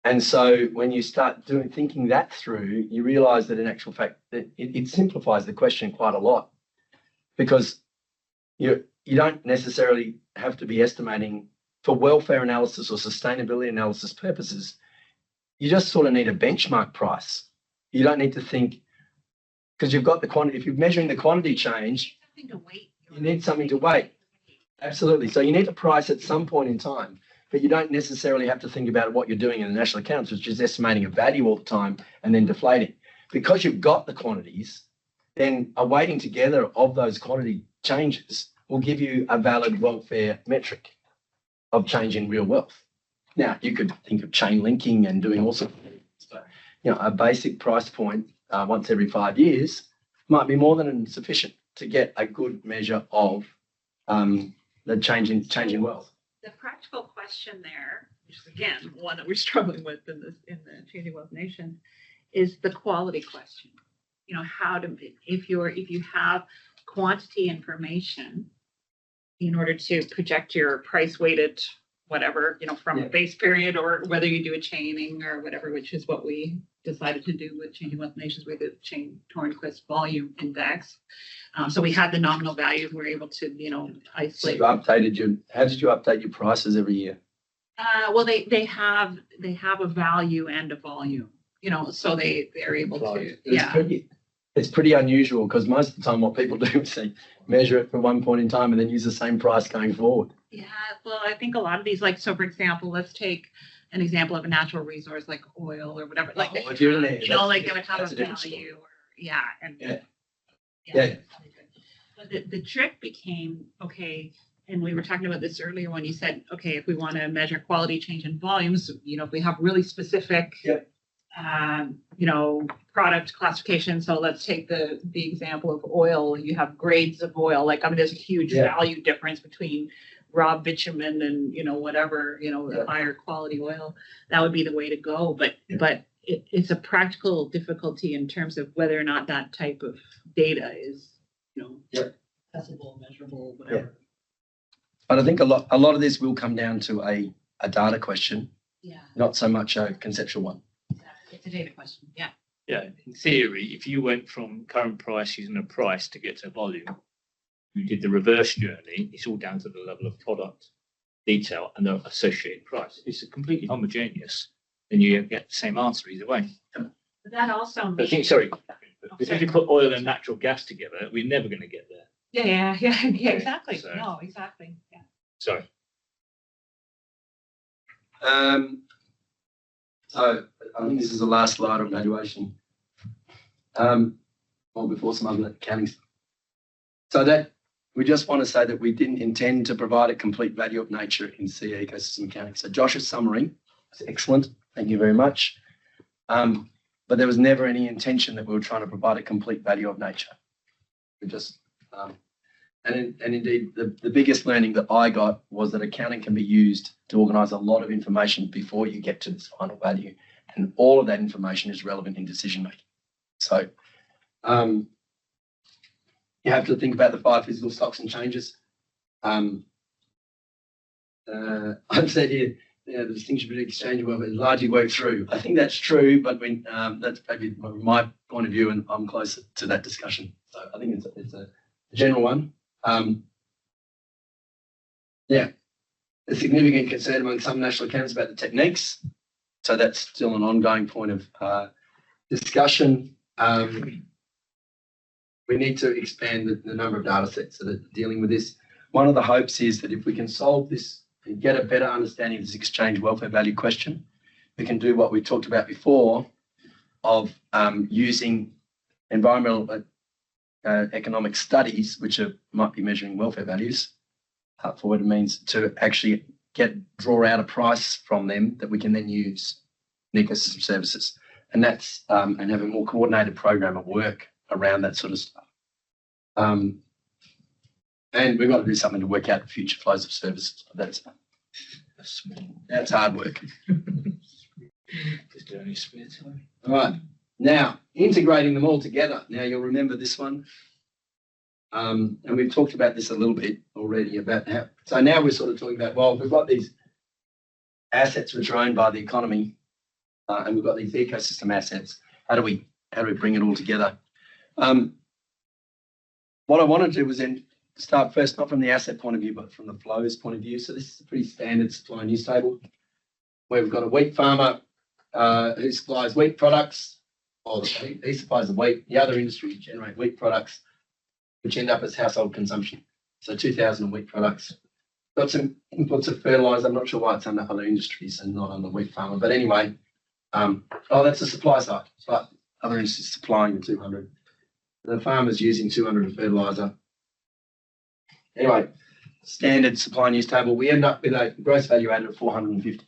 And so when you start thinking that through, you realise that in actual fact, that it simplifies the question quite a lot, because you don't necessarily have to be estimating for welfare analysis or sustainability analysis purposes. You just sort of need a benchmark price. You don't need to think, because you've got the quantity, if you're measuring the quantity change, Something to weight. you need something to weight. Absolutely. So you need a price at some point in time, but you don't necessarily have to think about what you're doing in the national accounts, which is estimating a value all the time and then deflating. Because you've got the quantities, then a weighting together of those quantity changes will give you a valid welfare metric of change in real wealth. Now, you could think of chain linking and doing all sorts of things, but a basic price point once every 5 years might be more than sufficient to get a good measure of the change in wealth. The practical question there, which is again one that we're struggling with in the Changing Wealth Nation, is the quality question. If you have quantity information in order to project your price weighted whatever, from a base period, or whether you do a chaining or whatever, which is what we decided to do with Changing Wealth Nations with the Tornquist volume index. So we had the nominal values. We were able to, isolate. So how did you update your prices every year? Well, they have a value and a volume, so they're able to, It's pretty unusual because most of the time what people do is they measure it from one point in time and then use the same price going forward. Yeah, well, I think a lot of these, so for example, let's take an example of a natural resource like oil or whatever, they would have a value, But the trick became, okay, and we were talking about this earlier when you said, okay, if we want to measure quality change in volumes, if we have really specific, product classification. So let's take the example of oil. You have grades of oil. There's a huge value difference between raw bitumen and, whatever, higher quality oil. That would be the way to go. But it's a practical difficulty in terms of whether or not that type of data is, accessible, measurable, whatever. But I think a lot of this will come down to a data question, Yeah. not so much a conceptual one. It's a data question. Yeah. Yeah, in theory, if you went from current price using a price to get to volume, you did the reverse journey, it's all down to the level of product detail and the associated price. If it's completely homogeneous, then you get the same answer either way. But that also But I think, means, sorry, if you put oil and natural gas together, we're never going to get there. yeah, exactly. So- No, exactly. Yeah. Sorry. So I think this is the last slide on valuation. Or before some other accounting. So that we just want to say that we didn't intend to provide a complete value of nature in CE ecosystem accounting. So Josh's summary is excellent. Thank you very much. But there was never any intention that we were trying to provide a complete value of nature. We just, and indeed, the biggest learning that I got was that accounting can be used to organise a lot of information before you get to this final value. And all of that information is relevant in decision making. So you have to think about the 5 physical stocks and changes. I've said here, the distinction between exchange and welfare is largely worked through. I think that's true, but when that's maybe my point of view, and I'm closer to that discussion. So I think it's a general one. A significant concern among some national accountants about the techniques. So that's still an ongoing point of discussion. We need to expand the number of data sets that are dealing with this. One of the hopes is that if we can solve this and get a better understanding of this exchange welfare value question, we can do what we talked about before of using environmental economic studies, which might be measuring welfare values, for what it means to actually draw out a price from them that we can then use in ecosystem services. And that's and have a more coordinated program of work around that sort of stuff. And we've got to do something to work out the future flows of services. That's hard work. All right. Now, integrating them all together. Now, you'll remember this one. And we've talked about this a little bit already about how. So now we're sort of talking about, well, we've got these assets which are owned by the economy, and we've got these ecosystem assets. How do we bring it all together? What I want to do was then start first, not from the asset point of view, but from the flows point of view. So this is a pretty standard supply news table where we've got a wheat farmer who supplies wheat products, or he supplies the wheat. The other industries generate wheat products, which end up as household consumption. So 2,000 wheat products. Got some inputs of fertilizer. I'm not sure why it's under other industries and not on the wheat farmer. But anyway, that's the supply side. But other industries supplying the 200. The farmer's using 200 of fertilizer. Anyway, standard supply news table. We end up with a gross value added of 450.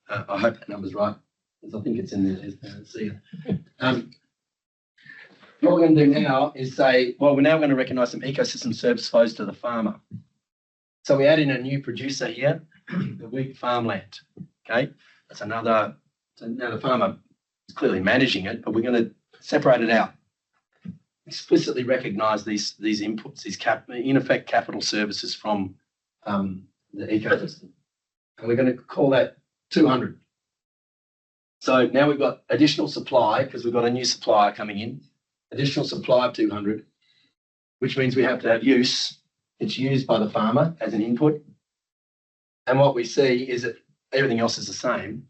I hope that number's right, because I think it's in there. See. What we're going to do now is say, well, we're now going to recognise some ecosystem service flows to the farmer. So we add in a new producer here, the wheat farmland. Okay, that's another. So now the farmer is clearly managing it, but we're going to separate it out. Explicitly recognise these inputs, these in effect capital services from the ecosystem, and we're going to call that 200. So now we've got additional supply because we've got a new supplier coming in. Additional supply of 200, which means we have to have use. It's used by the farmer as an input. And what we see is that everything else is the same.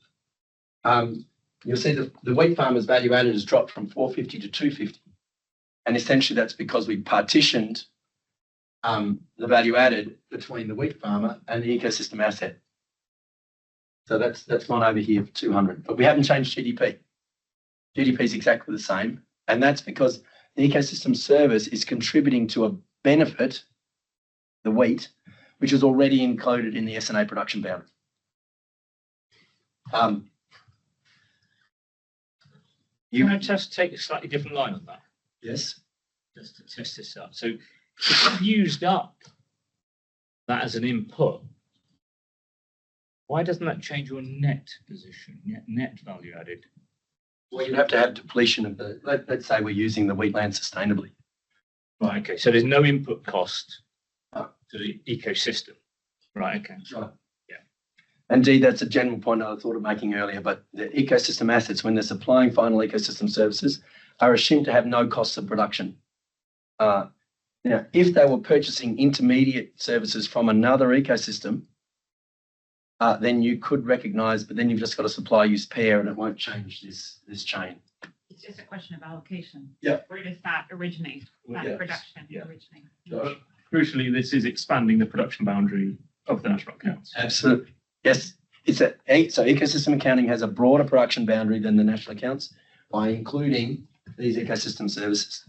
You'll see the wheat farmer's value added has dropped from 450 to 250. And essentially that's because we partitioned the value added between the wheat farmer and the ecosystem asset. So that's gone over here for 200. But we haven't changed GDP. GDP is exactly the same. And that's because the ecosystem service is contributing to a benefit, the wheat, which is already included in the S&A production boundary. You want to just take a slightly different line on that? Yes. Just to test this out. So if you used up that as an input, why doesn't that change your net position, net value added? Well, you'd have to have depletion of the, let's say we're using the wheatland sustainably. Right, okay. So there's no input cost to the ecosystem. Right, okay. Right. Yeah. Indeed, that's a general point I thought of making earlier, but the ecosystem assets, when they're supplying final ecosystem services, are assumed to have no costs of production. Now, if they were purchasing intermediate services from another ecosystem, then you could recognise, but then you've just got a supply-use pair and it won't change this chain. It's just a question of allocation. Yeah. Where does that originate, that Yes. production Yeah. originate? Josh? Crucially, this is expanding the production boundary of the national accounts. Absolutely. Yes. So ecosystem accounting has a broader production boundary than the national accounts by including these ecosystem services,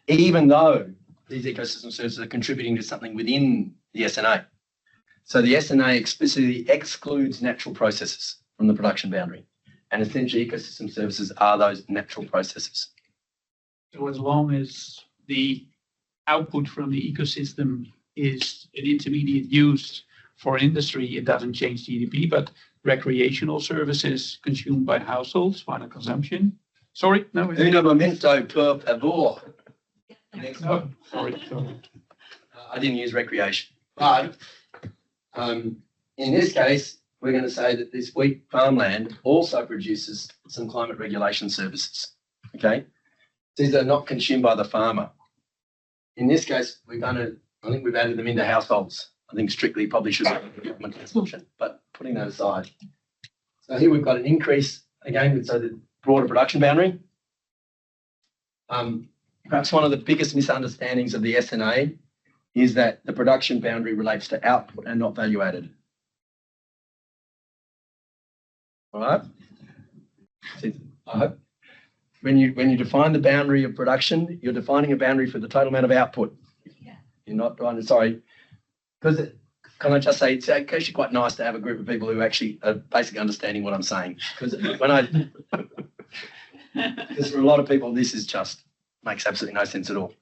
even though these ecosystem services are contributing to something within the SNA. So the SNA explicitly excludes natural processes from the production boundary. And essentially ecosystem services are those natural processes. So as long as the output from the ecosystem is an intermediate use for industry, it doesn't change GDP, but recreational services consumed by households, final consumption. Sorry, no. Uno momento, per favor. Next No, one. sorry. I didn't use recreation. But in this case, we're going to say that this wheat farmland also produces some climate regulation services. Okay? These are not consumed by the farmer. In this case, I think we've added them into households. I think strictly probably should be government consumption, but putting that aside. So here we've got an increase, again, so the broader production boundary. Perhaps one of the biggest misunderstandings of the SNA is that the production boundary relates to output and not value added. All right? I hope when you define the boundary of production, you're defining a boundary for the total amount of output. Yeah. You're not trying to, sorry, because can I just say, it's actually quite nice to have a group of people who actually are basically understanding what I'm saying. Because because for a lot of people, this is just makes absolutely no sense at all.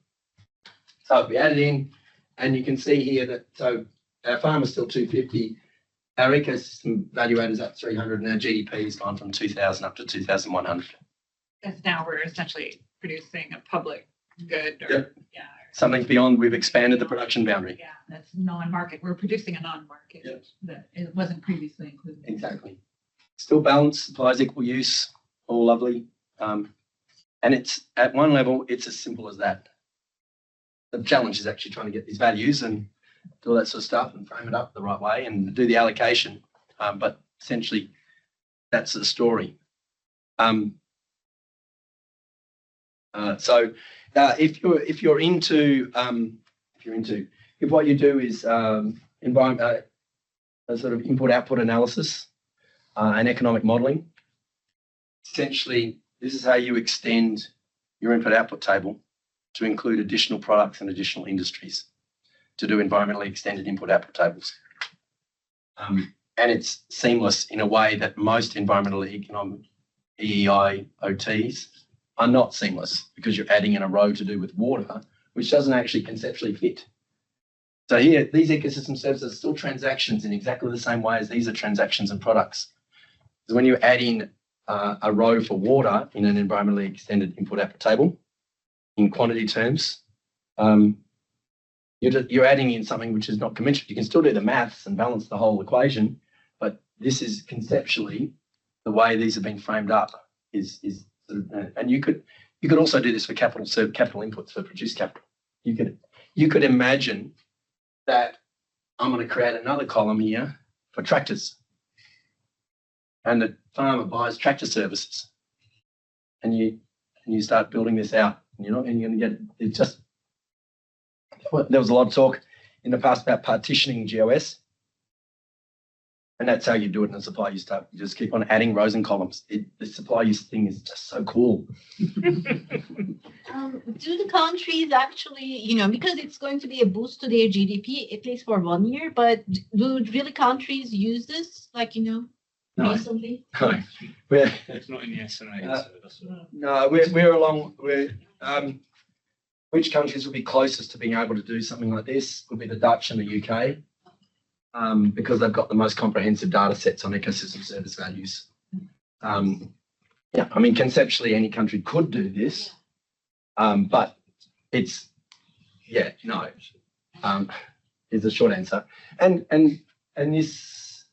So if we add it in, and you can see here that, so our farm is still 250, our ecosystem value add is up 300, and our GDP has gone from 2,000 up to 2,100. Because now we're essentially producing a public good or, Yep. yeah. Something beyond, we've expanded the production boundary. Yeah, that's non-market. We're producing a non-market Yep. that it wasn't previously included. Exactly. Still balanced, supplies equal use, all lovely. And it's at one level, it's as simple as that. The challenge is actually trying to get these values and do all that sort of stuff and frame it up the right way and do the allocation. But essentially, that's the story. If what you do is sort of input-output analysis and economic modelling, essentially, this is how you extend your input-output table to include additional products and additional industries to do environmentally extended input-output tables. And it's seamless in a way that most environmental economic EEIOTs are not seamless because you're adding in a row to do with water, which doesn't actually conceptually fit. So here, these ecosystem services are still transactions in exactly the same way as these are transactions and products. So when you add in a row for water in an environmentally extended input-output table, in quantity terms, you're adding in something which is not commensurate. You can still do the maths and balance the whole equation, but this is conceptually the way these have been framed up. And you could also do this for capital inputs for produced capital. You could imagine that I'm going to create another column here for tractors, and the farmer buys tractor services, and you start building this out. And you're going to get it. Just there was a lot of talk in the past about partitioning GOS, and that's how you do it in a supply use type. You just keep on adding rows and columns. The supply use thing is just so cool. Do the countries actually, because it's going to be a boost to their GDP, at least for 1 year, but do really countries use this, No. recently? No, It's not in the SNA. no, which countries would be closest to being able to do something like this would be the Dutch and the UK, because they've got the most comprehensive data sets on ecosystem service values. Conceptually, any country could do this, but it's, no, is the short answer. And this,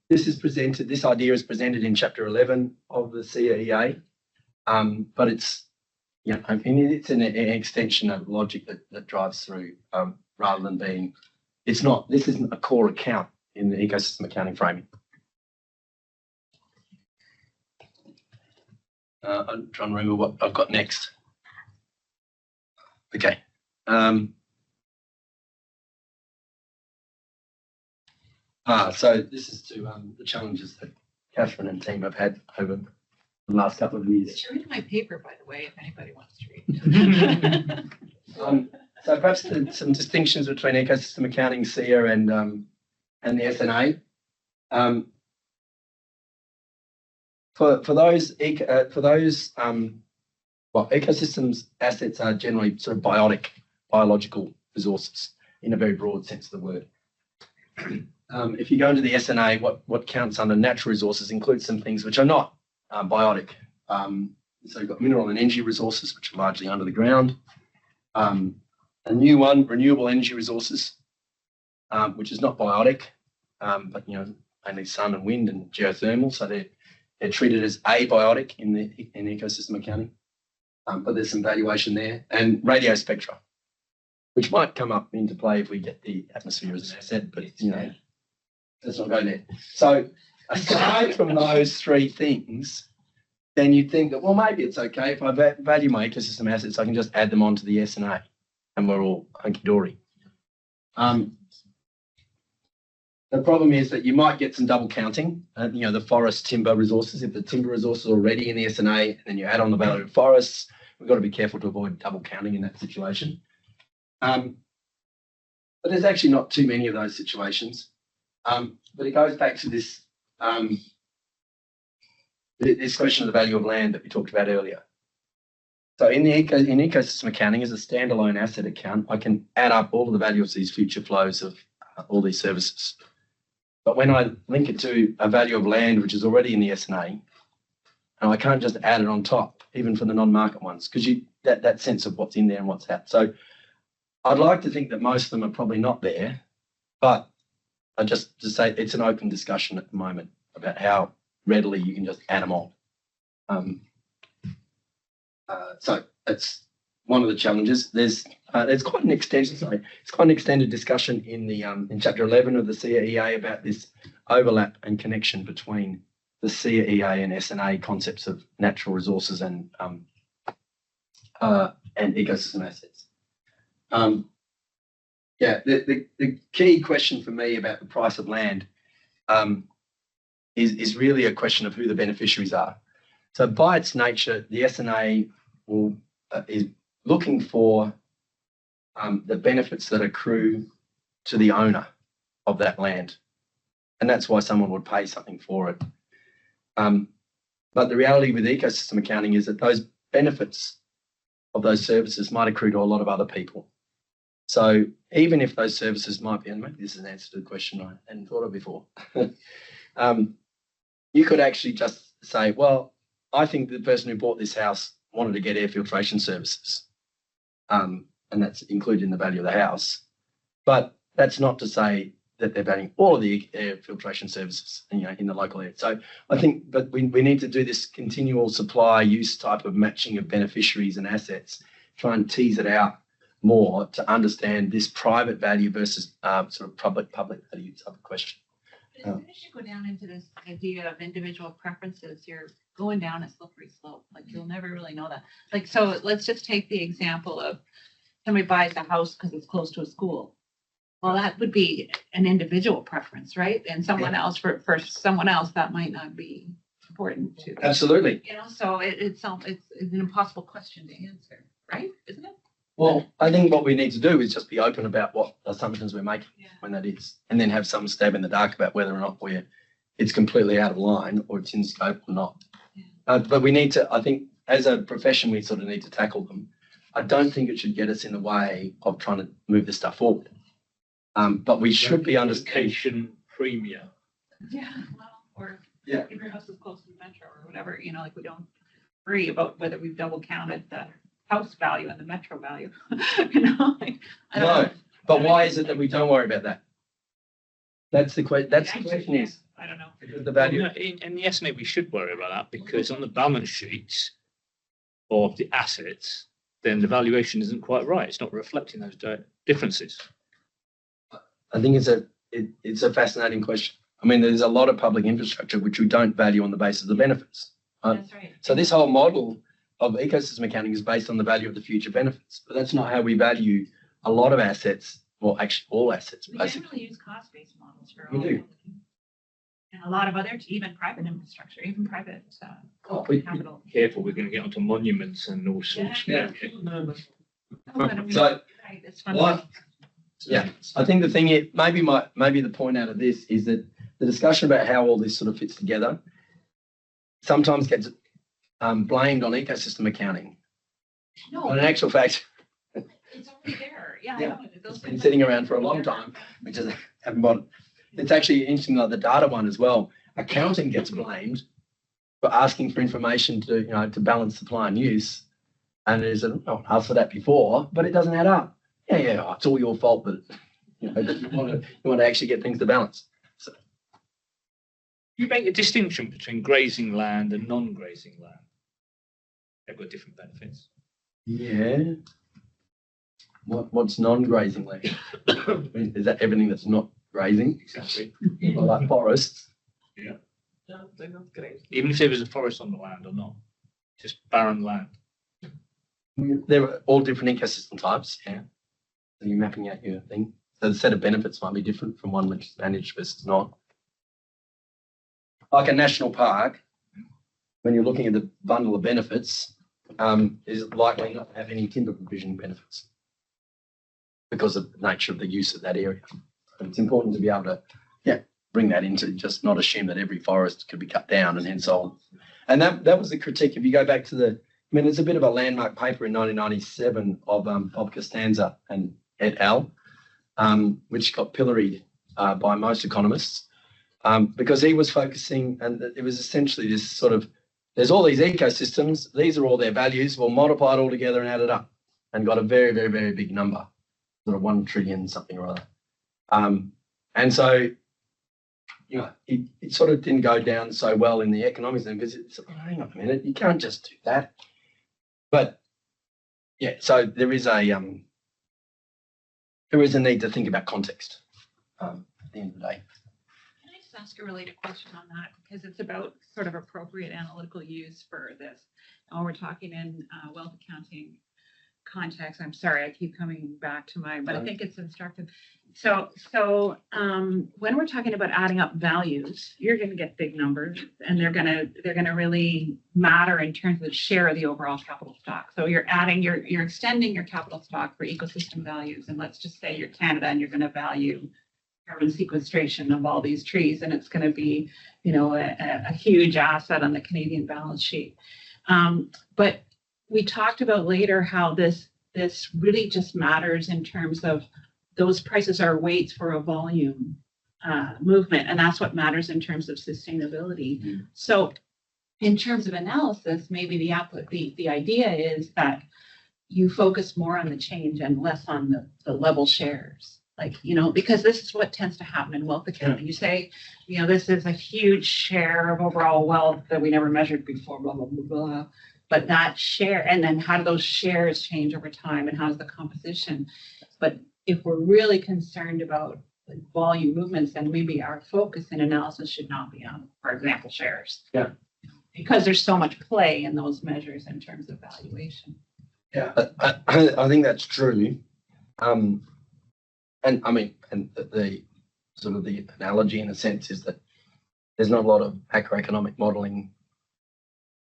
This idea is presented in chapter 11 of the CEA, but it's, I mean, it's an extension of logic that drives through, rather than being, this isn't a core account in the ecosystem accounting framing. I'm trying to remember what I've got next. Okay. So this is to the challenges that Catherine and team have had over the last couple of years. It's reading my paper, by the way, if anybody wants to read. So perhaps some distinctions between ecosystem accounting, SEA, and the SNA. For those ecosystems assets are generally sort of biological resources in a very broad sense of the word. If you go into the SNA, what counts under natural resources includes some things which are not biotic. So you've got mineral and energy resources, which are largely under the ground. A new one, renewable energy resources, which is not biotic, but only sun and wind and geothermal. So they're treated as abiotic in ecosystem accounting. But there's some valuation there. And radio spectra, which might come up into play if we get the atmosphere as an asset, but let's not go there. So aside from those three things, then you'd think that, well, maybe it's okay if I value my ecosystem assets, I can just add them onto the SNA and we're all hunky-dory. The problem is that you might get some double counting, the forest timber resources. If the timber resources are already in the SNA and then you add on the value of forests, we've got to be careful to avoid double counting in that situation. But there's actually not too many of those situations. But it goes back to this question of the value of land that we talked about earlier. So in ecosystem accounting, as a standalone asset account, I can add up all of the value of these future flows of all these services. But when I link it to a value of land, which is already in the SNA, and I can't just add it on top, even for the non-market ones, because that sense of what's in there and what's out. So I'd like to think that most of them are probably not there, but just to say it's an open discussion at the moment about how readily you can just add them on. So that's one of the challenges. There's quite an extended discussion in the in chapter 11 of the CEA about this overlap and connection between the CEA and SNA concepts of natural resources and ecosystem assets. The key question for me about the price of land is really a question of who the beneficiaries are. So by its nature, the SNA is looking for the benefits that accrue to the owner of that land. And that's why someone would pay something for it. But the reality with ecosystem accounting is that those benefits of those services might accrue to a lot of other people. So even if those services might be, and maybe this is an answer to the question I hadn't thought of before, you could actually just say, well, I think the person who bought this house wanted to get air filtration services. And that's included in the value of the house. But that's not to say that they're valuing all of the air filtration services, in the local area. So I think that we need to do this continual supply use type of matching of beneficiaries and assets, try and tease it out more to understand this private value versus sort of public value type of question. But as soon as you go down into this idea of individual preferences, you're going down a slippery slope. Like you'll never really know that. Like, so let's just take the example of somebody buys a house because it's close to a school. Well, that would be an individual preference, right? And someone else, for someone else, that might not be important to them. Absolutely. So it's an impossible question to answer, right? Isn't it? Well, I think what we need to do is just be open about what assumptions we're making when that is, and then have some stab in the dark about whether or not it's completely out of line or it's in scope or not. But we need to, I think, as a profession, we sort of need to tackle them. I don't think it should get us in the way of trying to move this stuff forward. But we should be understanding premium. Yeah, well, or if your house is close to the metro or whatever, like we don't worry about whether we've double counted the house value and the metro value. I don't know. But why is it that we don't worry about that? That's the question. The question is, I don't know. The value. No, in the estimate, we should worry about that because on the balance sheets of the assets, then the valuation isn't quite right. It's not reflecting those differences. I think it's a fascinating question. I mean, there's a lot of public infrastructure which we don't value on the basis of benefits. That's right. So this whole model of ecosystem accounting is based on the value of the future benefits, but that's not how we value a lot of assets, well, actually all assets, We basically. generally use cost-based models for We all. do. And a lot of other, even private infrastructure, even private capital. Careful, we're going to get onto monuments and all sorts. Yeah. No, but I mean, So, right, it's fun. What? Yeah, I think the thing is, maybe the point out of this is that the discussion about how all this sort of fits together sometimes gets blamed on ecosystem accounting. No, But in actual fact, it's already there. Yeah. Yeah. I know. Those it's been things sitting are- around for a long time. We just haven't bothered. It's actually interesting, like the data one as well. Accounting gets blamed for asking for information to balance supply and use. And there's asked for that before, but it doesn't add up. Yeah, it's all your fault, but you want to actually get things to balance. So You make a distinction between grazing land and non-grazing land. They've got different benefits. yeah. What's non-grazing land? Is that everything that's not grazing? Exactly. Or like forests? Yeah. No, they're not great. Even if there was a forest on the land or not, just barren land. There are all different ecosystem types, yeah. So you're mapping out your thing. So the set of benefits might be different from one which is managed versus not. Like a national park, when you're looking at the bundle of benefits, is likely not to have any timber provision benefits because of the nature of the use of that area. And it's important to be able to, bring that into, just not assume that every forest could be cut down and hence on. And that was the critique. If you go back to it's a bit of a landmark paper in 1997 of Bob Costanza and et al., which got pilloried by most economists because he was focusing, and it was essentially this sort of, there's all these ecosystems, these are all their values, we'll multiply it all together and add it up, and got a very, very, very big number, sort of 1 trillion something or other. And so, it sort of didn't go down so well in the economics because it's, hang on a minute, you can't just do that. But so there is a need to think about context at the end of the day. Can I just ask a related question on that? Because it's about sort of appropriate analytical use for this. And when we're talking in wealth accounting context, I'm sorry, I keep coming back to but I think it's instructive. So when we're talking about adding up values, you're going to get big numbers, and they're going to really matter in terms of the share of the overall capital stock. So you're extending your capital stock for ecosystem values, and let's just say you're Canada, and you're going to value carbon sequestration of all these trees, and it's going to be, a huge asset on the Canadian balance sheet. But we talked about later how this really just matters in terms of those prices are weights for a volume movement, and that's what matters in terms of sustainability. Mm-hmm. So in terms of analysis, maybe the idea is that you focus more on the change and less on the level shares. Because this is what tends to happen in wealth accounting. You say, this is a huge share of overall wealth that we never measured before, blah, blah, blah, blah. But that share, and then how do those shares change over time, and how's the composition? But if we're really concerned about volume movements, then maybe our focus in analysis should not be on, for example, shares. Yeah. Because there's so much play in those measures in terms of valuation. Yeah, I think that's true. And the sort of the analogy in a sense is that there's not a lot of macroeconomic modelling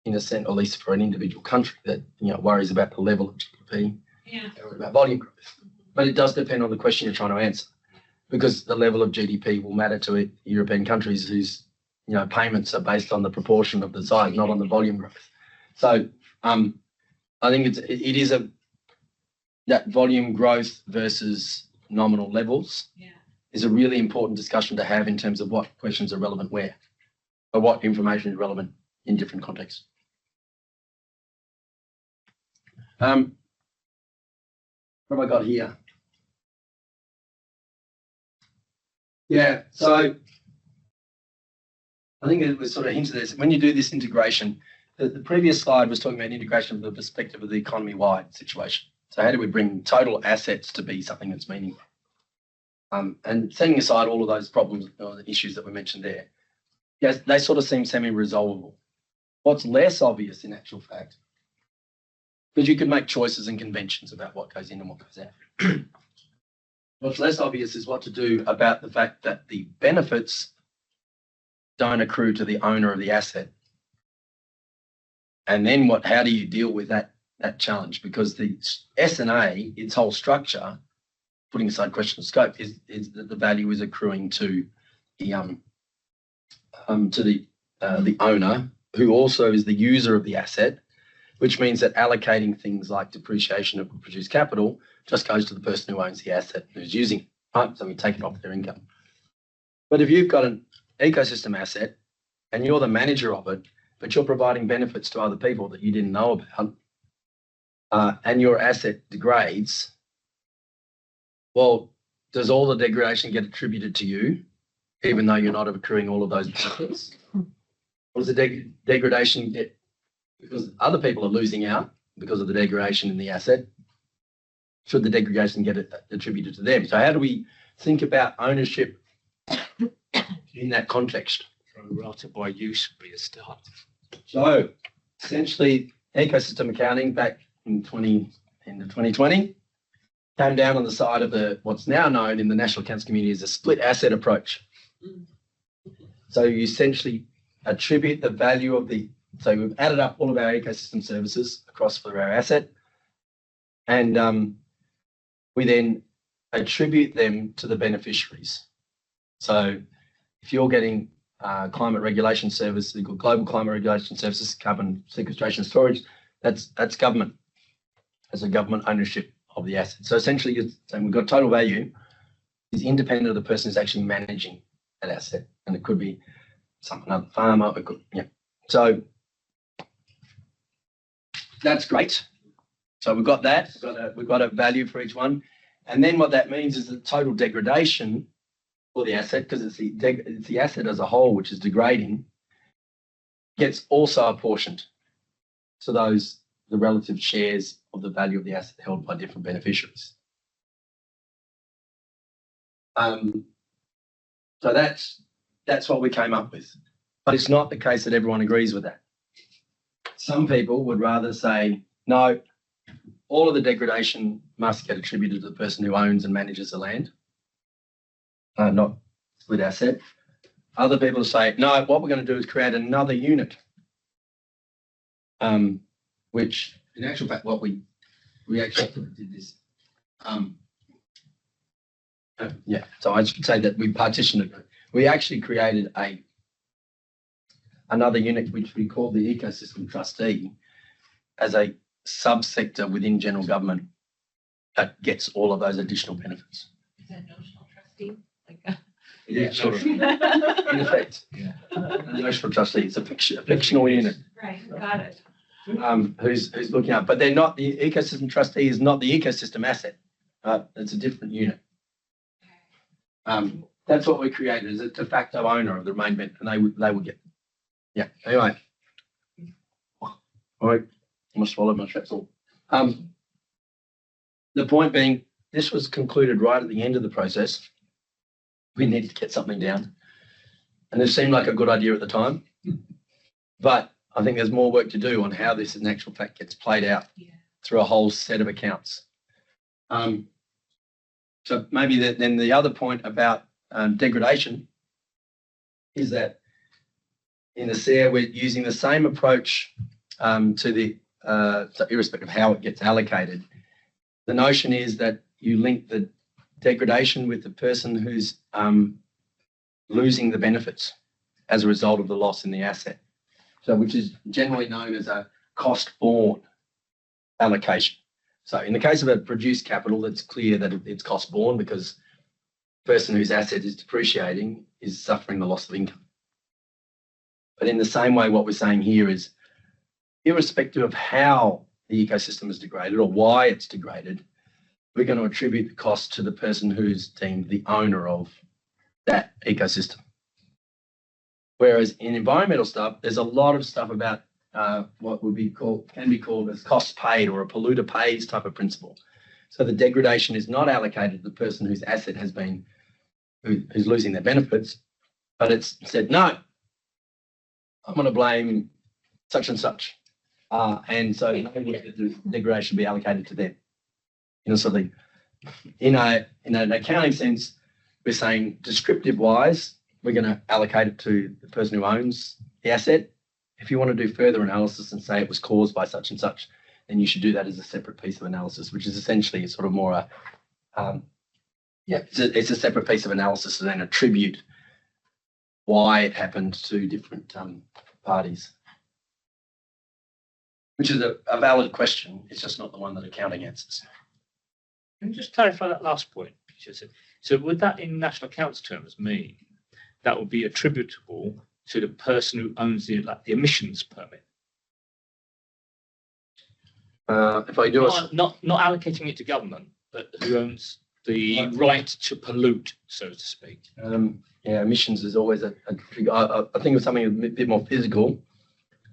in a sense, or at least for an individual country that worries about the level of GDP, about volume growth. But it does depend on the question you're trying to answer, because the level of GDP will matter to European countries whose payments are based on the proportion of the size, not on the volume growth. So I think it is that volume growth versus nominal levels is a really important discussion to have in terms of what questions are relevant where, or what information is relevant in different contexts. What have I got here? Yeah, so I think it was sort of hinted this. When you do this integration, the previous slide was talking about integration from the perspective of the economy-wide situation. So how do we bring total assets to be something that's meaningful? And setting aside all of those problems or the issues that were mentioned there, yes, they sort of seem semi-resolvable. What's less obvious in actual fact, because you can make choices and conventions about what goes in and what goes out. What's less obvious is what to do about the fact that the benefits don't accrue to the owner of the asset. And then how do you deal with that challenge? Because the S&A, its whole structure, putting aside question of scope, is that the value is accruing to the owner, who also is the user of the asset, which means that allocating things like depreciation of produced capital just goes to the person who owns the asset, who's using it, right? So we take it off their income. But if you've got an ecosystem asset and you're the manager of it, but you're providing benefits to other people that you didn't know about, and your asset degrades, well, does all the degradation get attributed to you, even though you're not accruing all of those benefits? Or does the degradation get, because other people are losing out because of the degradation in the asset, should the degradation get attributed to them? So how do we think about ownership in that context? Rata by use would be a start. So essentially, ecosystem accounting back in end of 2020 came down on the side of what's now known in the national accounts community as a split asset approach. So you essentially attribute the value of so we've added up all of our ecosystem services across for our asset, and we then attribute them to the beneficiaries. So if you're getting climate regulation services, global climate regulation services, carbon sequestration storage, that's government. As a government ownership of the asset. So essentially, you're saying we've got total value is independent of the person who's actually managing that asset, and it could be another farmer. It could, yeah. So that's great. So we've got that. We've got a value for each one, and then what that means is the total degradation for the asset, because it's the asset as a whole which is degrading, gets also apportioned to the relative shares of the value of the asset held by different beneficiaries. So that's what we came up with. But it's not the case that everyone agrees with that. Some people would rather say, no, all of the degradation must get attributed to the person who owns and manages the land, not split asset. Other people say, no, what we're going to do is create another unit, which in actual fact, what we actually did this. Yeah, so I should say that we partitioned it. We actually created another unit which we call the ecosystem trustee as a subsector within general government that gets all of those additional benefits. Is that notional trustee? Yeah, sort of. In effect, yeah. A notional trustee. It's a fictional unit. Right, got it. Who's looking up, but they're not. The ecosystem trustee is not the ecosystem asset. It's a different unit. That's what we created as a de facto owner of the remainment, and they would get. Yeah. Anyway, all right. I must swallow my traps all. The point being, this was concluded right at the end of the process. We needed to get something down, and it seemed like a good idea at the time, but I think there's more work to do on how this in actual fact gets played out through a whole set of accounts. So maybe then the other point about degradation is that in the SARE, we're using the same approach so irrespective of how it gets allocated. The notion is that you link the degradation with the person who's losing the benefits as a result of the loss in the asset. So which is generally known as a cost borne allocation. So in the case of a produced capital, it's clear that it's cost borne because the person whose asset is depreciating is suffering the loss of income. But in the same way, what we're saying here is irrespective of how the ecosystem is degraded or why it's degraded, we're going to attribute the cost to the person who's deemed the owner of that ecosystem. Whereas in environmental stuff, there's a lot of stuff about what can be called as cost paid or a polluter pays type of principle. So the degradation is not allocated to the person whose asset has been, who's losing their benefits, but it's said, no, I'm going to blame such and such. And so the degradation should be allocated to them. So in an accounting sense, we're saying descriptive wise, we're going to allocate it to the person who owns the asset. If you want to do further analysis and say it was caused by such and such, then you should do that as a separate piece of analysis, which is essentially sort of more it's a separate piece of analysis to then attribute why it happened to different parties, which is a valid question. It's just not the one that accounting answers. Can you just clarify that last point? So would that in national accounts terms mean that would be attributable to the person who owns the emissions permit? If I do not allocating it to government, but who owns the right to pollute, so to speak? Emissions is always I think of something a bit more physical.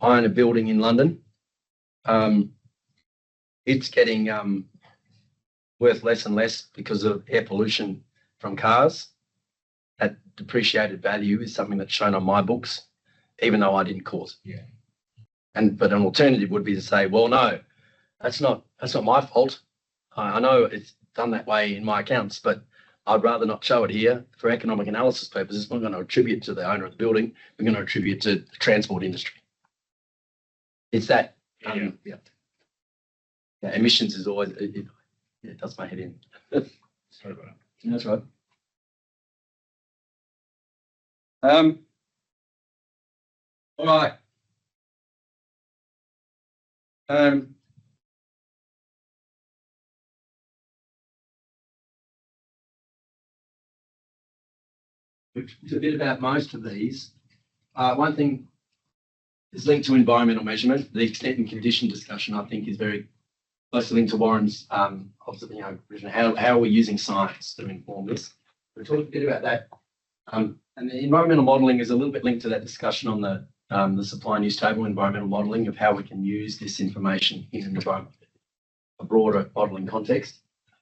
I own a building in London. It's getting worth less and less because of air pollution from cars. That depreciated value is something that's shown on my books, even though I didn't cause it. But an alternative would be to say, well, no, that's not my fault. I know it's done that way in my accounts, but I'd rather not show it here for economic analysis purposes. We're going to attribute to the owner of the building. We're going to attribute to the transport industry. It's that. Emissions is always, it does my head in. Sorry about that. That's right. All right. It's a bit about most of these. One thing is linked to environmental measurement. The extent and condition discussion, I think, is very closely linked to Warren's vision. How are we using science to inform this? We'll talk a bit about that. And the environmental modelling is a little bit linked to that discussion on the supply news table, environmental modelling of how we can use this information in a broader modelling context.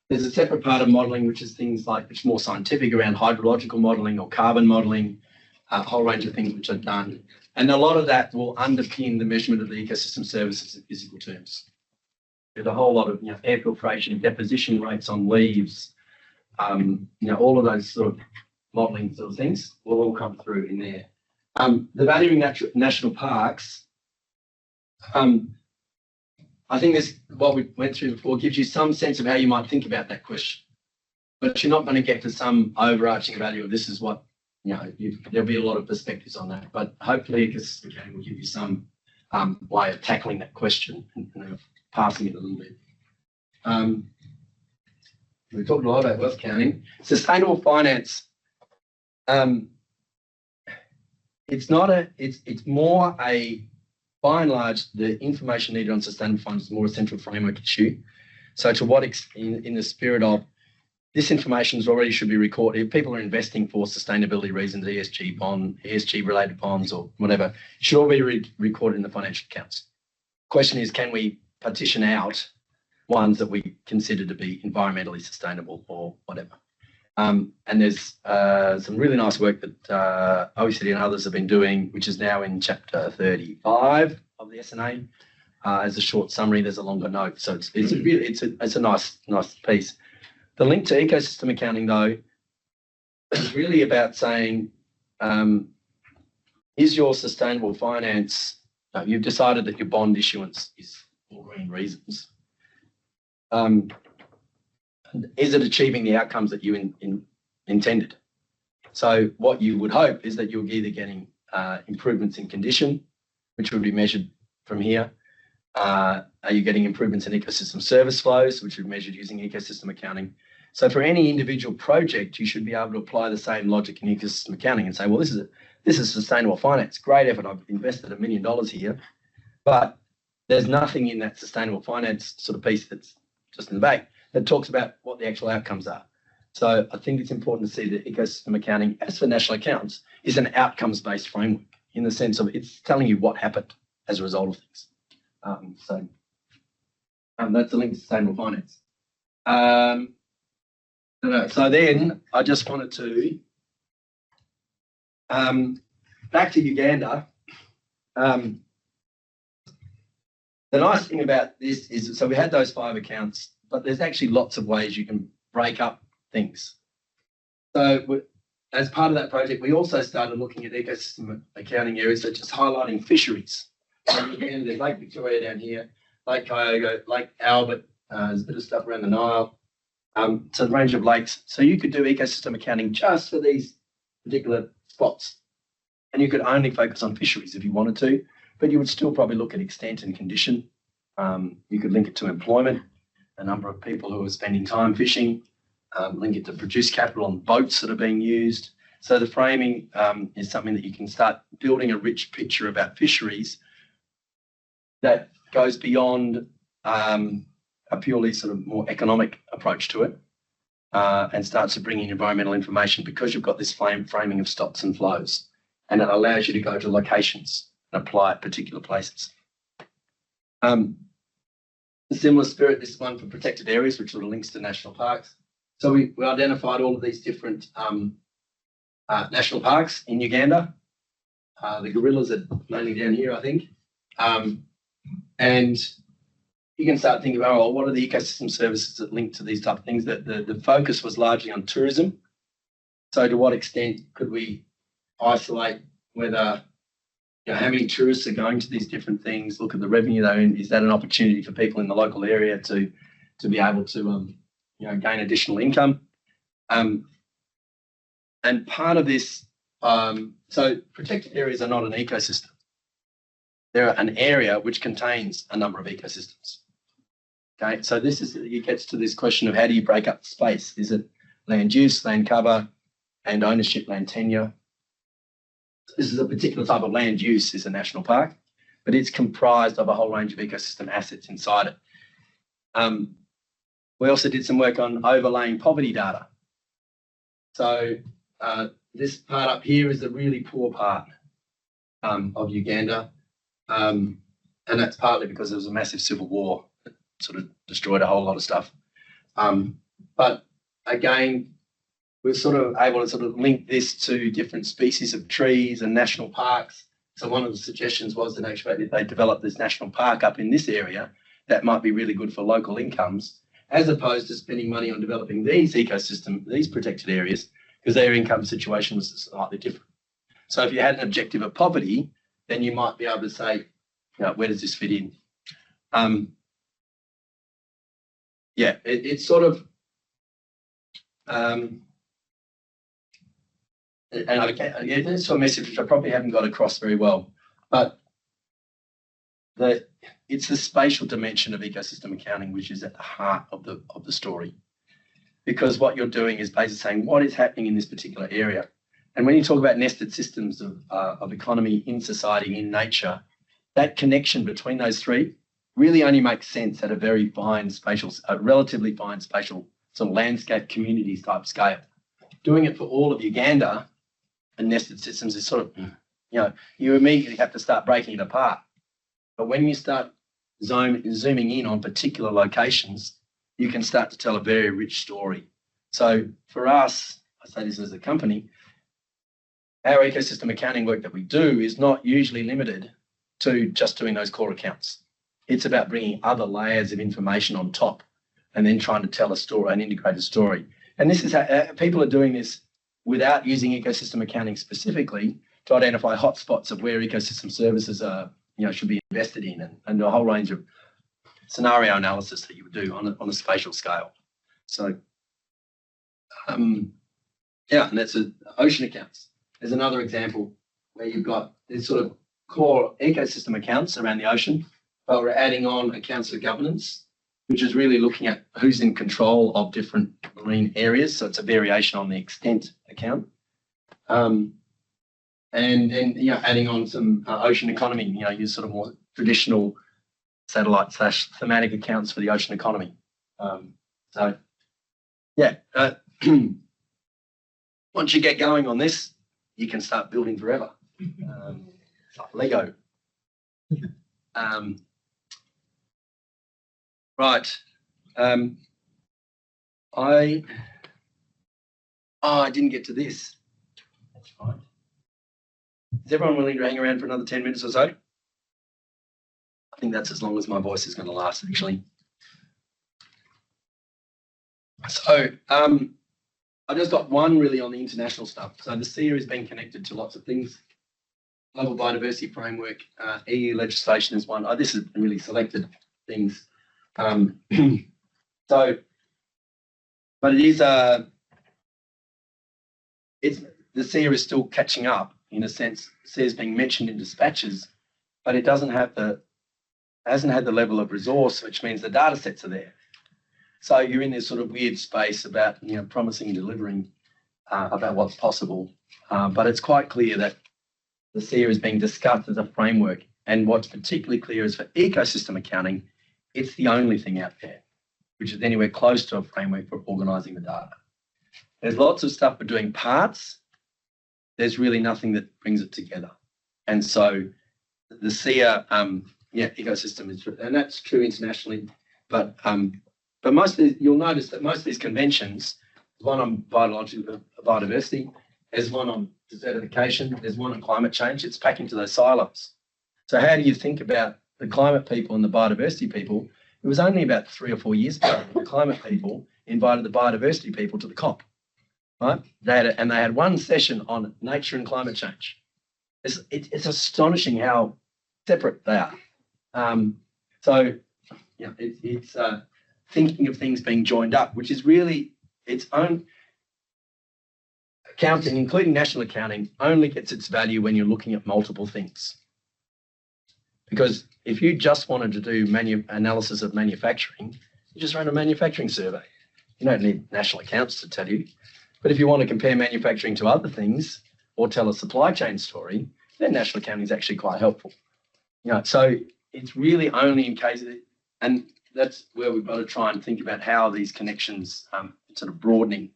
There's a separate part of modelling, which is things like, which is more scientific around hydrological modelling or carbon modelling, a whole range of things which are done. And a lot of that will underpin the measurement of the ecosystem services in physical terms. There's a whole lot of air filtration, deposition rates on leaves, all of those sort of modelling sort of things will all come through in there. The valuing national parks, I think this, what we went through before, gives you some sense of how you might think about that question. But you're not going to get to some overarching value of this is what, there'll be a lot of perspectives on that. But hopefully ecosystem accounting will give you some way of tackling that question and passing it a little bit. We talked a lot about wealth accounting. Sustainable finance. It's more a, by and large, the information needed on sustainable finance is more a central framework issue. So to what extent, in the spirit of this information already should be recorded. If people are investing for sustainability reasons, ESG related bonds or whatever, it should all be recorded in the financial accounts. Question is, can we partition out ones that we consider to be environmentally sustainable or whatever? And there's some really nice work that OECD and others have been doing, which is now in chapter 35 of the SNA. As a short summary, there's a longer note, so it's a nice piece. The link to ecosystem accounting, though, is really about saying, is your sustainable finance? You've decided that your bond issuance is for green reasons. Is it achieving the outcomes that you intended? So what you would hope is that you're either getting improvements in condition, which would be measured from here. Are you getting improvements in ecosystem service flows, which are measured using ecosystem accounting? So for any individual project, you should be able to apply the same logic in ecosystem accounting and say, well, this is sustainable finance. Great effort. I've invested $1 million here, but there's nothing in that sustainable finance sort of piece that's just in the back that talks about what the actual outcomes are. So I think it's important to see that ecosystem accounting, as for national accounts, is an outcomes-based framework in the sense of it's telling you what happened as a result of things. That's a link to sustainable finance. So then I just wanted to, back to Uganda. The nice thing about this is, so we had those 5 accounts, but there's actually lots of ways you can break up things. So as part of that project, we also started looking at ecosystem accounting areas, so just highlighting fisheries. So again, there's Lake Victoria down here, Lake Kyogo, Lake Albert, there's a bit of stuff around the Nile. So the range of lakes. So you could do ecosystem accounting just for these particular spots. And you could only focus on fisheries if you wanted to, but you would still probably look at extent and condition. You could link it to employment, a number of people who are spending time fishing, link it to produce capital on boats that are being used. So the framing is something that you can start building a rich picture about fisheries that goes beyond a purely sort of more economic approach to it, and starts to bring in environmental information because you've got this framing of stocks and flows, and it allows you to go to locations and apply at particular places. A similar spirit, this one for protected areas, which sort of links to national parks. So we identified all of these different national parks in Uganda. The gorillas are mainly down here, I think. And you can start thinking about, well, what are the ecosystem services that link to these type of things? The focus was largely on tourism. So to what extent could we isolate whether, how many tourists are going to these different things, look at the revenue they're in? Is that an opportunity for people in the local area to be able to gain additional income? And part of this, so protected areas are not an ecosystem. They're an area which contains a number of ecosystems. Okay, so it gets to this question of how do you break up space? Is it land use, land cover, and ownership, land tenure? This is a particular type of land use, is a national park, but it's comprised of a whole range of ecosystem assets inside it. We also did some work on overlaying poverty data. So this part up here is the really poor part of Uganda. And that's partly because there was a massive civil war that sort of destroyed a whole lot of stuff. But again, we're sort of able to sort of link this to different species of trees and national parks. So one of the suggestions was that actually if they develop this national park up in this area, that might be really good for local incomes, as opposed to spending money on developing these these protected areas, because their income situation was slightly different. So if you had an objective of poverty, then you might be able to say, where does this fit in? It's sort of, and that's a message which I probably haven't got across very well, but it's the spatial dimension of ecosystem accounting which is at the heart of the story, because what you're doing is basically saying what is happening in this particular area. And when you talk about nested systems of economy in society, in nature, that connection between those three really only makes sense at a very fine spatial, a relatively fine spatial sort of landscape communities type scale. Doing it for all of Uganda and nested systems is sort of, you immediately have to start breaking it apart. But when you start zooming in on particular locations, you can start to tell a very rich story. So for us, I say this as a company, our ecosystem accounting work that we do is not usually limited to just doing those core accounts. It's about bringing other layers of information on top and then trying to tell a story, an integrated story. And this is how people are doing this without using ecosystem accounting specifically to identify hotspots of where ecosystem services are, should be invested in, and a whole range of scenario analysis that you would do on a spatial scale. So, and that's ocean accounts. There's another example where you've got this sort of core ecosystem accounts around the ocean, but we're adding on accounts of governance, which is really looking at who's in control of different marine areas. So it's a variation on the extent account. And then, adding on some ocean economy, your sort of more traditional satellite/thematic accounts for the ocean economy. once you get going on this, you can start building forever. It's like Lego. Right. I didn't get to this. That's fine. Is everyone willing to hang around for another 10 minutes or so? I think that's as long as my voice is going to last, actually. So I've just got one really on the international stuff. So the SEA has been connected to lots of things. Global Biodiversity Framework, EU legislation is one. This is really selected things. But it is the SEA is still catching up in a sense. SEA is being mentioned in dispatches, but it hasn't had the level of resource, which means the data sets are there. So you're in this sort of weird space about promising and delivering about what's possible, but it's quite clear that the SEA is being discussed as a framework, and what's particularly clear is for ecosystem accounting, it's the only thing out there which is anywhere close to a framework for organising the data. There's lots of stuff for doing parts. There's really nothing that brings it together, and so the SEA ecosystem is, and that's true internationally, but you'll notice that most of these conventions, one on biodiversity, there's one on desertification, there's one on climate change. It's packed into those silos. So how do you think about the climate people and the biodiversity people? It was only about 3 or 4 years ago the climate people invited the biodiversity people to the COP, right? They had one session on nature and climate change. It's astonishing how separate they are. It's thinking of things being joined up, which is really its own. Accounting, including national accounting, only gets its value when you're looking at multiple things. Because if you just wanted to do analysis of manufacturing, you just run a manufacturing survey. You don't need national accounts to tell you. But if you want to compare manufacturing to other things or tell a supply chain story, then national accounting is actually quite helpful. So it's really only in case of it, and that's where we've got to try and think about how these connections sort of broadening,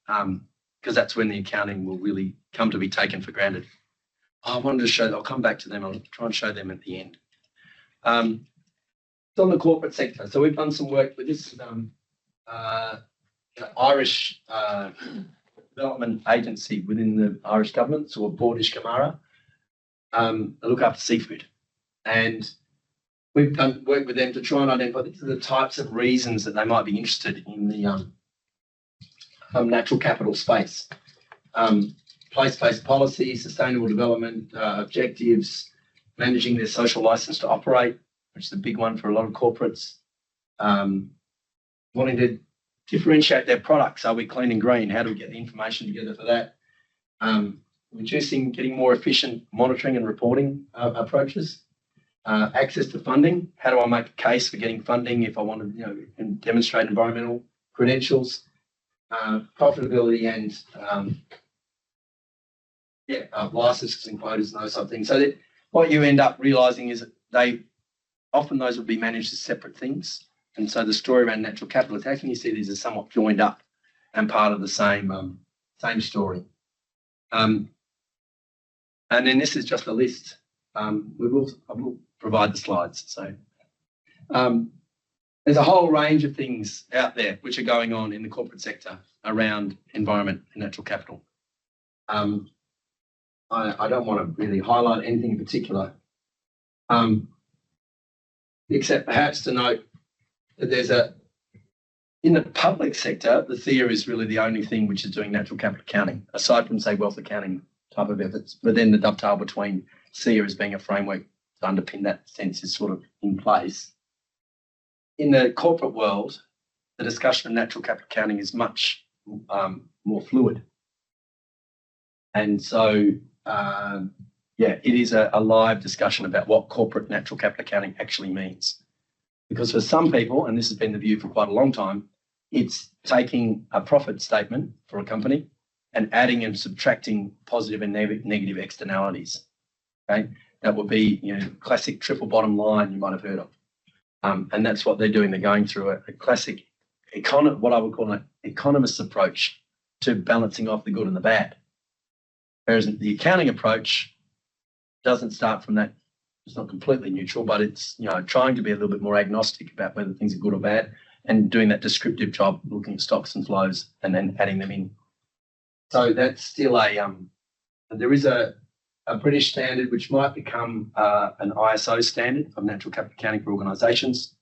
because that's when the accounting will really come to be taken for granted. I wanted to show, I'll come back to them. I'll try and show them at the end. It's on the corporate sector. So we've done some work with this Irish development agency within the Irish government, so Bordish Camara. They look after seafood. And we've done work with them to try and identify these are the types of reasons that they might be interested in the natural capital space. Place-based policy, sustainable development objectives, managing their social license to operate, which is a big one for a lot of corporates, wanting to differentiate their products. Are we clean and green? How do we get the information together for that? Getting more efficient monitoring and reporting approaches. Access to funding. How do I make a case for getting funding if I want to, demonstrate environmental credentials? Profitability and licenses and quotas and those sort of things. So that what you end up realising is that those would be managed as separate things. And so the story around natural capital is how can you see these as somewhat joined up and part of the same story. And then this is just a list. I will provide the slides. So there's a whole range of things out there which are going on in the corporate sector around environment and natural capital. I don't want to really highlight anything in particular, except perhaps to note that in the public sector, the SEA is really the only thing which is doing natural capital accounting, aside from, say, wealth accounting type of efforts. But then the dovetail between SEA as being a framework to underpin that sense is sort of in place. In the corporate world, the discussion of natural capital accounting is much more fluid. And so, it is a live discussion about what corporate natural capital accounting actually means. Because for some people, and this has been the view for quite a long time, it's taking a profit statement for a company and adding and subtracting positive and negative externalities. Okay, that would be classic triple bottom line you might have heard of, and that's what they're doing. They're going through a classic what I would call an economist's approach to balancing off the good and the bad. Whereas the accounting approach doesn't start from that. It's not completely neutral, but it's, trying to be a little bit more agnostic about whether things are good or bad and doing that descriptive job, looking at stocks and flows and then adding them in. So that's still there is a British standard which might become an ISO standard of natural capital accounting for organisations.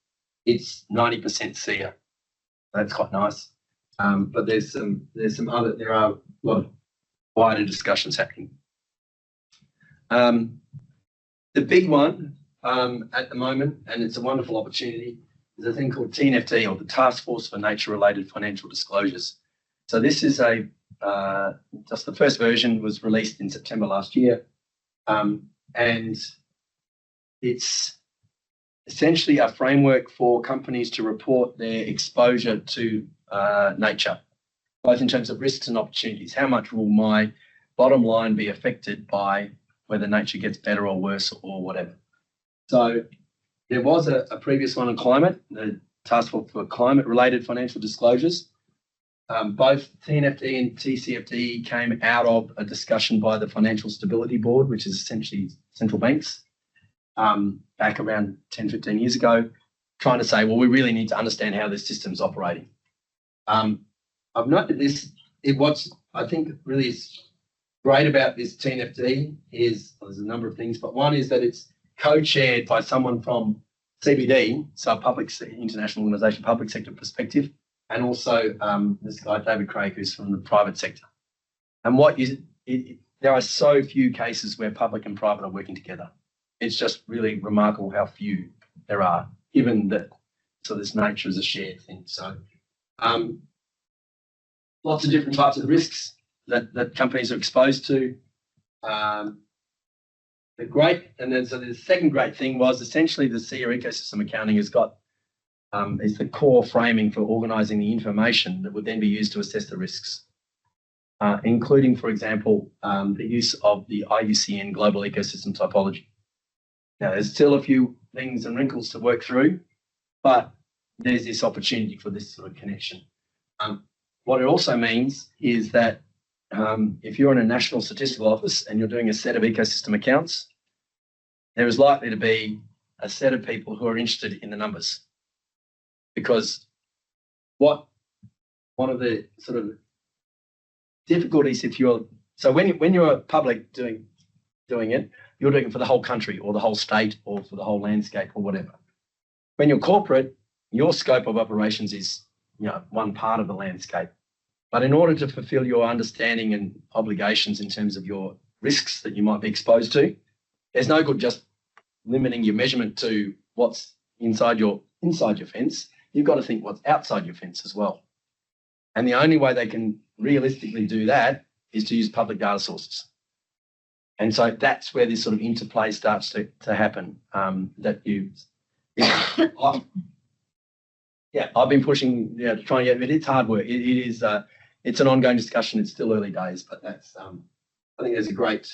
It's 90% SEER. That's quite nice. But there are a lot of wider discussions happening. The big one at the moment, and it's a wonderful opportunity, is a thing called TNFD, or the Task Force for Nature-Related Financial Disclosures. So this is just the first version was released in September last year, and it's essentially a framework for companies to report their exposure to nature, both in terms of risks and opportunities. How much will my bottom line be affected by whether nature gets better or worse or whatever? So there was a previous one on climate, the Task Force for Climate-Related Financial Disclosures. Both TNFD and TCFD came out of a discussion by the Financial Stability Board, which is essentially central banks, back around 10, 15 years ago, trying to say, well, we really need to understand how this system's operating. I've noted this. What's I think really is great about this TNFD is, there's a number of things, but one is that it's co-chaired by someone from CBD, so international organisation, public sector perspective, and also this guy, David Craig, who's from the private sector. And there are so few cases where public and private are working together. It's just really remarkable how few there are, given that this nature is a shared thing. So lots of different types of risks that companies are exposed to. The second great thing was essentially the SEER ecosystem accounting has got is the core framing for organising the information that would then be used to assess the risks, including, for example, the use of the IUCN global ecosystem typology. Now, there's still a few things and wrinkles to work through, but there's this opportunity for this sort of connection. What it also means is that if you're in a national statistical office and you're doing a set of ecosystem accounts, there is likely to be a set of people who are interested in the numbers. Because one of the sort of difficulties when you're public doing it, you're doing it for the whole country or the whole state or for the whole landscape or whatever. When you're corporate, your scope of operations is one part of the landscape. But in order to fulfill your understanding and obligations in terms of your risks that you might be exposed to, there's no good just limiting your measurement to what's inside your fence. You've got to think what's outside your fence as well. And the only way they can realistically do that is to use public data sources. And so that's where this sort of interplay starts to happen. I've been pushing to try and get it. It's hard work. It's an ongoing discussion. It's still early days, but that's I think there's a great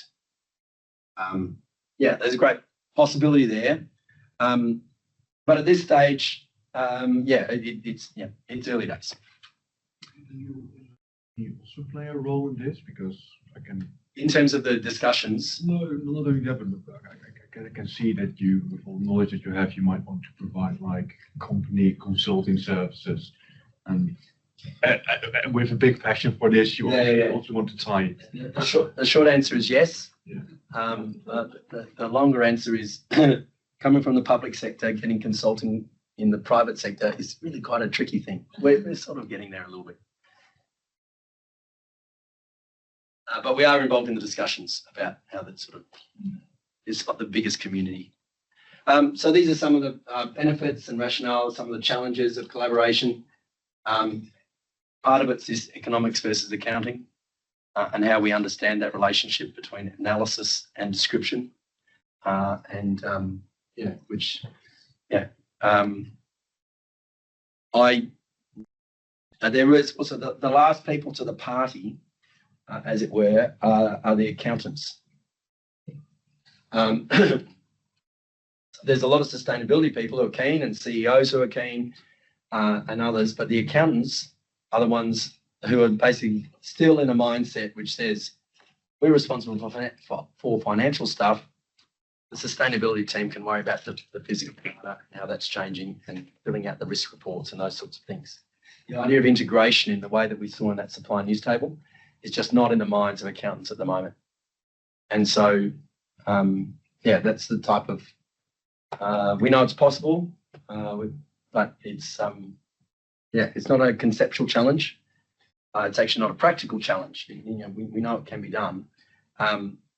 possibility there. But at this stage, it's early days. Do you also play a role in this? Because in terms of the discussions. No, not only that, but I can see that you, with all the knowledge that you have, you might want to provide like company consulting services, and with a big passion for this, you also want to tie it. The short answer is yes. Yeah. The longer answer is coming from the public sector, getting consulting in the private sector is really quite a tricky thing. We're sort of getting there a little bit. But we are involved in the discussions about how that sort of is got the biggest community. So these are some of the benefits and rationale, some of the challenges of collaboration. Part of it's this economics versus accounting and how we understand that relationship between analysis and description. There is also the last people to the party, as it were, are the accountants. There's a lot of sustainability people who are keen and CEOs who are keen and others, but the accountants are the ones who are basically still in a mindset which says we're responsible for financial stuff. The sustainability team can worry about the physical data, how that's changing, and filling out the risk reports and those sorts of things. The idea of integration in the way that we saw in that supply news table is just not in the minds of accountants at the moment. And so, that's the type of, we know it's possible, but it's not a conceptual challenge. It's actually not a practical challenge. We know it can be done.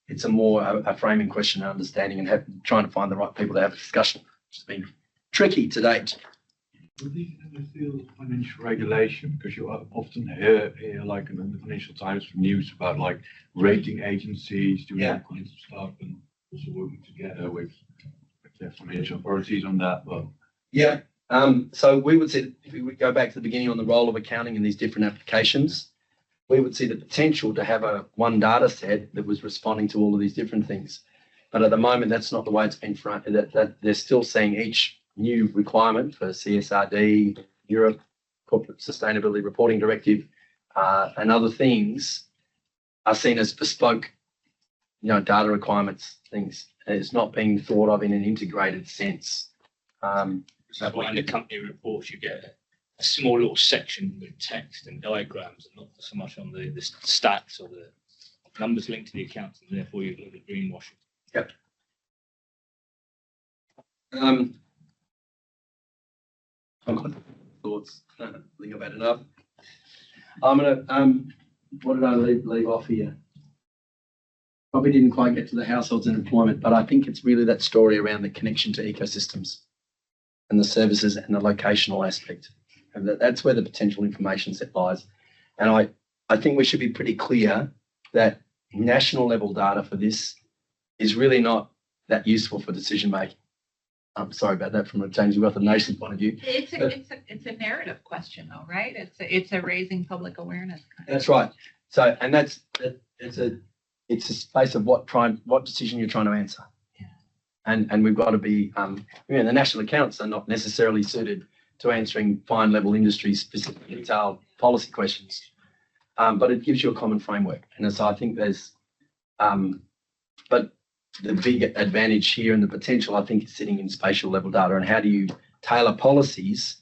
It's a framing question and understanding and trying to find the right people to have a discussion, which has been tricky to date. With the field of financial regulation, because you often hear like in the Financial Times news about like rating agencies doing all kinds of stuff and also working together with the financial authorities on that. But so we would say, if we would go back to the beginning on the role of accounting in these different applications, we would see the potential to have one data set that was responding to all of these different things. But at the moment, that's not the way it's been fronted. That they're still seeing each new requirement for CSRD, Europe, Corporate Sustainability Reporting Directive, and other things are seen as bespoke, data requirements, things. It's not being thought of in an integrated sense. So in the company reports, you get a small little section with text and diagrams, and not so much on the stats or the numbers linked to the accounts, and therefore you look at greenwashing. Yep. I've got thoughts. I think I've had enough. I'm gonna. What did I leave off here? Probably didn't quite get to the households and employment, but I think it's really that story around the connection to ecosystems and the services and the locational aspect. And that's where the potential information set lies. And I think we should be pretty clear that national level data for this is really not that useful for decision making. I'm sorry about that from a changing wealth of nations point of view. It's a narrative question though, right? It's a raising public awareness. That's right. So, and it's a space of what decision you're trying to answer. Yeah. And we've got to be, the national accounts are not necessarily suited to answering fine level industry specific detailed policy questions. But it gives you a common framework. And so I think there's, but the big advantage here and the potential, I think, is sitting in spatial level data and how do you tailor policies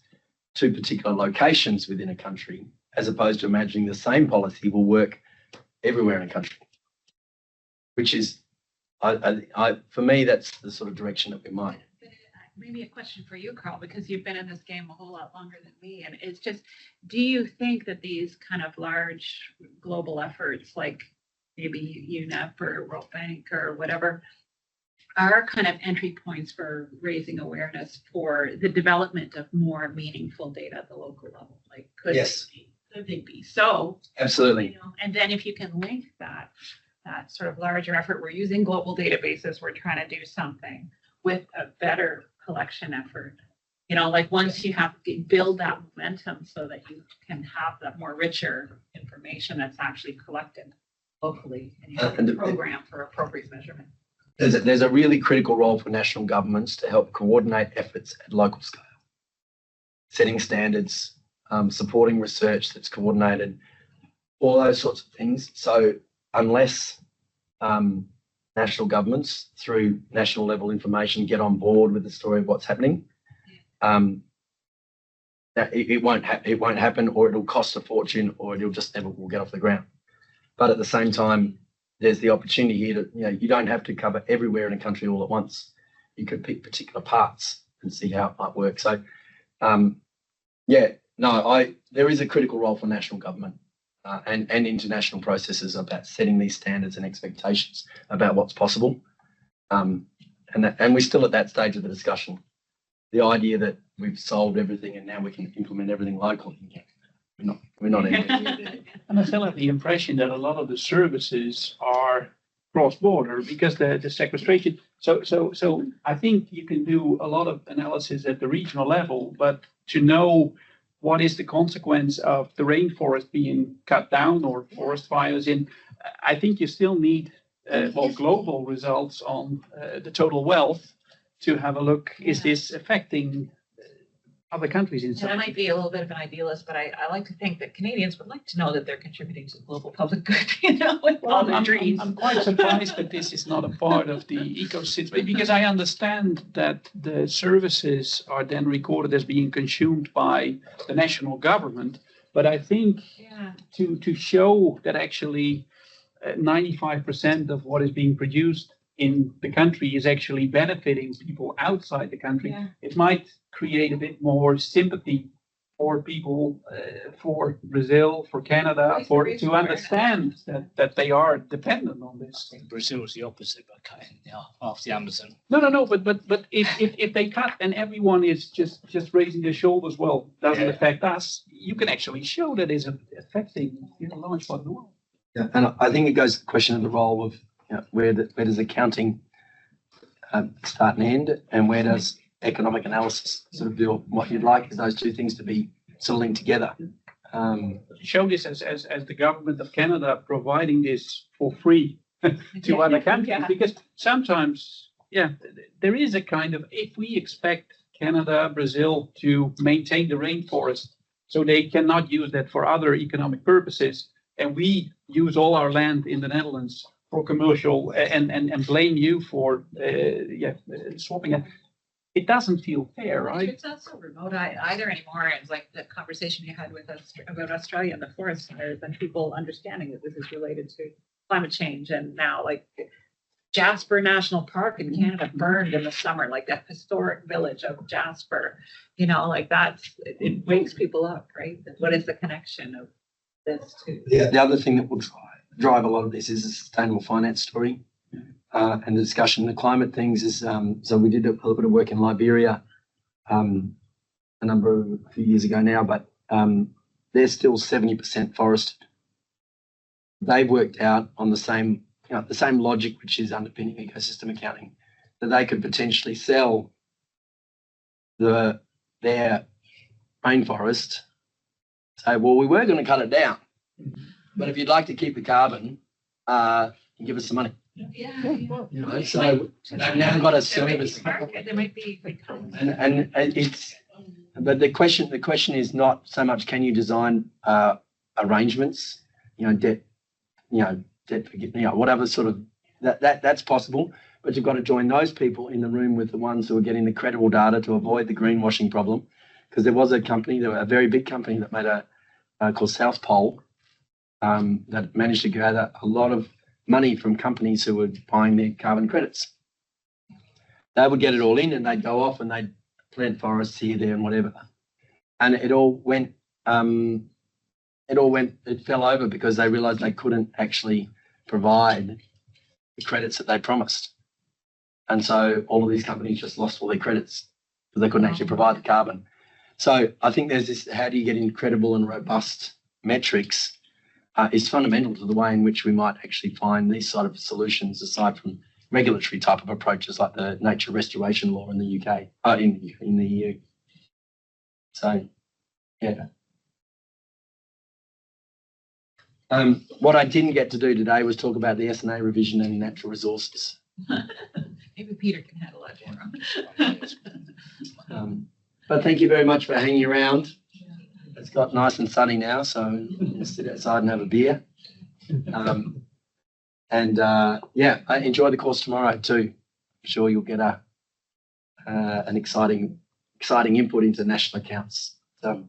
to particular locations within a country, as opposed to imagining the same policy will work everywhere in a country, which is, for me, that's the sort of direction that we might. Maybe a question for you, Carl, because you've been in this game a whole lot longer than me. And it's just, do you think that these kind of large global efforts, like maybe UNEP or World Bank or whatever, are kind of entry points for raising awareness for the development of more meaningful data at the local level? Like, could they be? So absolutely. And then if you can link that sort of larger effort, we're using global databases, we're trying to do something with a better collection effort. Like once you have to build that momentum so that you can have that more richer information that's actually collected locally, and you have a program for appropriate measurement. There's a really critical role for national governments to help coordinate efforts at local scale, setting standards, supporting research that's coordinated, all those sorts of things. So unless national governments through national level information get on board with the story of what's happening, it won't happen, or it'll cost a fortune, or it'll just never will get off the ground. But at the same time, there's the opportunity here to, you don't have to cover everywhere in a country all at once. You could pick particular parts and see how it might work. So, there is a critical role for national government and international processes about setting these standards and expectations about what's possible. And we're still at that stage of the discussion. The idea that we've solved everything and now we can implement everything locally. We're not anywhere near there. And I still have the impression that a lot of the services are cross-border because the sequestration. So I think you can do a lot of analysis at the regional level, but to know what is the consequence of the rainforest being cut down or forest fires I think you still need global results on the total wealth to have a look. Is this affecting other countries in And I some. might be a little bit of an idealist, but I like to think that Canadians would like to know that they're contributing to global public good, with all the trees. I'm quite surprised that this is not a part of the ecosystem, because I understand that the services are then recorded as being consumed by the national government. But I think Yeah. to show that actually 95% of what is being produced in the country is actually benefiting people outside the country, Yeah. it might create a bit more sympathy for people, for Brazil, for Canada, Raise to awareness. understand that they are dependent on I this. think Brazil's the opposite by cutting half the Amazon. No, but if they cut and everyone is just raising their shoulders, well, doesn't Yeah. affect us, you can actually show that is affecting a large part of the world. Yeah, and I think it goes to the question of the role of, you know, where does accounting start and end, and where does economic analysis sort of do what you'd like is those two things to be sort of linked together. Show this as the government of Canada providing this for free to other countries, Yeah. because sometimes, there is a kind of, if we expect Canada, Brazil to maintain the rainforest, so they cannot use that for other economic purposes, and we use all our land in the Netherlands for commercial and blame you for swapping it. It doesn't feel fair, right? It's not so remote either anymore. It's like the conversation you had with us about Australia and the forest fires and people understanding that this is related to climate change. And now, like, Jasper National Park in Canada burned in the summer, like that historic village of Jasper, like it wakes people up, right? What is the connection of this to? The other thing that will drive a lot of this is a sustainable finance story. And the discussion, the climate things is, so we did a little bit of work in Liberia a few years ago now, but they're still 70% forested. They've worked out on the same logic, which is underpinning ecosystem accounting, that they could potentially sell their rainforest, say, well, we were going to cut it down, but if you'd like to keep the carbon, you give us some money. So they've now got a service, There might be and it's. But the question is not so much can you design arrangements, debt, whatever sort of that's possible, but you've got to join those people in the room with the ones who are getting the credible data to avoid the greenwashing problem, because there was a very big company that made called South Pole that managed to gather a lot of money from companies who were buying their carbon credits. They would get it all in and they'd go off and they'd plant forests here, there and whatever. And it fell over because they realized they couldn't actually provide the credits that they promised. And so all of these companies just lost all their credits because they couldn't actually provide the carbon. So I think there's this, how do you get incredible and robust metrics is fundamental to the way in which we might actually find these sort of solutions, aside from regulatory type of approaches like the nature restoration law in the UK, in the EU. So, yeah. What I didn't get to do today was talk about the S&A revision and natural resources. Maybe Peter can handle that more. But thank you very much for hanging around. It's got nice and sunny now, so we'll sit outside and have a beer. I enjoy the course tomorrow too. I'm sure you'll get an exciting input into national accounts. So